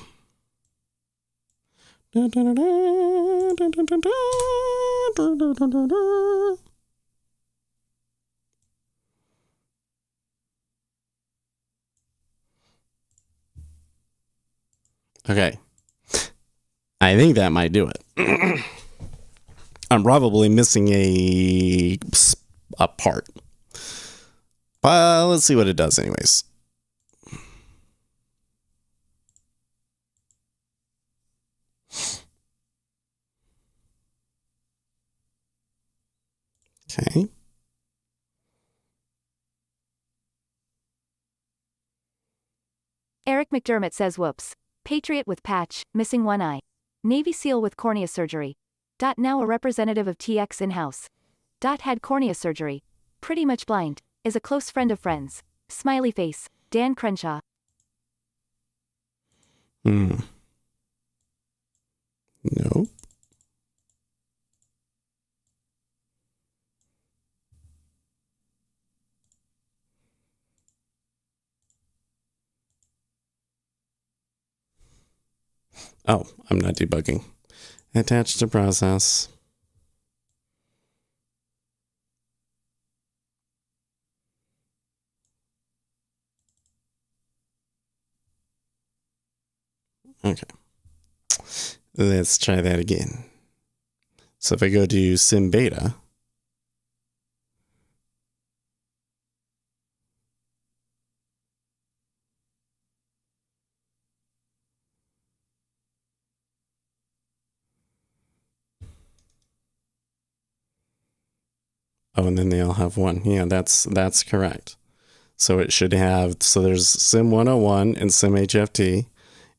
Okay. I think that might do it. I'm probably missing a part. But let's see what it does anyways. Okay. Eric McDermott says whoops. Patriot with patch, missing one eye. Navy SEAL with cornea surgery. Now a representative of TX in-house. Had cornea surgery. Pretty much blind. Is a close friend of friends. Smiley face. Dan Crenshaw. No. Oh, I'm not debugging. Attached to process. Okay. Let's try that again. So if I go to sim beta, oh, and then they all have one. Yeah, that's correct. So it should have, so there's sim 101 and sim HFT.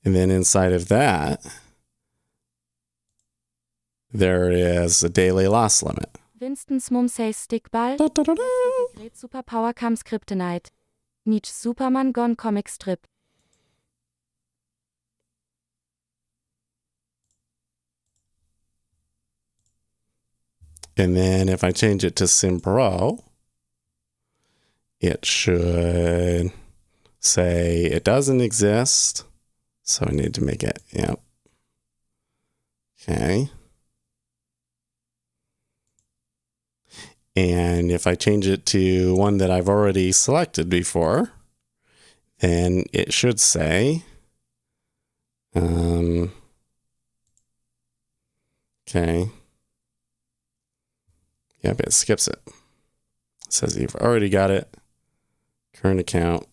And then inside of that, there is a daily loss limit. Winston's Mum says Stickball. Da, da, da, da. Great Superpower comes Kryptonite. Nietzsche Superman gone comic strip. And then if I change it to sim pro, it should say it doesn't exist. So I need to make it, yep. Okay. And if I change it to one that I've already selected before, then it should say, okay. Yep, it skips it. It says you've already got it. Current account.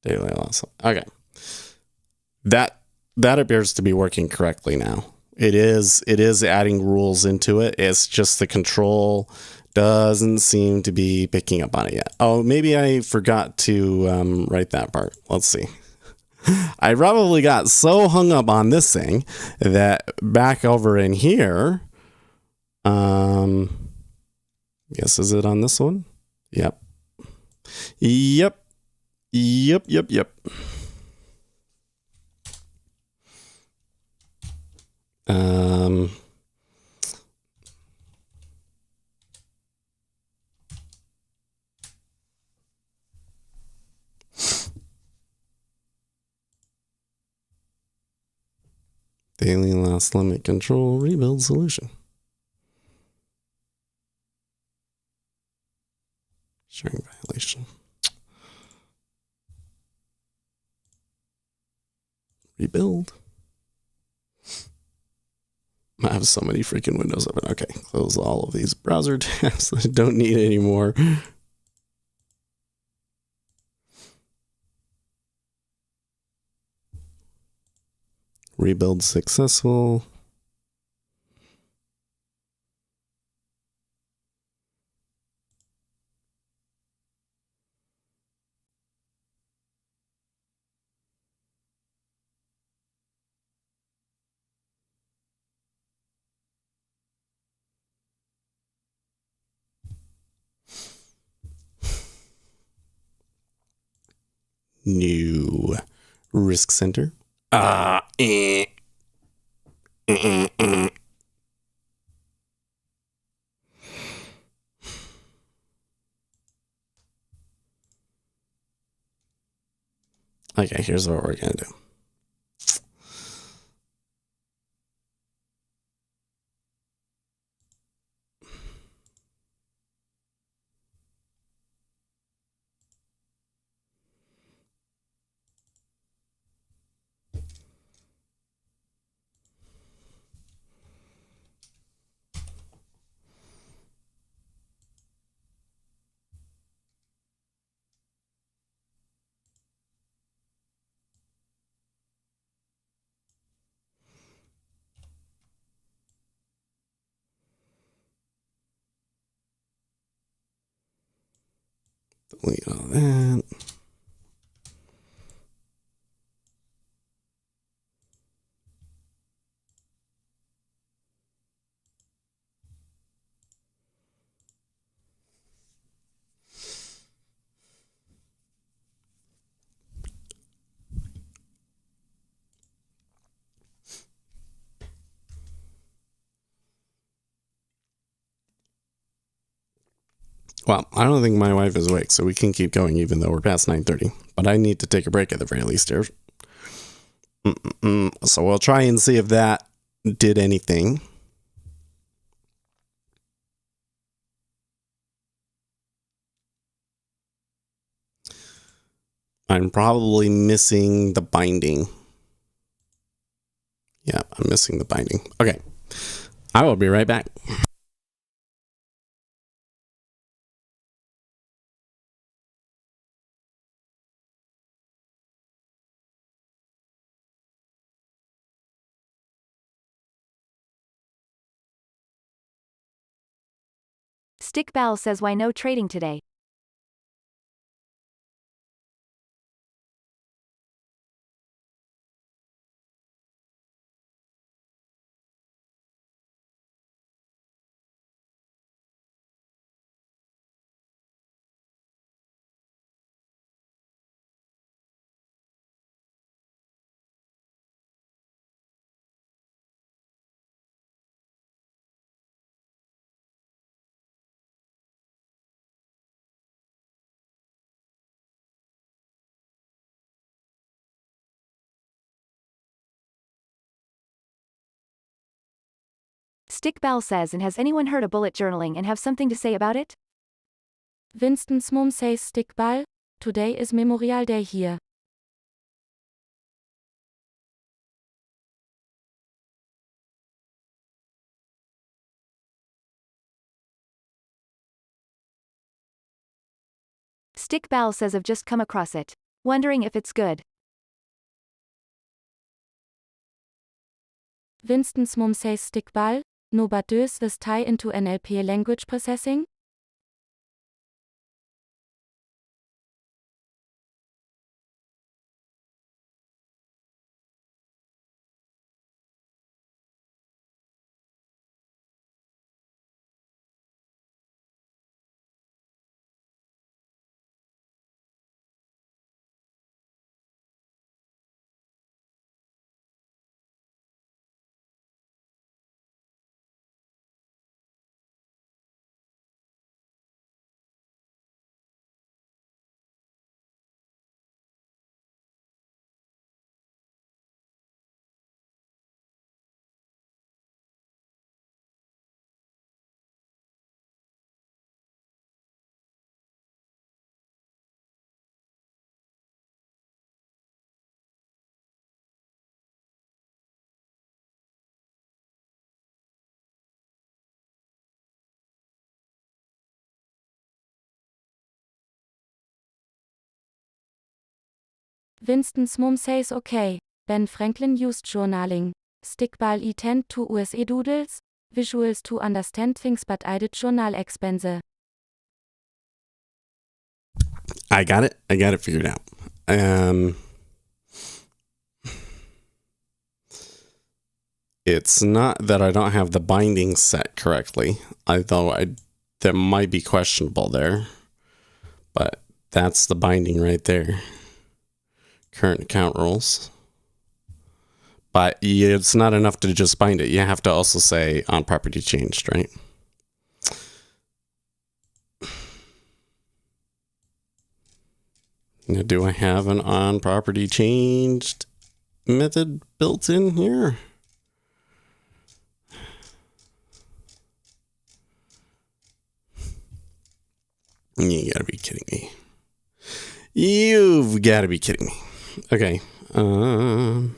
Daily loss. Okay. That appears to be working correctly now. It is adding rules into it. It's just the control doesn't seem to be picking up on it yet. Oh, maybe I forgot to write that part. Let's see. I probably got so hung up on this thing that back over in here, guess is it on this one? Yep. Yep. Daily loss limit control rebuild solution. Sharing violation. Rebuild. I have so many freaking windows open. Okay, close all of these browser tabs that I don't need anymore. Rebuild successful. New risk center. Okay, here's what we're gonna do. Delete all that. Well, I don't think my wife is awake, so we can keep going even though we're past 9:30. But I need to take a break at the very least here. So we'll try and see if that did anything. I'm probably missing the binding. Yeah, I'm missing the binding. Okay. I will be right back. Stickball says why no trading today. Stickball says, and has anyone heard of bullet journaling and have something to say about it? Winston's mom says Stickball, today is Memorial Day here. Stickball says I've just come across it. Wondering if it's good. Winston's mom says Stickball, no but does this tie into NLP language processing? Winston's mom says okay, Ben Franklin used journaling. Stickball I tend to use doodles, visuals to understand things but I did journal expense. I got it. I got it figured out. It's not that I don't have the binding set correctly, although that might be questionable there. But that's the binding right there. Current account rules. But it's not enough to just bind it. You have to also say on property changed, right? Now, do I have an on property changed method built in here? You gotta be kidding me. You've gotta be kidding me. Okay. I'm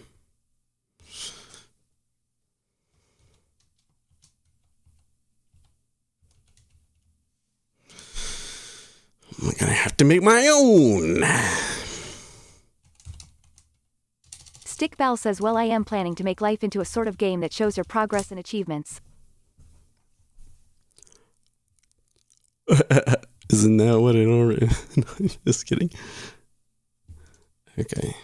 gonna have to make my own. Stickball says well I am planning to make life into a sort of game that shows your progress and achievements. Isn't that what it already... Just kidding. Okay.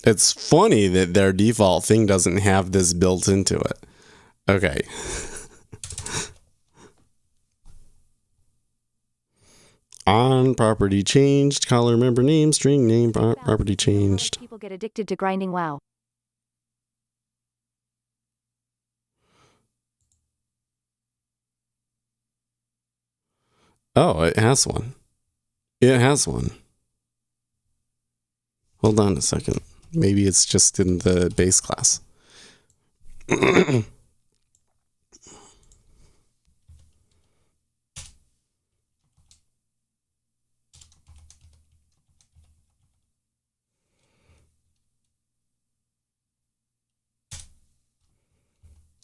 It's funny that their default thing doesn't have this built into it. Okay. On property changed, color member name, string name, property changed. People get addicted to grinding WoW. Oh, it has one. It has one. Hold on a second. Maybe it's just in the base class.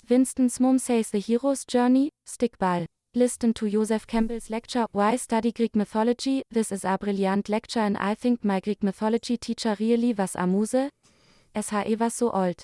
Winston's mom says the hero's journey, stickball. Listen to Joseph Campbell's lecture, Why Study Greek Mythology? This is a brilliant lecture and I think my Greek mythology teacher really was amuse. SHE was so old.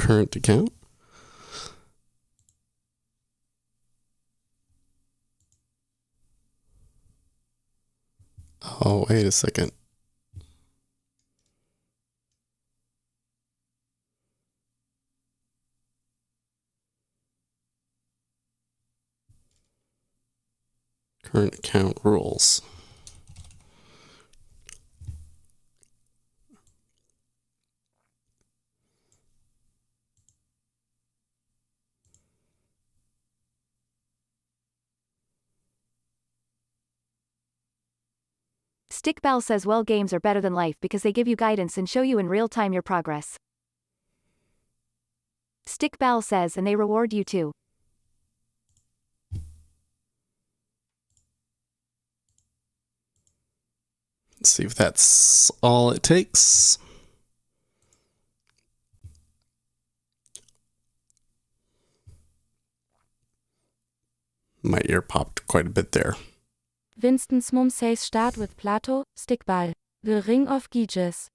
Current account. Oh, wait a second. Current account rules. Stickball says well games are better than life because they give you guidance and show you in real time your progress. Stickball says and they reward you too. Let's see if that's all it takes. My ear popped quite a bit there. Winston's mom says start with Plato, stickball. The Ring of Gyges.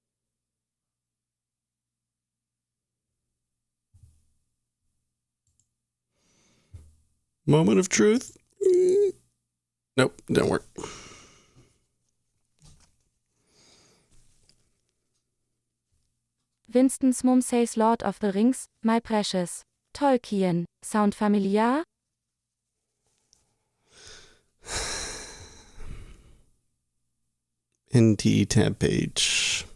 Moment of truth. Nope, didn't work. Winston's mom says Lord of the Rings, my precious. Tolkien. Sound familiar? NT tab page.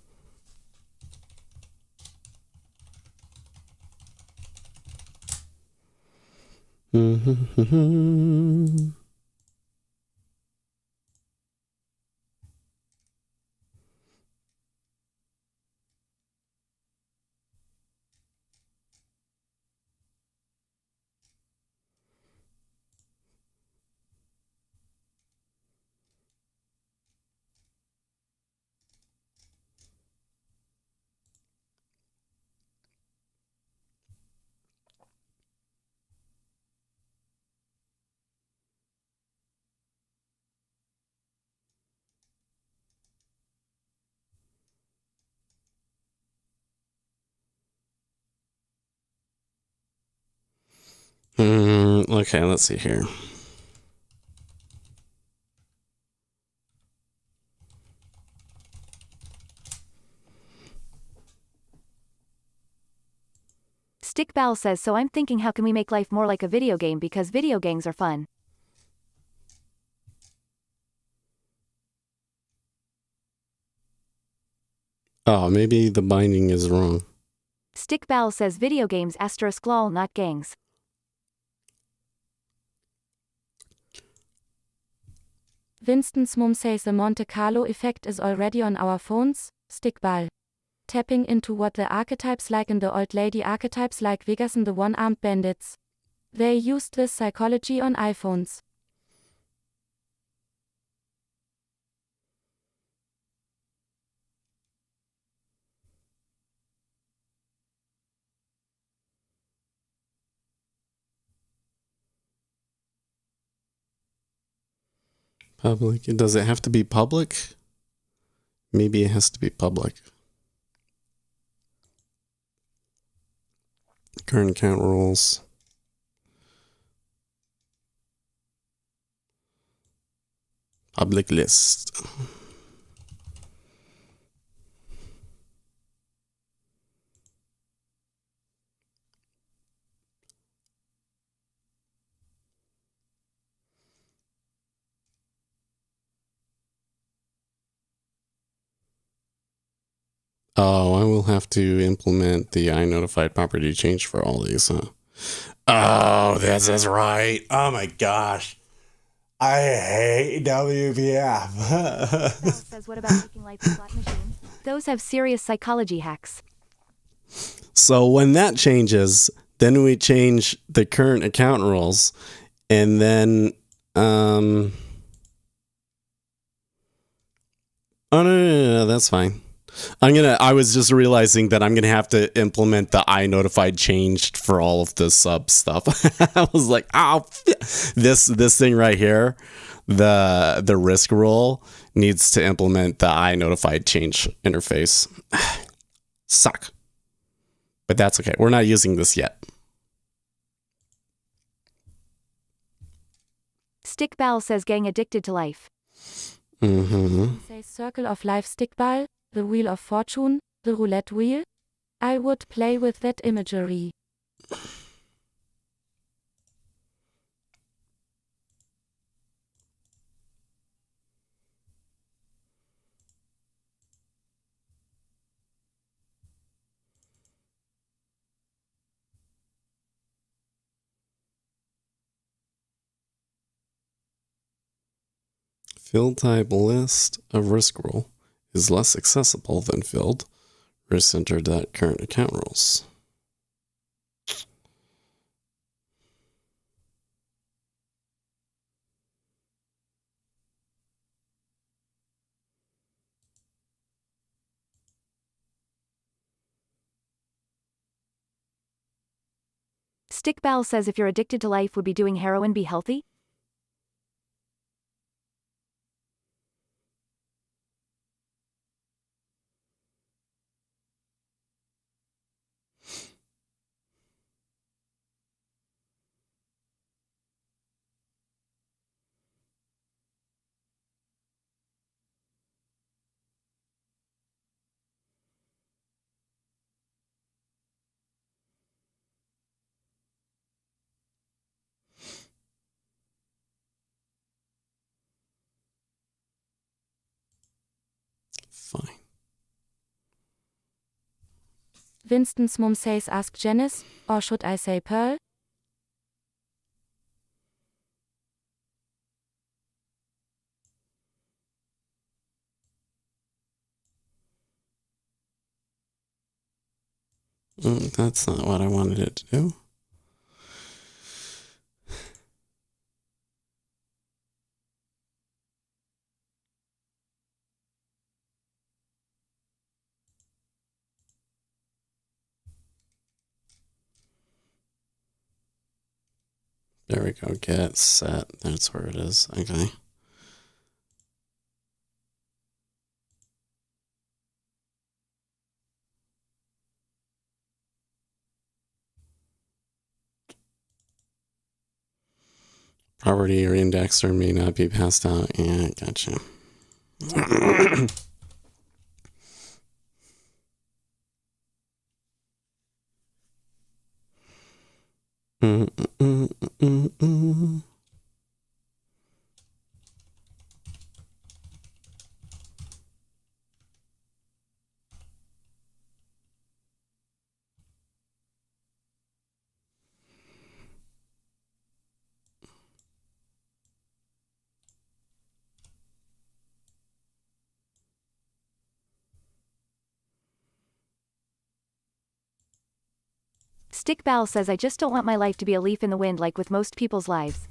Okay, let's see here. Stickball says so I'm thinking how can we make life more like a video game because video games are fun. Oh, maybe the binding is wrong. Stickball says video games * lol not gangs. Winston's mom says the Monte Carlo effect is already on our phones. Stickball. Tapping into what the archetypes like in the old lady archetypes like Vegas and the one-armed bandits. They used this psychology on iPhones. Public. Does it have to be public? Maybe it has to be public. Current account rules. Public list. Oh, I will have to implement the iNotified property change for all these, huh? Oh, this is right. Oh my gosh. I hate WPF. Says what about making life a slot machine? Those have serious psychology hacks. So when that changes, then we change the current account rules, and then oh no, that's fine. I was just realizing that I'm gonna have to implement the iNotified changed for all of the sub stuff. I was like, oh, this thing right here, the risk rule needs to implement the iNotified change interface. Suck. But that's okay. We're not using this yet. Stickball says gang addicted to life. Says circle of life stickball, the wheel of fortune, the roulette wheel. I would play with that imagery. Field type list of risk rule is less accessible than filled risk center.current account rules. Stickball says if you're addicted to life, would be doing heroin be healthy? Fine. Winston's mom says ask Janice, or should I say Pearl? That's not what I wanted it to do. There we go. Get set. That's where it is. Okay. Property or indexer may not be passed out. Yeah, gotcha. Stick Bal says I just don't want my life to be a leaf in the wind like with most people's lives.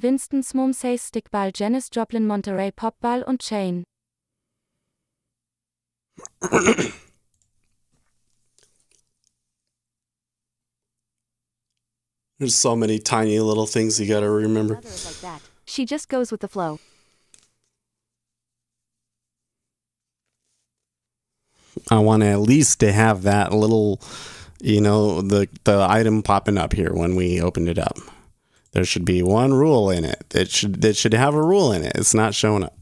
Winston's Mom says Stickball Janis Joplin Monterey Popball und Chain. There's so many tiny little things you gotta remember. Mother is like that. She just goes with the flow. I want to at least to have that little, the item popping up here when we opened it up. There should be one rule in it. It should have a rule in it. It's not showing up.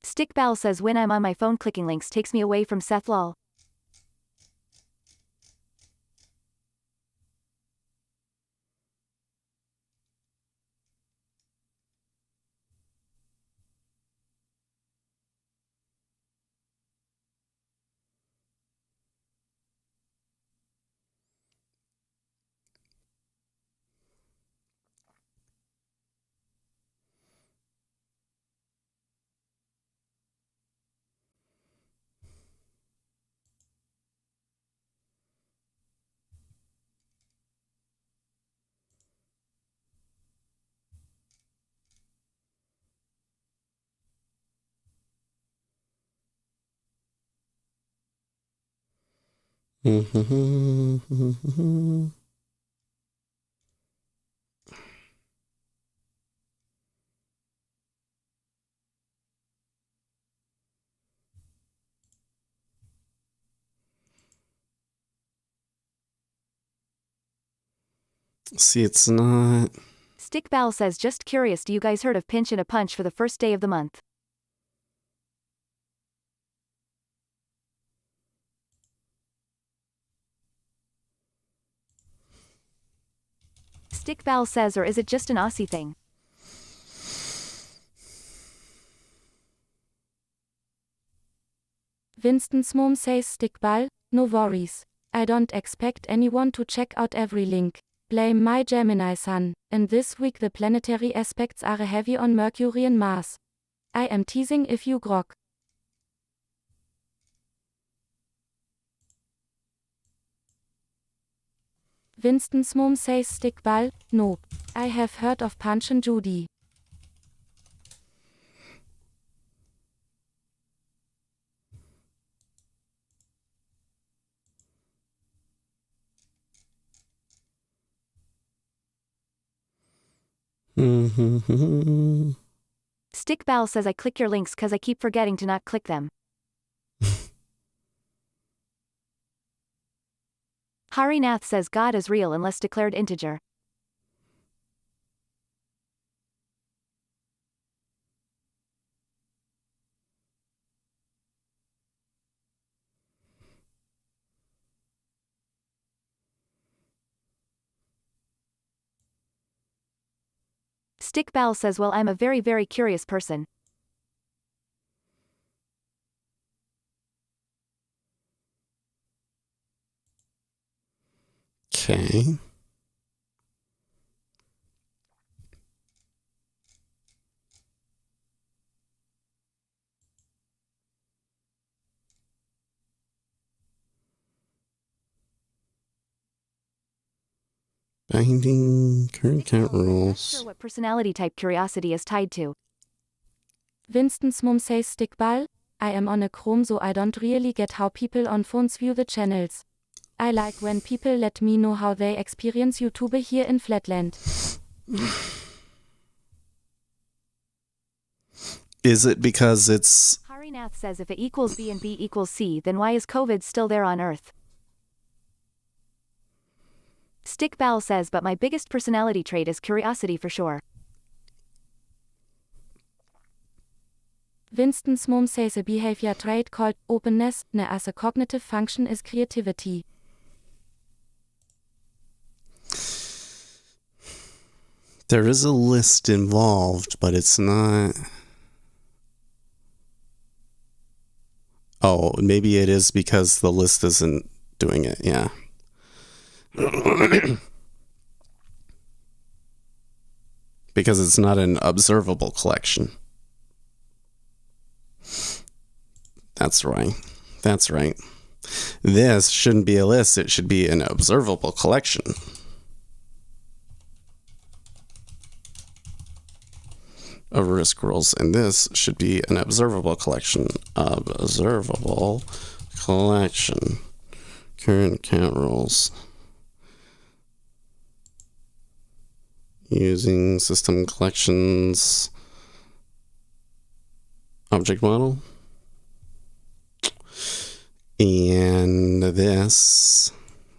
Stick Bal says when I'm on my phone clicking links takes me away from Seth lol. See, it's not. Stick Bal says just curious, do you guys heard of pinch and a punch for the first day of the month? Stick Bal says, or is it just an Aussie thing? Winston's Mom says Stickball, no worries. I don't expect anyone to check out every link. Blame my Gemini sun. And this week the planetary aspects are heavy on Mercury and Mars. I am teasing if you grok. Winston's Mom says Stickball, nope. I have heard of Punch and Judy. Stick Bal says I click your links cause I keep forgetting to not click them. Hari Nath says God is real unless declared integer. Stick Bal says well I'm a very very curious person. Okay. Binding current count Not rules. sure what personality type curiosity is tied to. Winston's Mom says Stickball, I am on a Chrome so I don't really get how people on phones view the channels. I like when people let me know how they experience YouTube here in Flatland. Is it because it's... Hari Nath says if it equals B and B equals C then why is COVID still there on Earth? Stick Bowel says, but my biggest personality trait is curiosity for sure. Winston's mom says a behavior trait called openness, as a cognitive function is creativity. There is a list involved, but it's not. Oh, maybe it is because the list isn't doing it. Yeah. Because it's not an observable collection. That's right. That's right. This shouldn't be a list. It should be an observable collection. Of risk rules, and this should be an observable collection. Observable collection. Current account rules. Using system collections object model. And this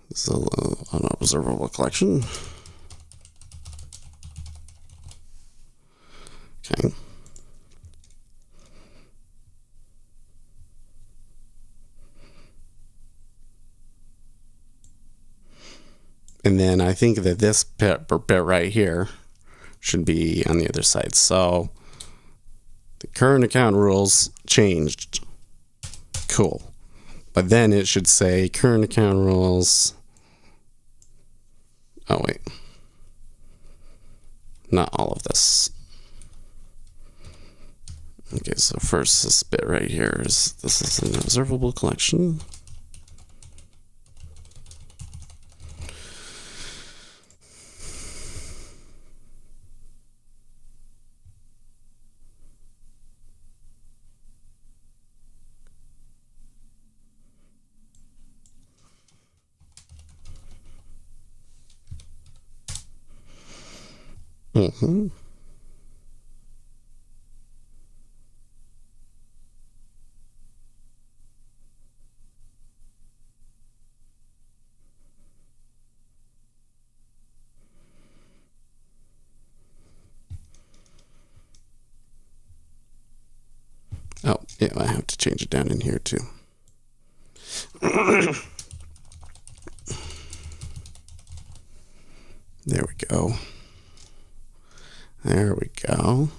is an observable collection. Okay. And then I think that this bit right here should be on the other side. So the current account rules changed. Cool. But then it should say current account rules. Oh, wait. Not all of this. Okay, so first this bit right here is, this is an observable collection. Mm-hmm. Oh, yeah, I have to change it down in here too. There we go. There we go.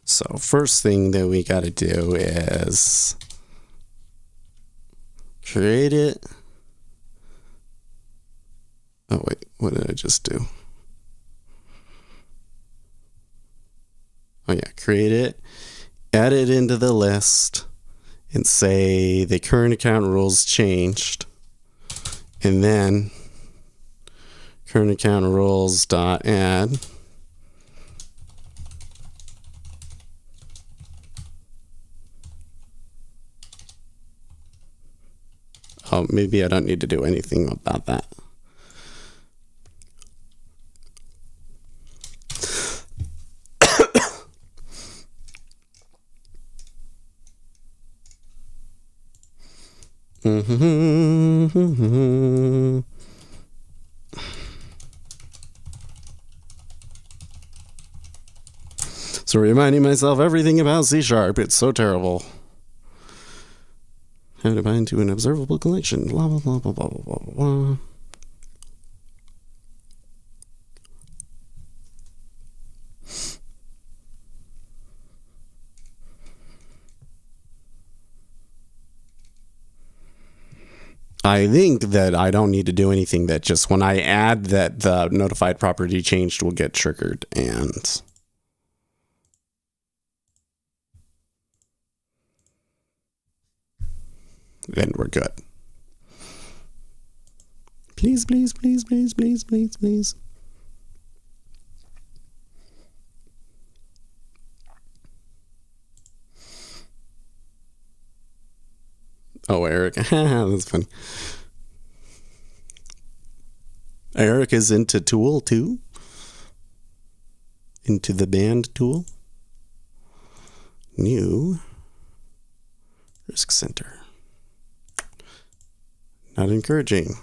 So first thing that we got to do is create it. Oh, wait, what did I just do? Oh, yeah, create it, add it into the list, and say the current account rules changed. And then current account rules dot add. Oh, maybe I don't need to do anything about that. So reminding myself everything about C#, it's so terrible. How to bind to an observable collection, blah, blah, blah, blah, blah, blah, blah, blah. I think that I don't need to do anything, that just when I add that the notified property changed will get triggered, and then we're good. Please, please, please, please, please, please, please. Oh, Eric. That's funny. Eric is into Tool too? Into the band Tool? New Risk Center. Not encouraging.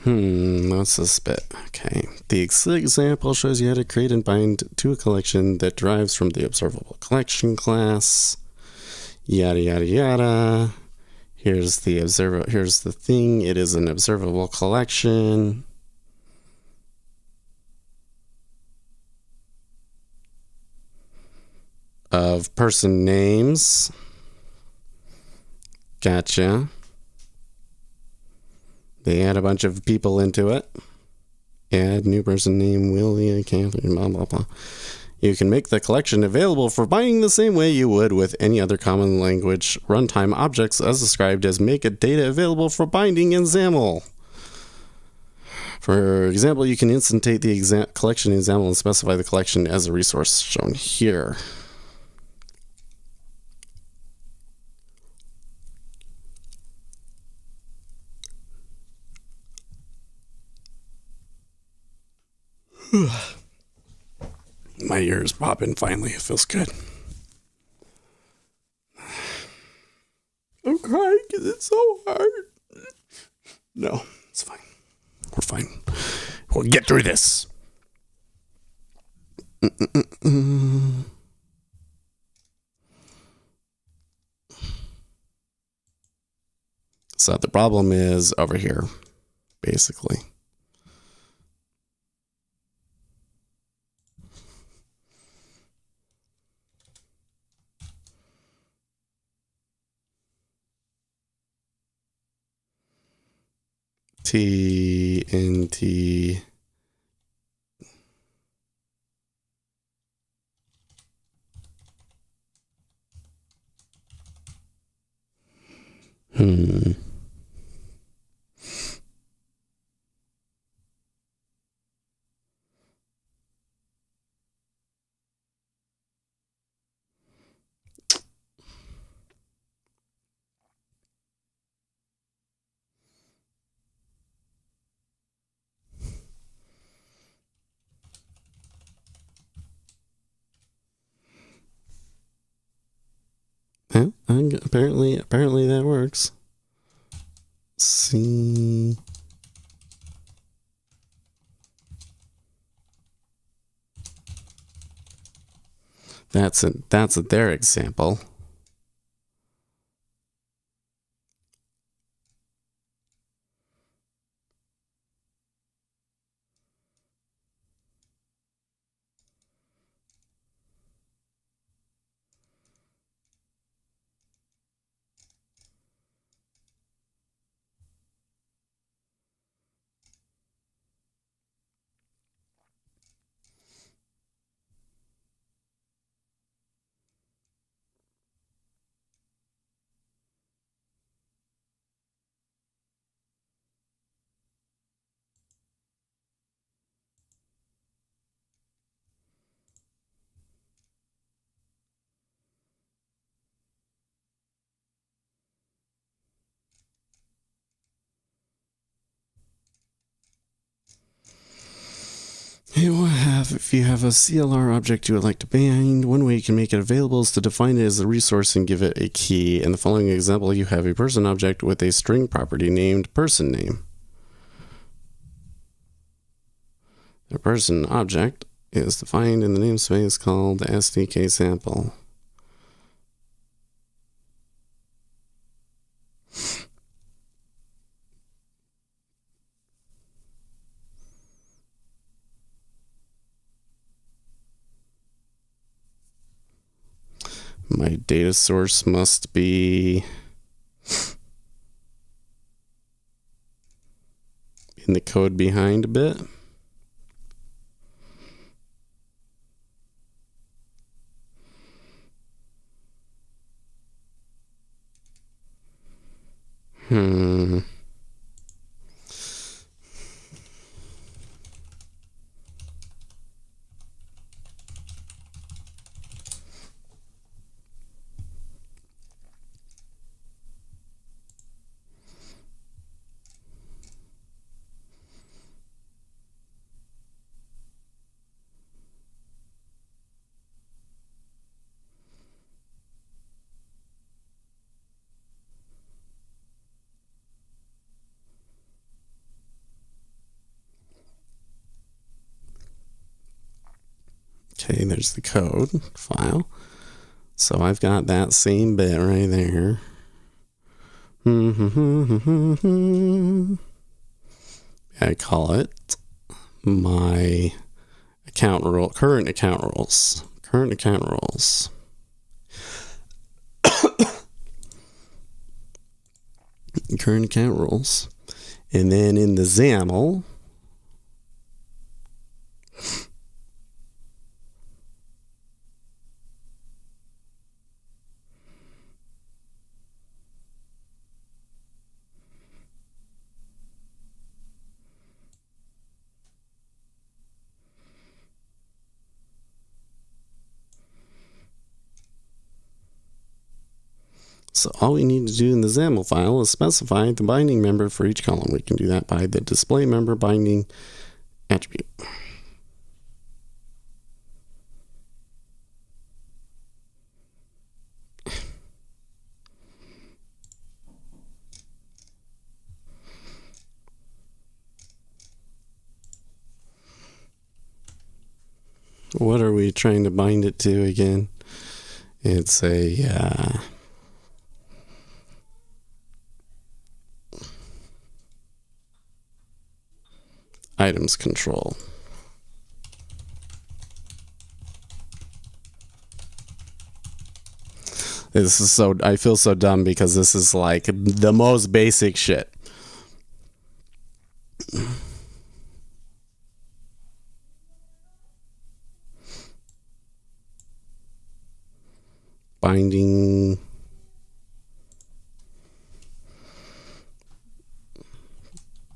What's this bit? Okay. The example shows you how to create and bind to a collection that derives from the observable collection class. Yada, yada, yada. Here's the thing. It is an observable collection. Of person names. Gotcha. They add a bunch of people into it. Add new person name, William, Catherine, blah, blah, blah. You can make the collection available for binding the same way you would with any other common language runtime objects as described as make a data available for binding in XAML. For example, you can instantate the collection in XAML and specify the collection as a resource shown here. My ears popping finally. It feels good. I'm crying because it's so hard. No, it's fine. We're fine. We'll get through this. So the problem is over here, basically. TNT. Yeah, apparently that works. See. That's their example. If you have a CLR object you would like to bind, one way you can make it available is to define it as a resource and give it a key. In the following example, you have a person object with a string property named person name. The person object is defined in the namespace called SDK sample. My data source must be in the code behind a bit. Okay, there's the code file. So I've got that same bit right there. I call it my account rule, current account rules. Current account rules. Current account rules. And then in the XAML, so all we need to do in the XAML file is specify the binding member for each column. We can do that by the display member binding attribute. What are we trying to bind it to again? It's a items control. This is so, I feel so dumb because this is like the most basic shit. Binding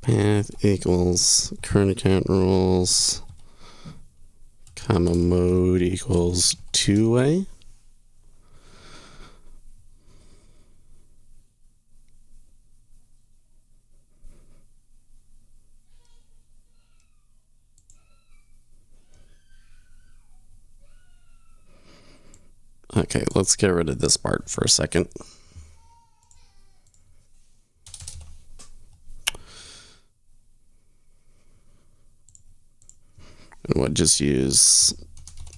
path equals current account rules, comma mode equals two-way. Okay, let's get rid of this part for a second. And we'll just use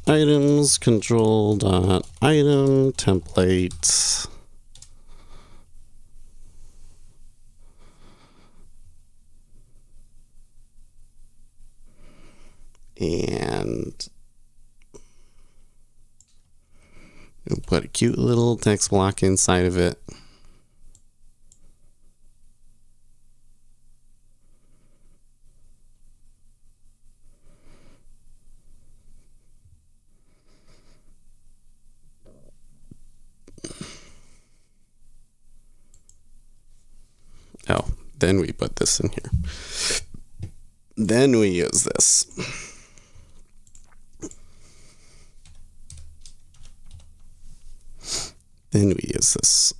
items control dot item template. And we'll put a cute little text block inside of it. Oh, then we put this in here. Then we use this. Then we use this.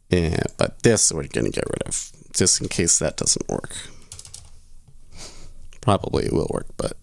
Yeah, but this we're going to get rid of, just in case that doesn't work. Probably it will work, but...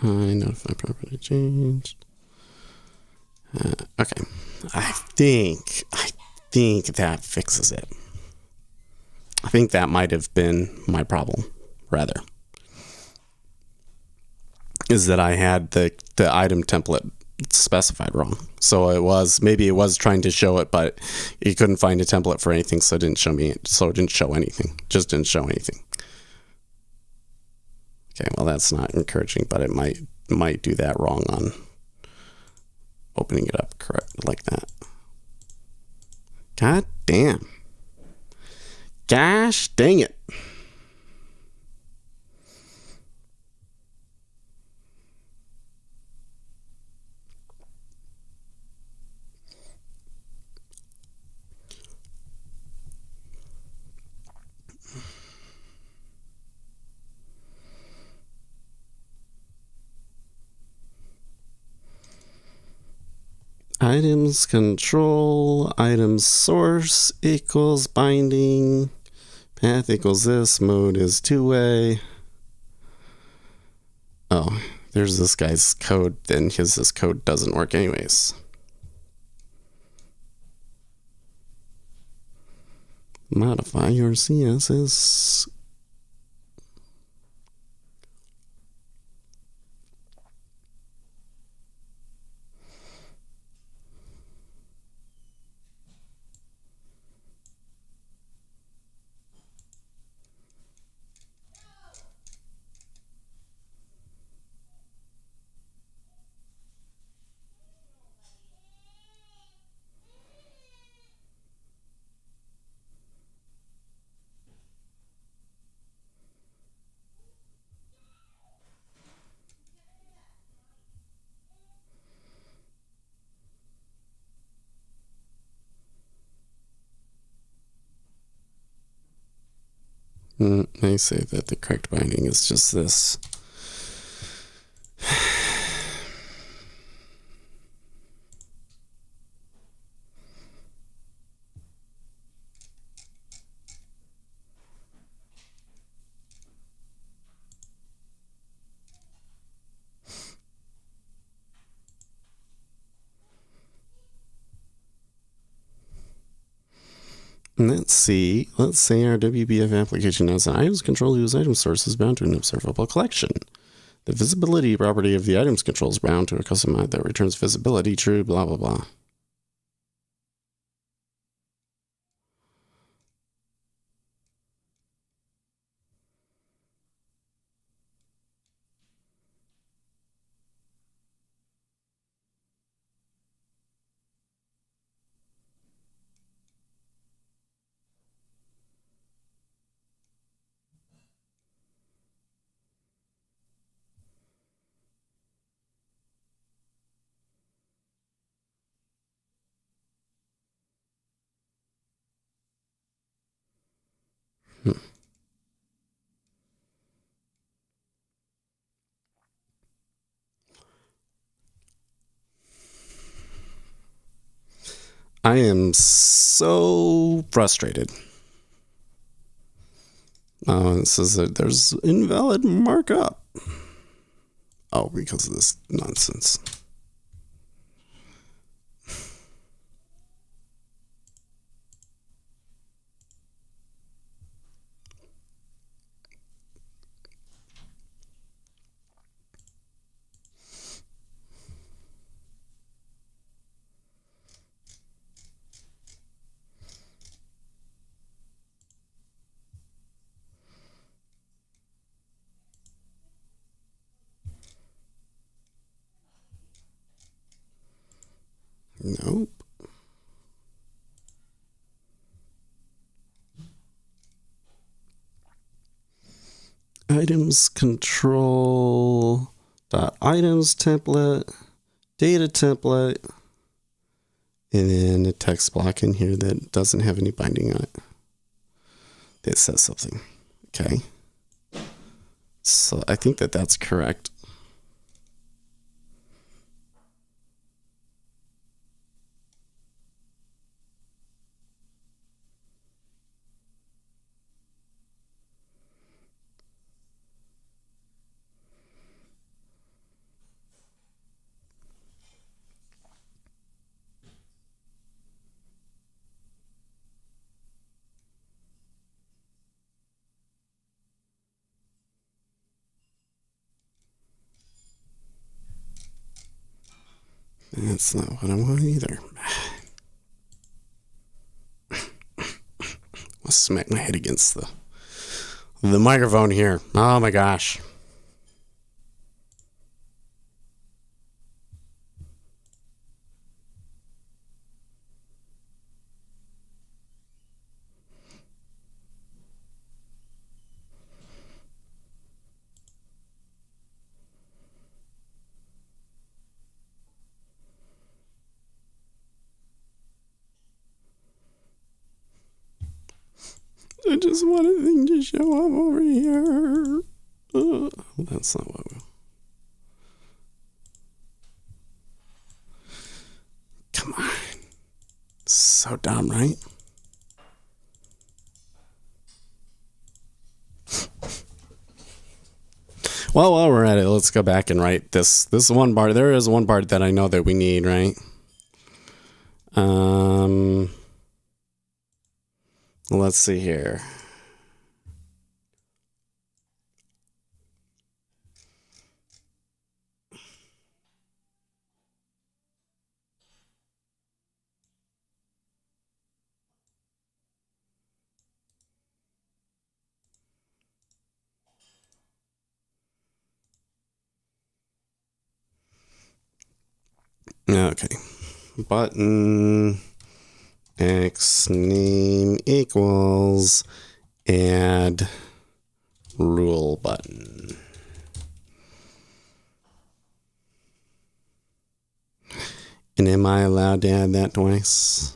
I notify property changed. Okay, I think that fixes it. I think that might have been my problem, rather, is that I had the item template specified wrong. So it was, maybe it was trying to show it, but it couldn't find a template for anything, so it didn't show me. So it didn't show anything. Just didn't show anything. Okay, well that's not encouraging, but it might do that wrong on opening it up correct like that. God damn. Gosh dang it. Items control, item source equals binding, path equals this, mode is two-way. Oh, there's this guy's code, then this code doesn't work anyways. Modify your CSS. I say that the correct binding is just this. Let's see. Let's say our WBF application has an items control whose item source is bound to an observable collection. The visibility property of the items control is bound to a custom method that returns visibility true, blah, blah, blah. I am so frustrated. It says that there's invalid markup. Oh, because of this nonsense. Nope. Items control dot items template, data template, and then a text block in here that doesn't have any binding on it. That says something. Okay. So I think that that's correct. That's not what I want either. I'll smack my head against the microphone here. Oh my gosh. I just want a thing to show up over here. That's not what we... So dumb, right? Well, while we're at it, let's go back and write this one part. There is one part that I know that we need, right? Let's see here. Okay. Button X name equals add rule button. And am I allowed to add that twice?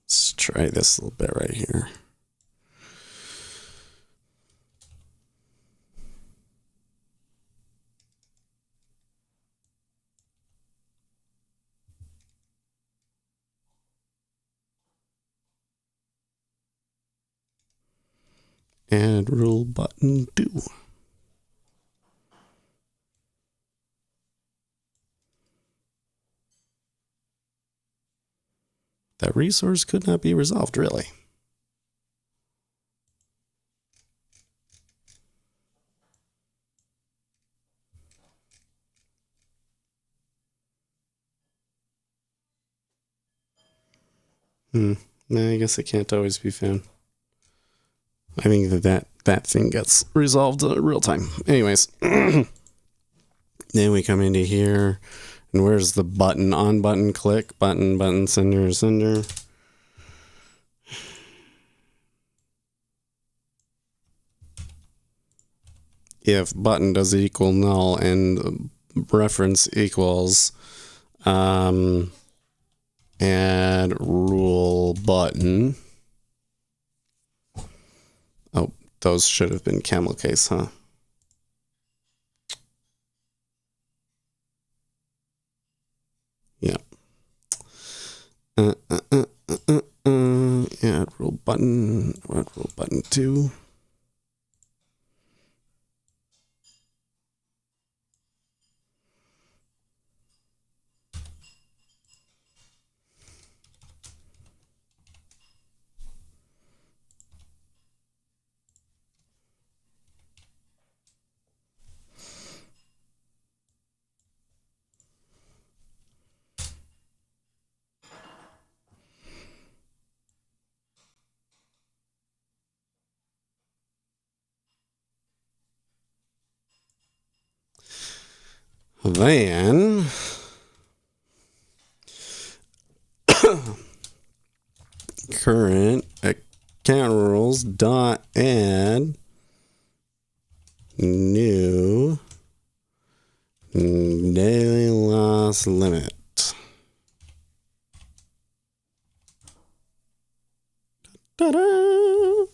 Let's try this a little bit right here. Add rule button do. That resource could not be resolved, really. No, I guess it can't always be found. I think that thing gets resolved in real time. Anyways, then we come into here, and where's the button? On button, click, button, sender. If button does equal null and reference equals add rule button. Oh, those should have been camel case, huh? Yeah. Add rule button 2. Then current account rules dot add new daily loss limit. Ta-da!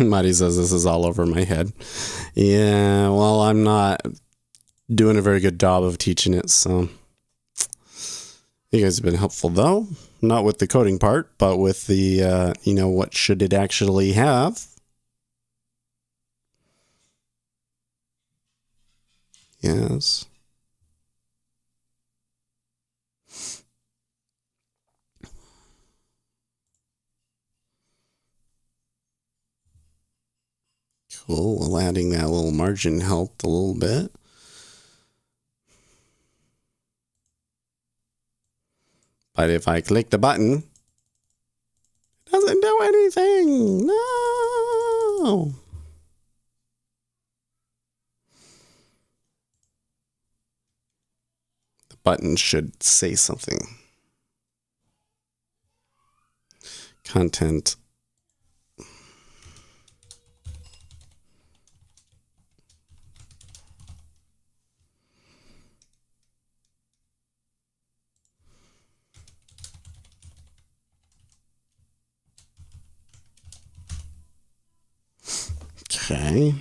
Marty says this is all over my head. Yeah, well, I'm not doing a very good job of teaching it, so you guys have been helpful, though. Not with the coding part, but with the, what should it actually have? Yes. cool. Well, adding that little margin helped a little bit. But if I click the button, it doesn't do anything. No. The button should say something. Content. Okay.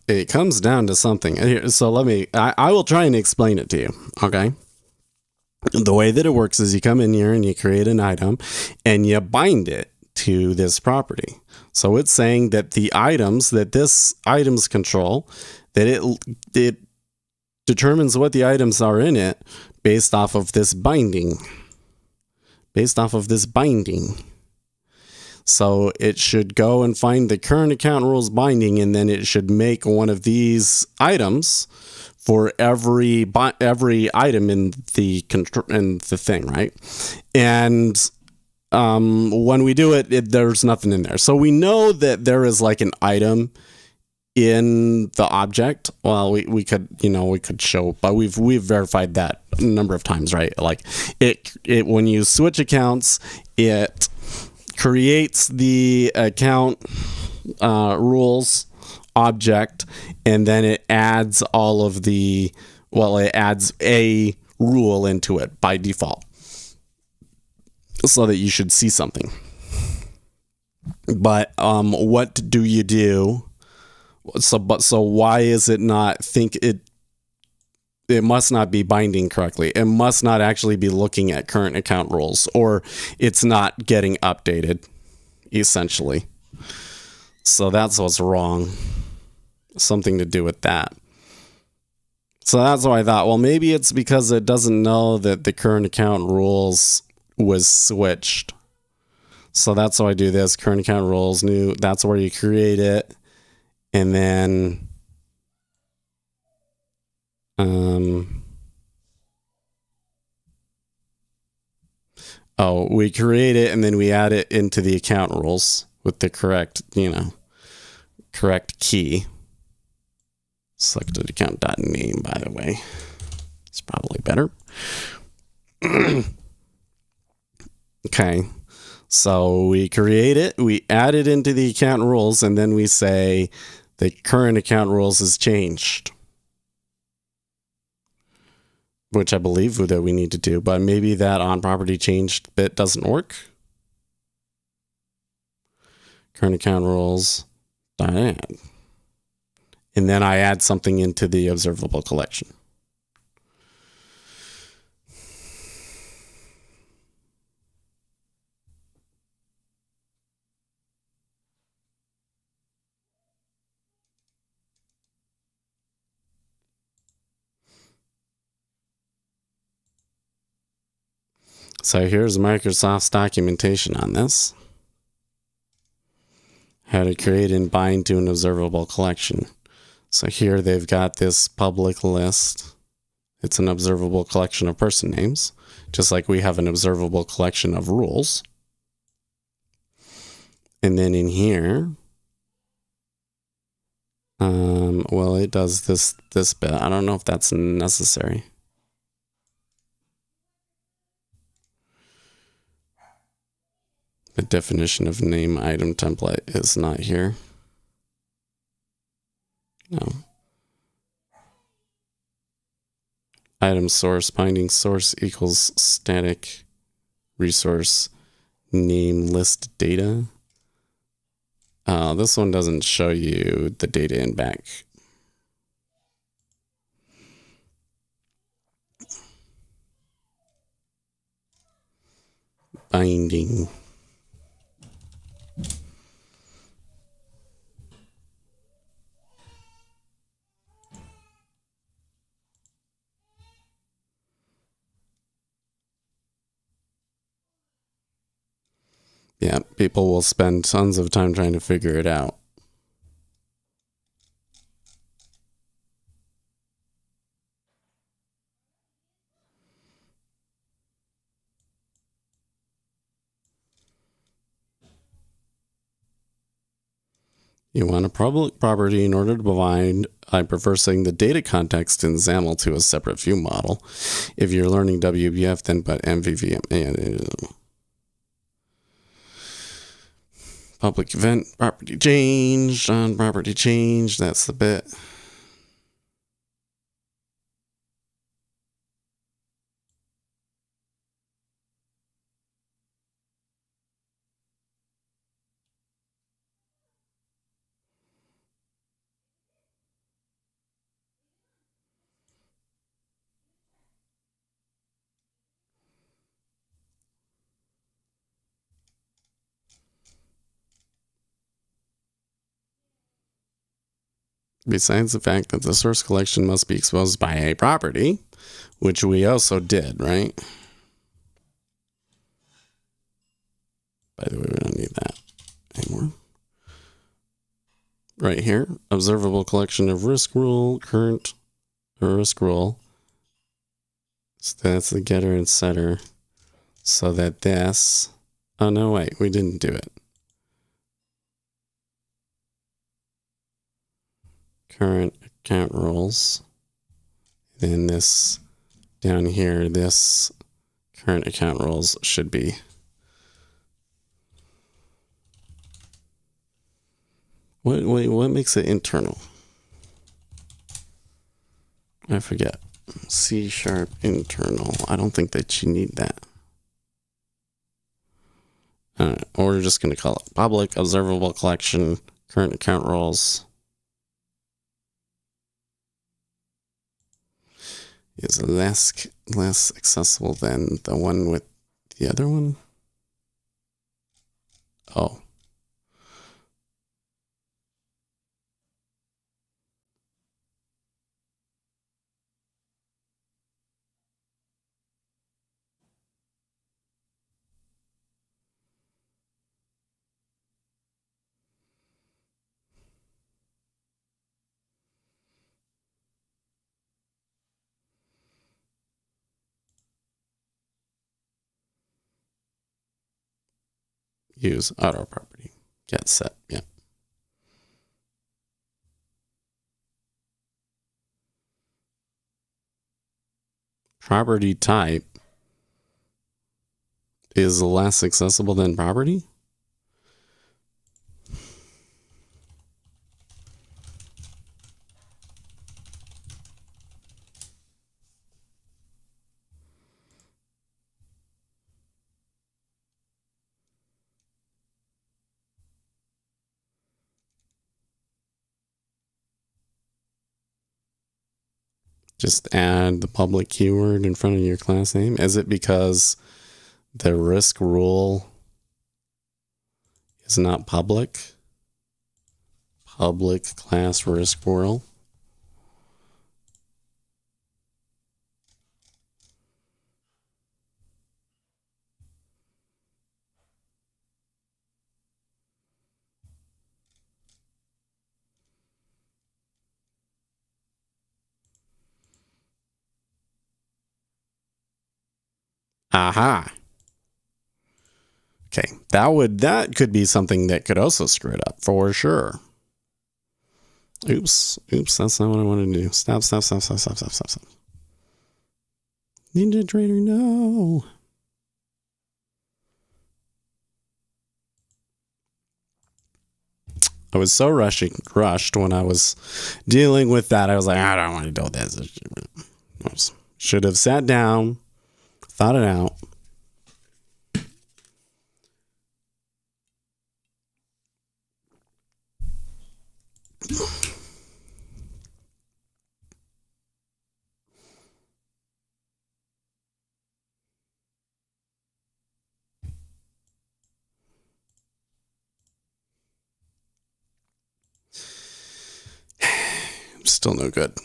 It comes down to something. So I will try and explain it to you. Okay. The way that it works is you come in here and you create an item and you bind it to this property. So it's saying that the items that this items control, that it determines what the items are in it based off of this binding. So it should go and find the current account rules binding, and then it should make one of these items for every item in the thing, right? And when we do it, there's nothing in there. So we know that there is like an item in the object. Well, we could show, but we've verified that a number of times, right? Like it when you switch accounts, it creates the account rules object, and then it adds it adds a rule into it by default so that you should see something. But what do you do? So why is it not it must not be binding correctly. It must not actually be looking at current account rules, or it's not getting updated, essentially. So that's what's wrong. Something to do with that. So that's why I thought, well, maybe it's because it doesn't know that the current account rules was switched. So that's why I do this. Current account rules, new. That's where you create it. And then we create it and then we add it into the account rules with the correct key. Selected account.name, by the way. It's probably better. Okay. So we create it, we add it into the account rules, and then we say the current account rules is changed. Which I believe that we need to do, but maybe that on property changed bit doesn't work. Current account rules, add. And then I add something into the observable collection. So here's Microsoft's documentation on this. How to create and bind to an observable collection. So here they've got this public list. It's an observable collection of person names, just like we have an observable collection of rules. And then in here, it does this bit. I don't know if that's necessary. The definition of name item template is not here. No. Item source, binding source equals static resource name list data. This one doesn't show you the data in back. binding. Yeah, people will spend tons of time trying to figure it out. You want a public property in order to provide, I prefer saying the data context in XAML to a separate view model. If you're learning WBF, then put MVVM. Public event, property change, on property change, that's the bit. Besides the fact that the source collection must be exposed by a property, which we also did, right? By the way, we don't need that anymore. Right here, observable collection of risk rule, current risk rule. So that's the getter and setter. So that this, oh no, wait, we didn't do it. Current account rules. Then this down here, this current account rules should be. What makes it internal? I forget. C# internal. I don't think that you need that. Or we're just going to call it public observable collection, current account rules. Is less accessible than the one with the other one? Oh. Use auto property. Get set. Yeah. Property type is less accessible than property? Just add the public keyword in front of your class name. Is it because the risk rule is not public? Public class risk rule. Aha. Okay, that could be something that could also screw it up for sure. Oops, that's not what I wanted to do. Stop. NinjaTrader, no. I was so rushed when I was dealing with that. I was like, I don't want to do this. Should have sat down, thought it out. Still no good.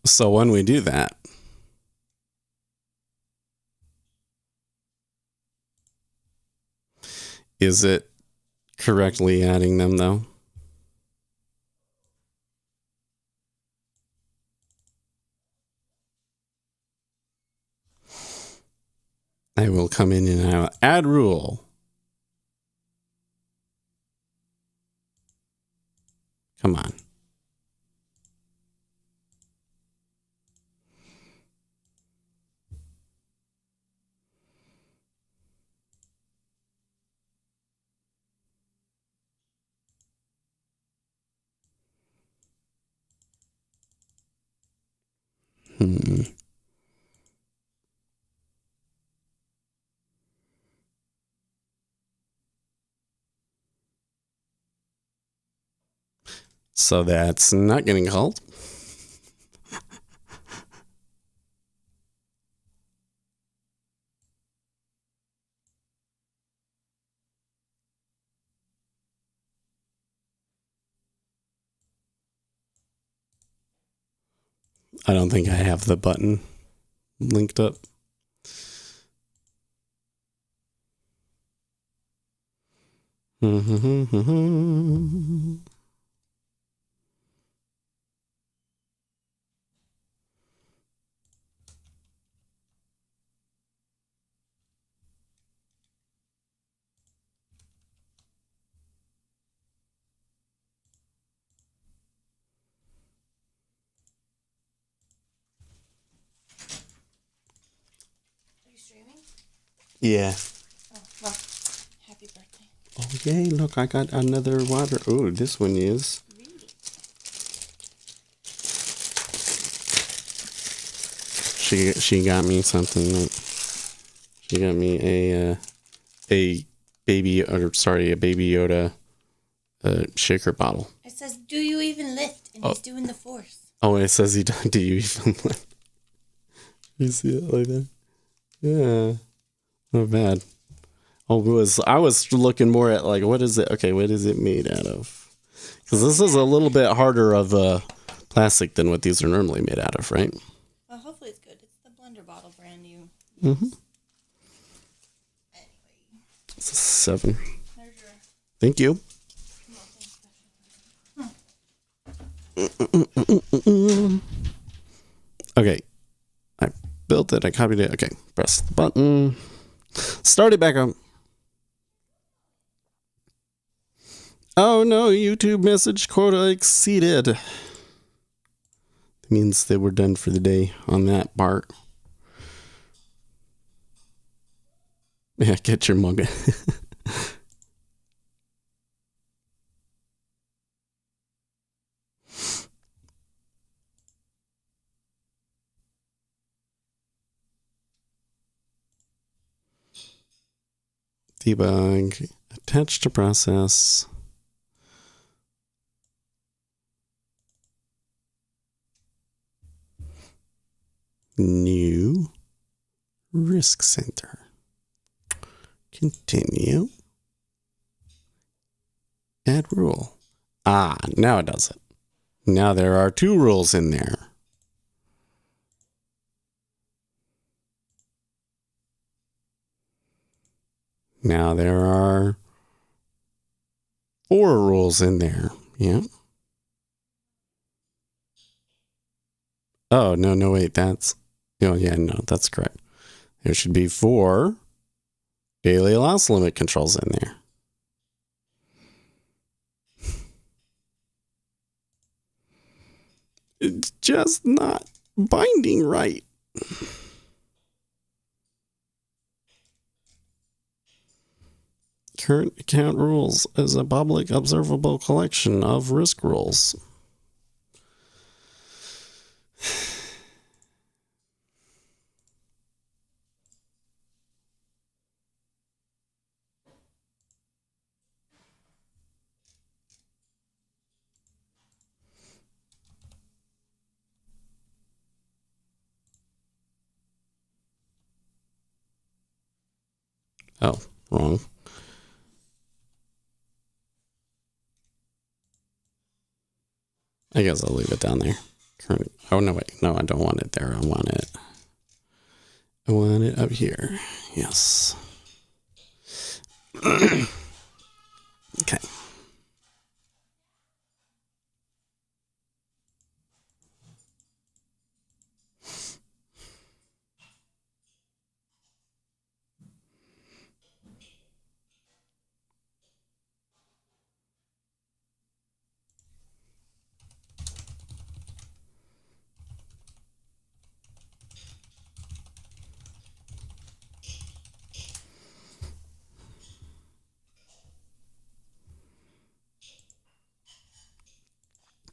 So when we do that, is it correctly adding them though? I will come in and I will add rule. Come on. So that's not getting called. I don't think I have the button linked up. Yeah. Oh, well, happy birthday. Oh, yay, look, I got another water. Oh, this one is. She got me something. She got me a baby Yoda shaker bottle. It says, "Do you even lift?" And he's doing the force. Oh, it says he don't. Do you even lift? You see it like that? Yeah. Not bad. Oh, I was looking more at like, what is it? Okay, what is it made out of? Because this is a little bit harder of plastic than what these are normally made out of, right? Well, hopefully it's good. It's the blender bottle brand new. Mm-hmm. Anyway. It's a 7. There's your... Thank you. Okay. I built it. I copied it. Okay. Press the button. Start it back up. Oh no, YouTube message quota exceeded. That means that we're done for the day on that part. Yeah, get your mug. Debug. Attach to process. New risk center. Continue. Add rule. Ah, now it does it. Now there are 2 rules in there. Now there are 4 rules in there. Yeah. Oh, no, wait. That's... Oh, yeah, no, that's correct. There should be 4 daily loss limit controls in there. It's just not binding right. Current account rules is a public observable collection of risk rules. Oh, wrong. I guess I'll leave it down there. Oh, no, wait. No, I don't want it there. I want it up here. Yes. Okay.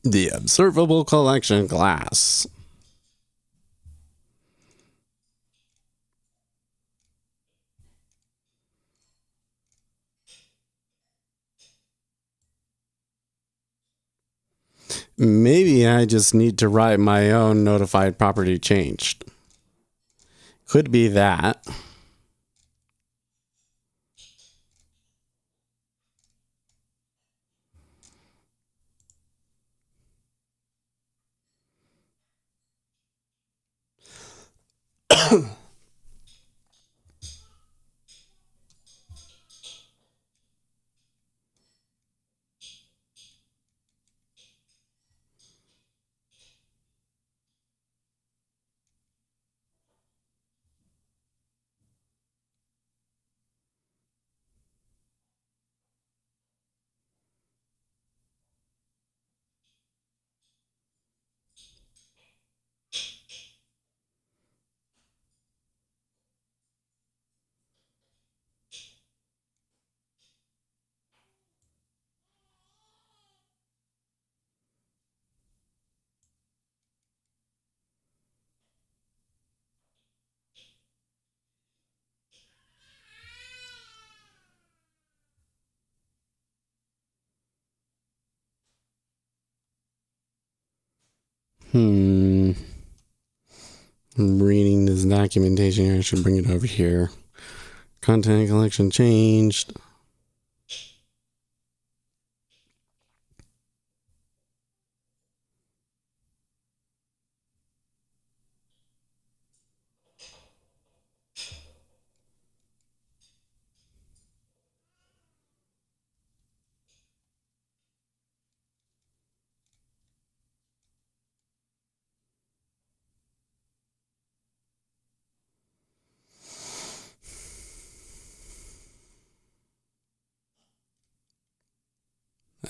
The observable collection class. Maybe I just need to write my own notified property changed. Could be that. I'm reading this documentation here. I should bring it over here. Content collection changed.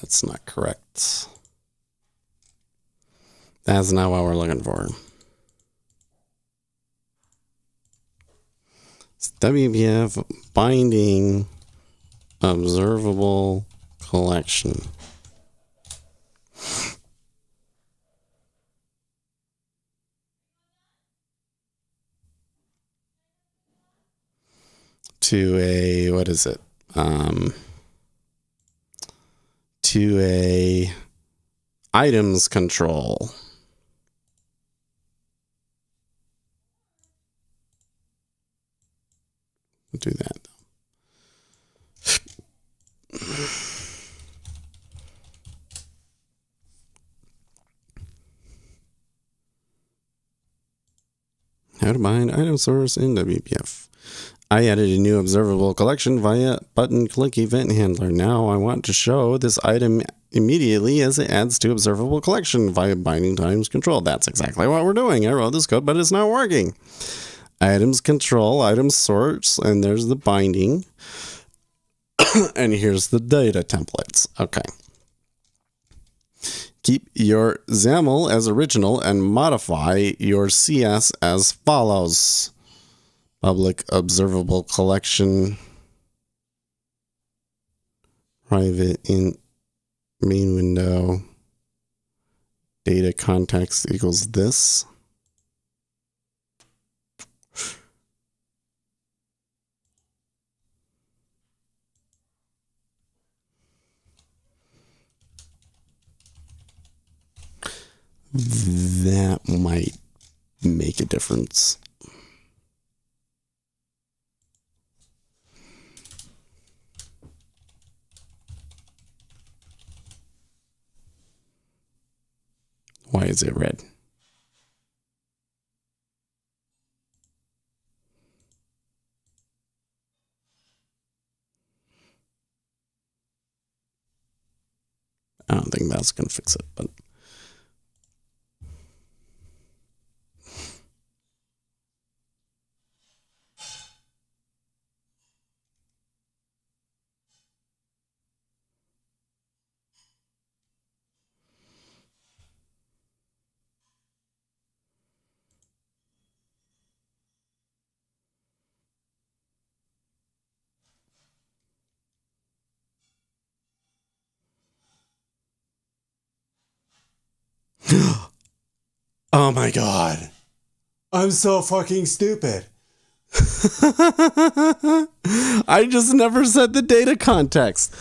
That's not correct. That's not what we're looking for. It's WPF binding observable collection. To a, what is it? To a items control. Do that. How to bind item source in WPF. I added a new observable collection via button click event handler. Now I want to show this item immediately as it adds to observable collection via binding times control. That's exactly what we're doing. I wrote this code, but it's not working. Items control, item source, and there's the binding. And here's the data templates. Okay. Keep your XAML as original and modify your CS as follows. Public observable collection. Private in main window. Data context equals this. That might make a difference. Why is it red? I don't think that's going to fix it, but oh my god. I'm so fucking stupid. I just never set the data context.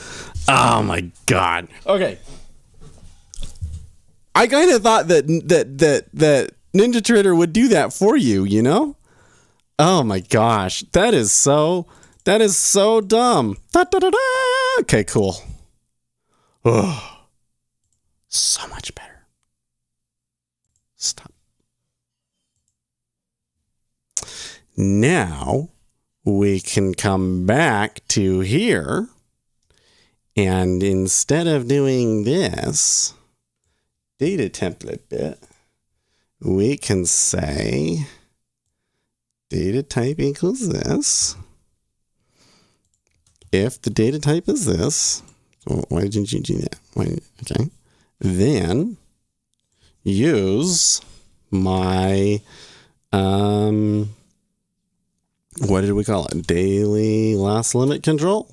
Oh my god. Okay. I kind of thought that NinjaTrader would do that for you, you know? Oh my gosh. That is so dumb. Da, da, da, da. Okay, cool. Oh. So much better. Stop. Now we can come back to here, and instead of doing this data template bit, we can say data type equals this. If the data type is this, why didn't you do that? Okay. Then use my what did we call it? Daily loss limit control?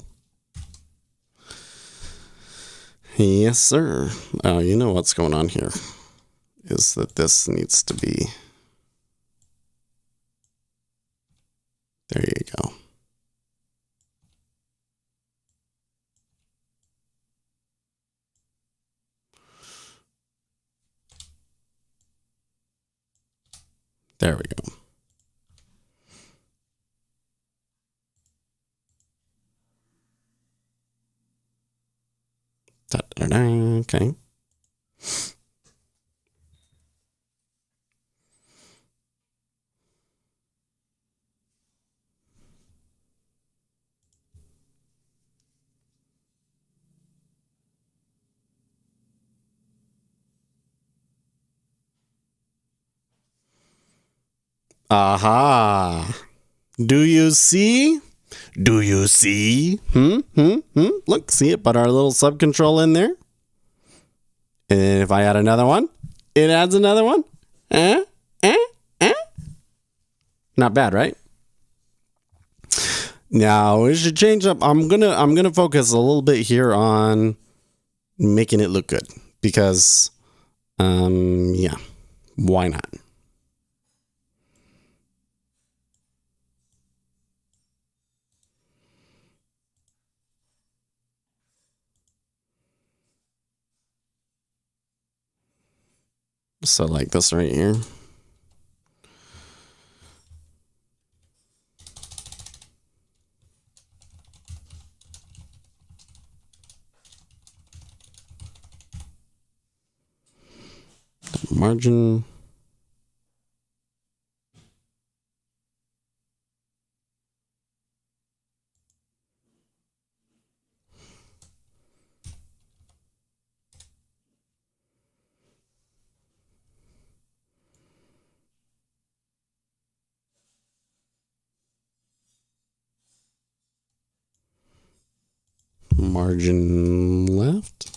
Yes, sir. Oh, you know what's going on here is that this needs to be. There you go. There we go. Okay. Aha. Do you see? Do you see? Look, see it? Put our little subcontrol in there. And if I add another one, it adds another one. Not bad, right? Now we should change up. I'm gonna focus a little bit here on making it look good because, yeah, why not? So like this right here. Margin. Margin left.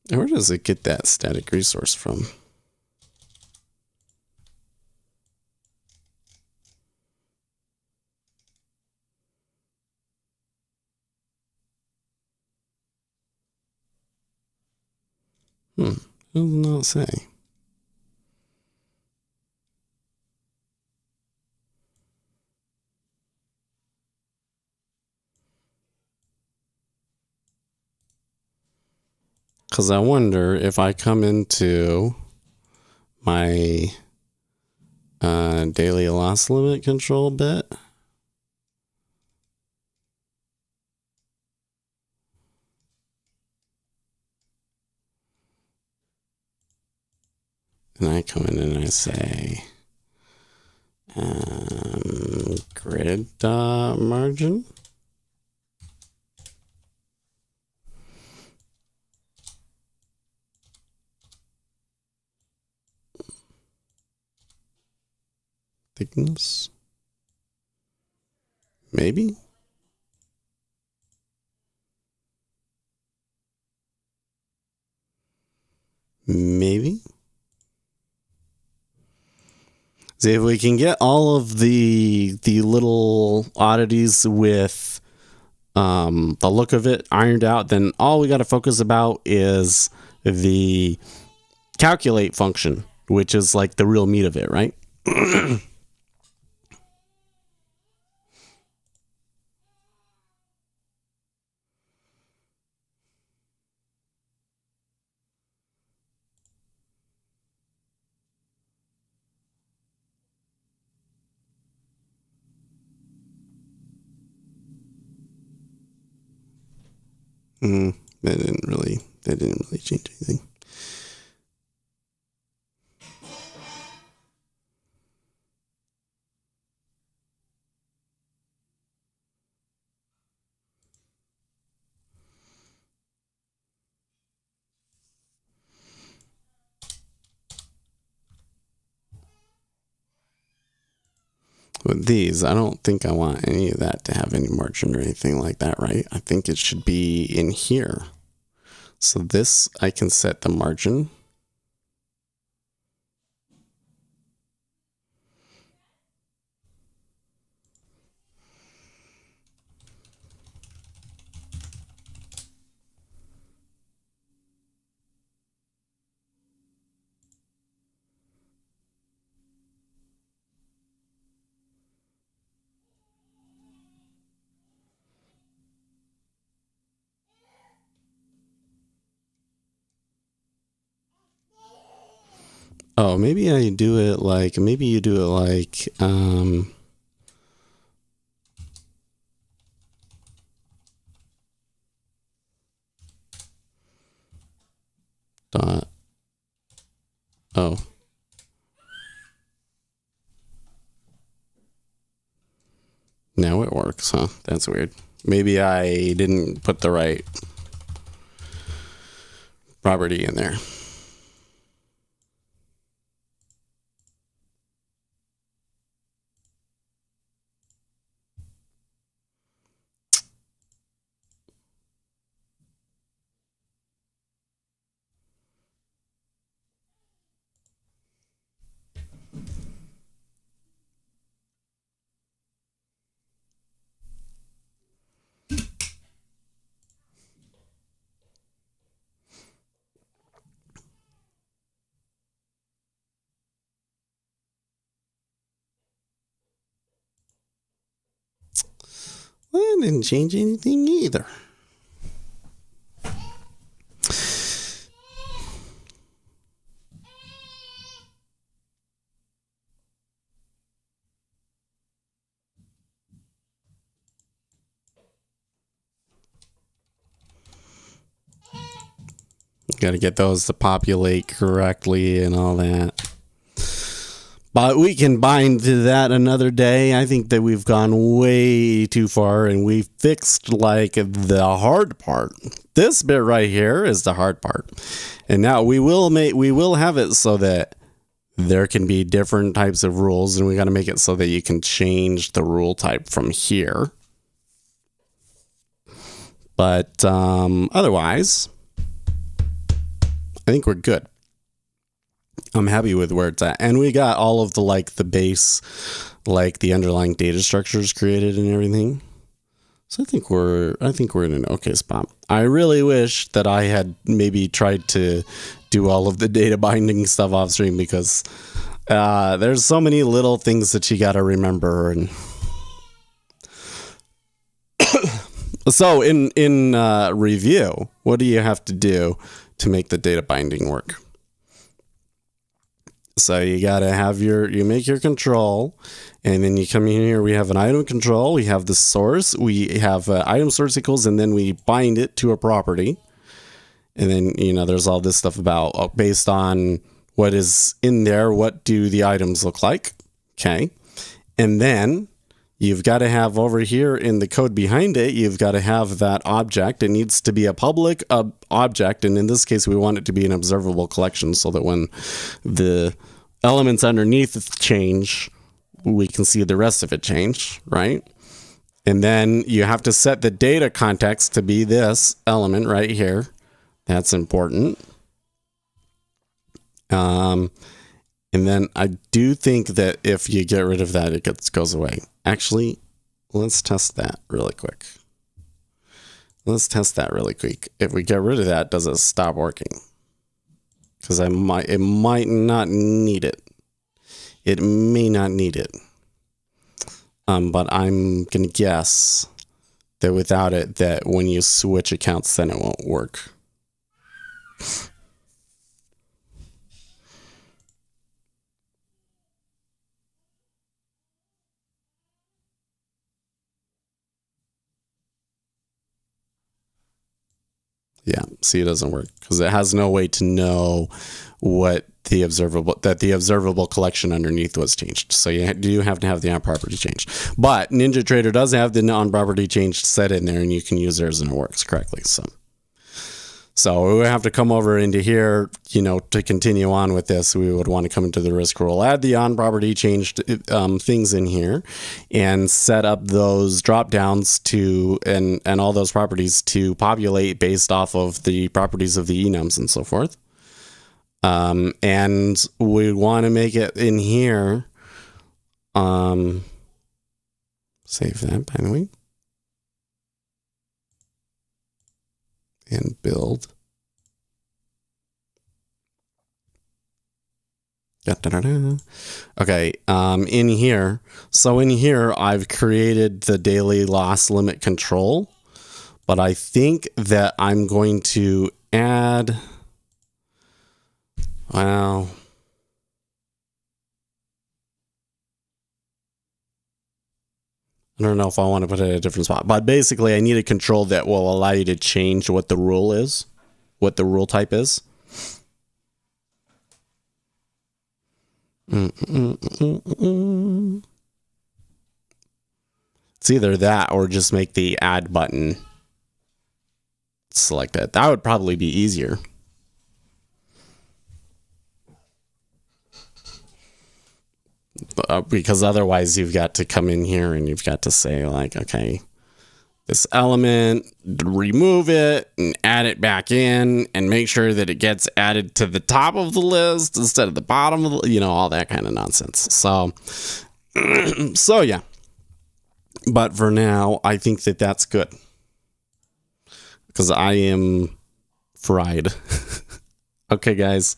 Where does it get that static resource from? It does not say. Because I wonder if I come into my daily loss limit control bit. And I come in and I say grid margin. Thickness. Maybe. Maybe. See if we can get all of the little oddities with the look of it ironed out, then all we got to focus about is the calculate function, which is like the real meat of it, right? That didn't really change anything. With these, I don't think I want any of that to have any margin or anything like that, right? I think it should be in here. So this, I can set the margin. Oh, maybe you do it like dot. Oh. Now it works, huh? That's weird. Maybe I didn't put the right property in there. Well, I didn't change anything either. Got to get those to populate correctly and all that. But we can bind to that another day. I think that we've gone way too far and we fixed like the hard part. This bit right here is the hard part. And now we will have it so that there can be different types of rules, and we got to make it so that you can change the rule type from here. But otherwise, I think we're good. I'm happy with where it's at. And we got all of the base, like the underlying data structures created and everything. So I think we're in an okay spot. I really wish that I had maybe tried to do all of the data binding stuff off stream, because there's so many little things that you got to remember. And so in review, what do you have to do to make the data binding work. So you got to have you make your control, and then you come in here, we have an item control, we have the source, we have item source equals, and then we bind it to a property. And then, there's all this stuff about based on what is in there, what do the items look like? Okay. And then you've got to have over here in the code behind it, you've got to have that object. It needs to be a public object. And in this case, we want it to be an observable collection so that when the elements underneath change, we can see the rest of it change, right? And then you have to set the data context to be this element right here. That's important. And then I do think that if you get rid of that, it goes away. Actually, let's test that really quick. If we get rid of that, does it stop working? Because it might not need it. It may not need it. But I'm going to guess that without it, that when you switch accounts, then it won't work. Yeah, see, it doesn't work because it has no way to know what the observable collection underneath was changed. So you do have to have the on-property changed. But NinjaTrader does have the on-property changed set in there, and you can use theirs and it works correctly. So we have to come over into here, to continue on with this. We would want to come into the risk rule, add the on-property changed things in here, and set up those drop downs and all those properties to populate based off of the properties of the enums and so forth. And we want to make it in here. Save that, by the way. And build. Okay, in here. So in here, I've created the daily loss limit control, but I think that I'm going to add, well, I don't know if I want to put it in a different spot, but basically I need a control that will allow you to change what the rule is, what the rule type is. It's either that or just make the add button selected. That would probably be easier. Because otherwise you've got to come in here and you've got to say like, okay, this element, remove it and add it back in and make sure that it gets added to the top of the list instead of the bottom of the, all that kind of nonsense. So yeah. But for now, I think that that's good because I am fried. Okay, guys.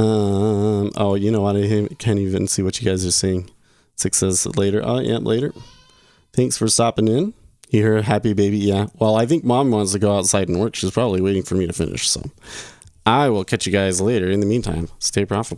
Oh, you know what? I can't even see what you guys are saying. 6 says later. Oh, yeah, later. Thanks for stopping in. You hear a happy baby? Yeah. Well, I think mom wants to go outside and work. She's probably waiting for me to finish. So I will catch you guys later. In the meantime, stay profitable.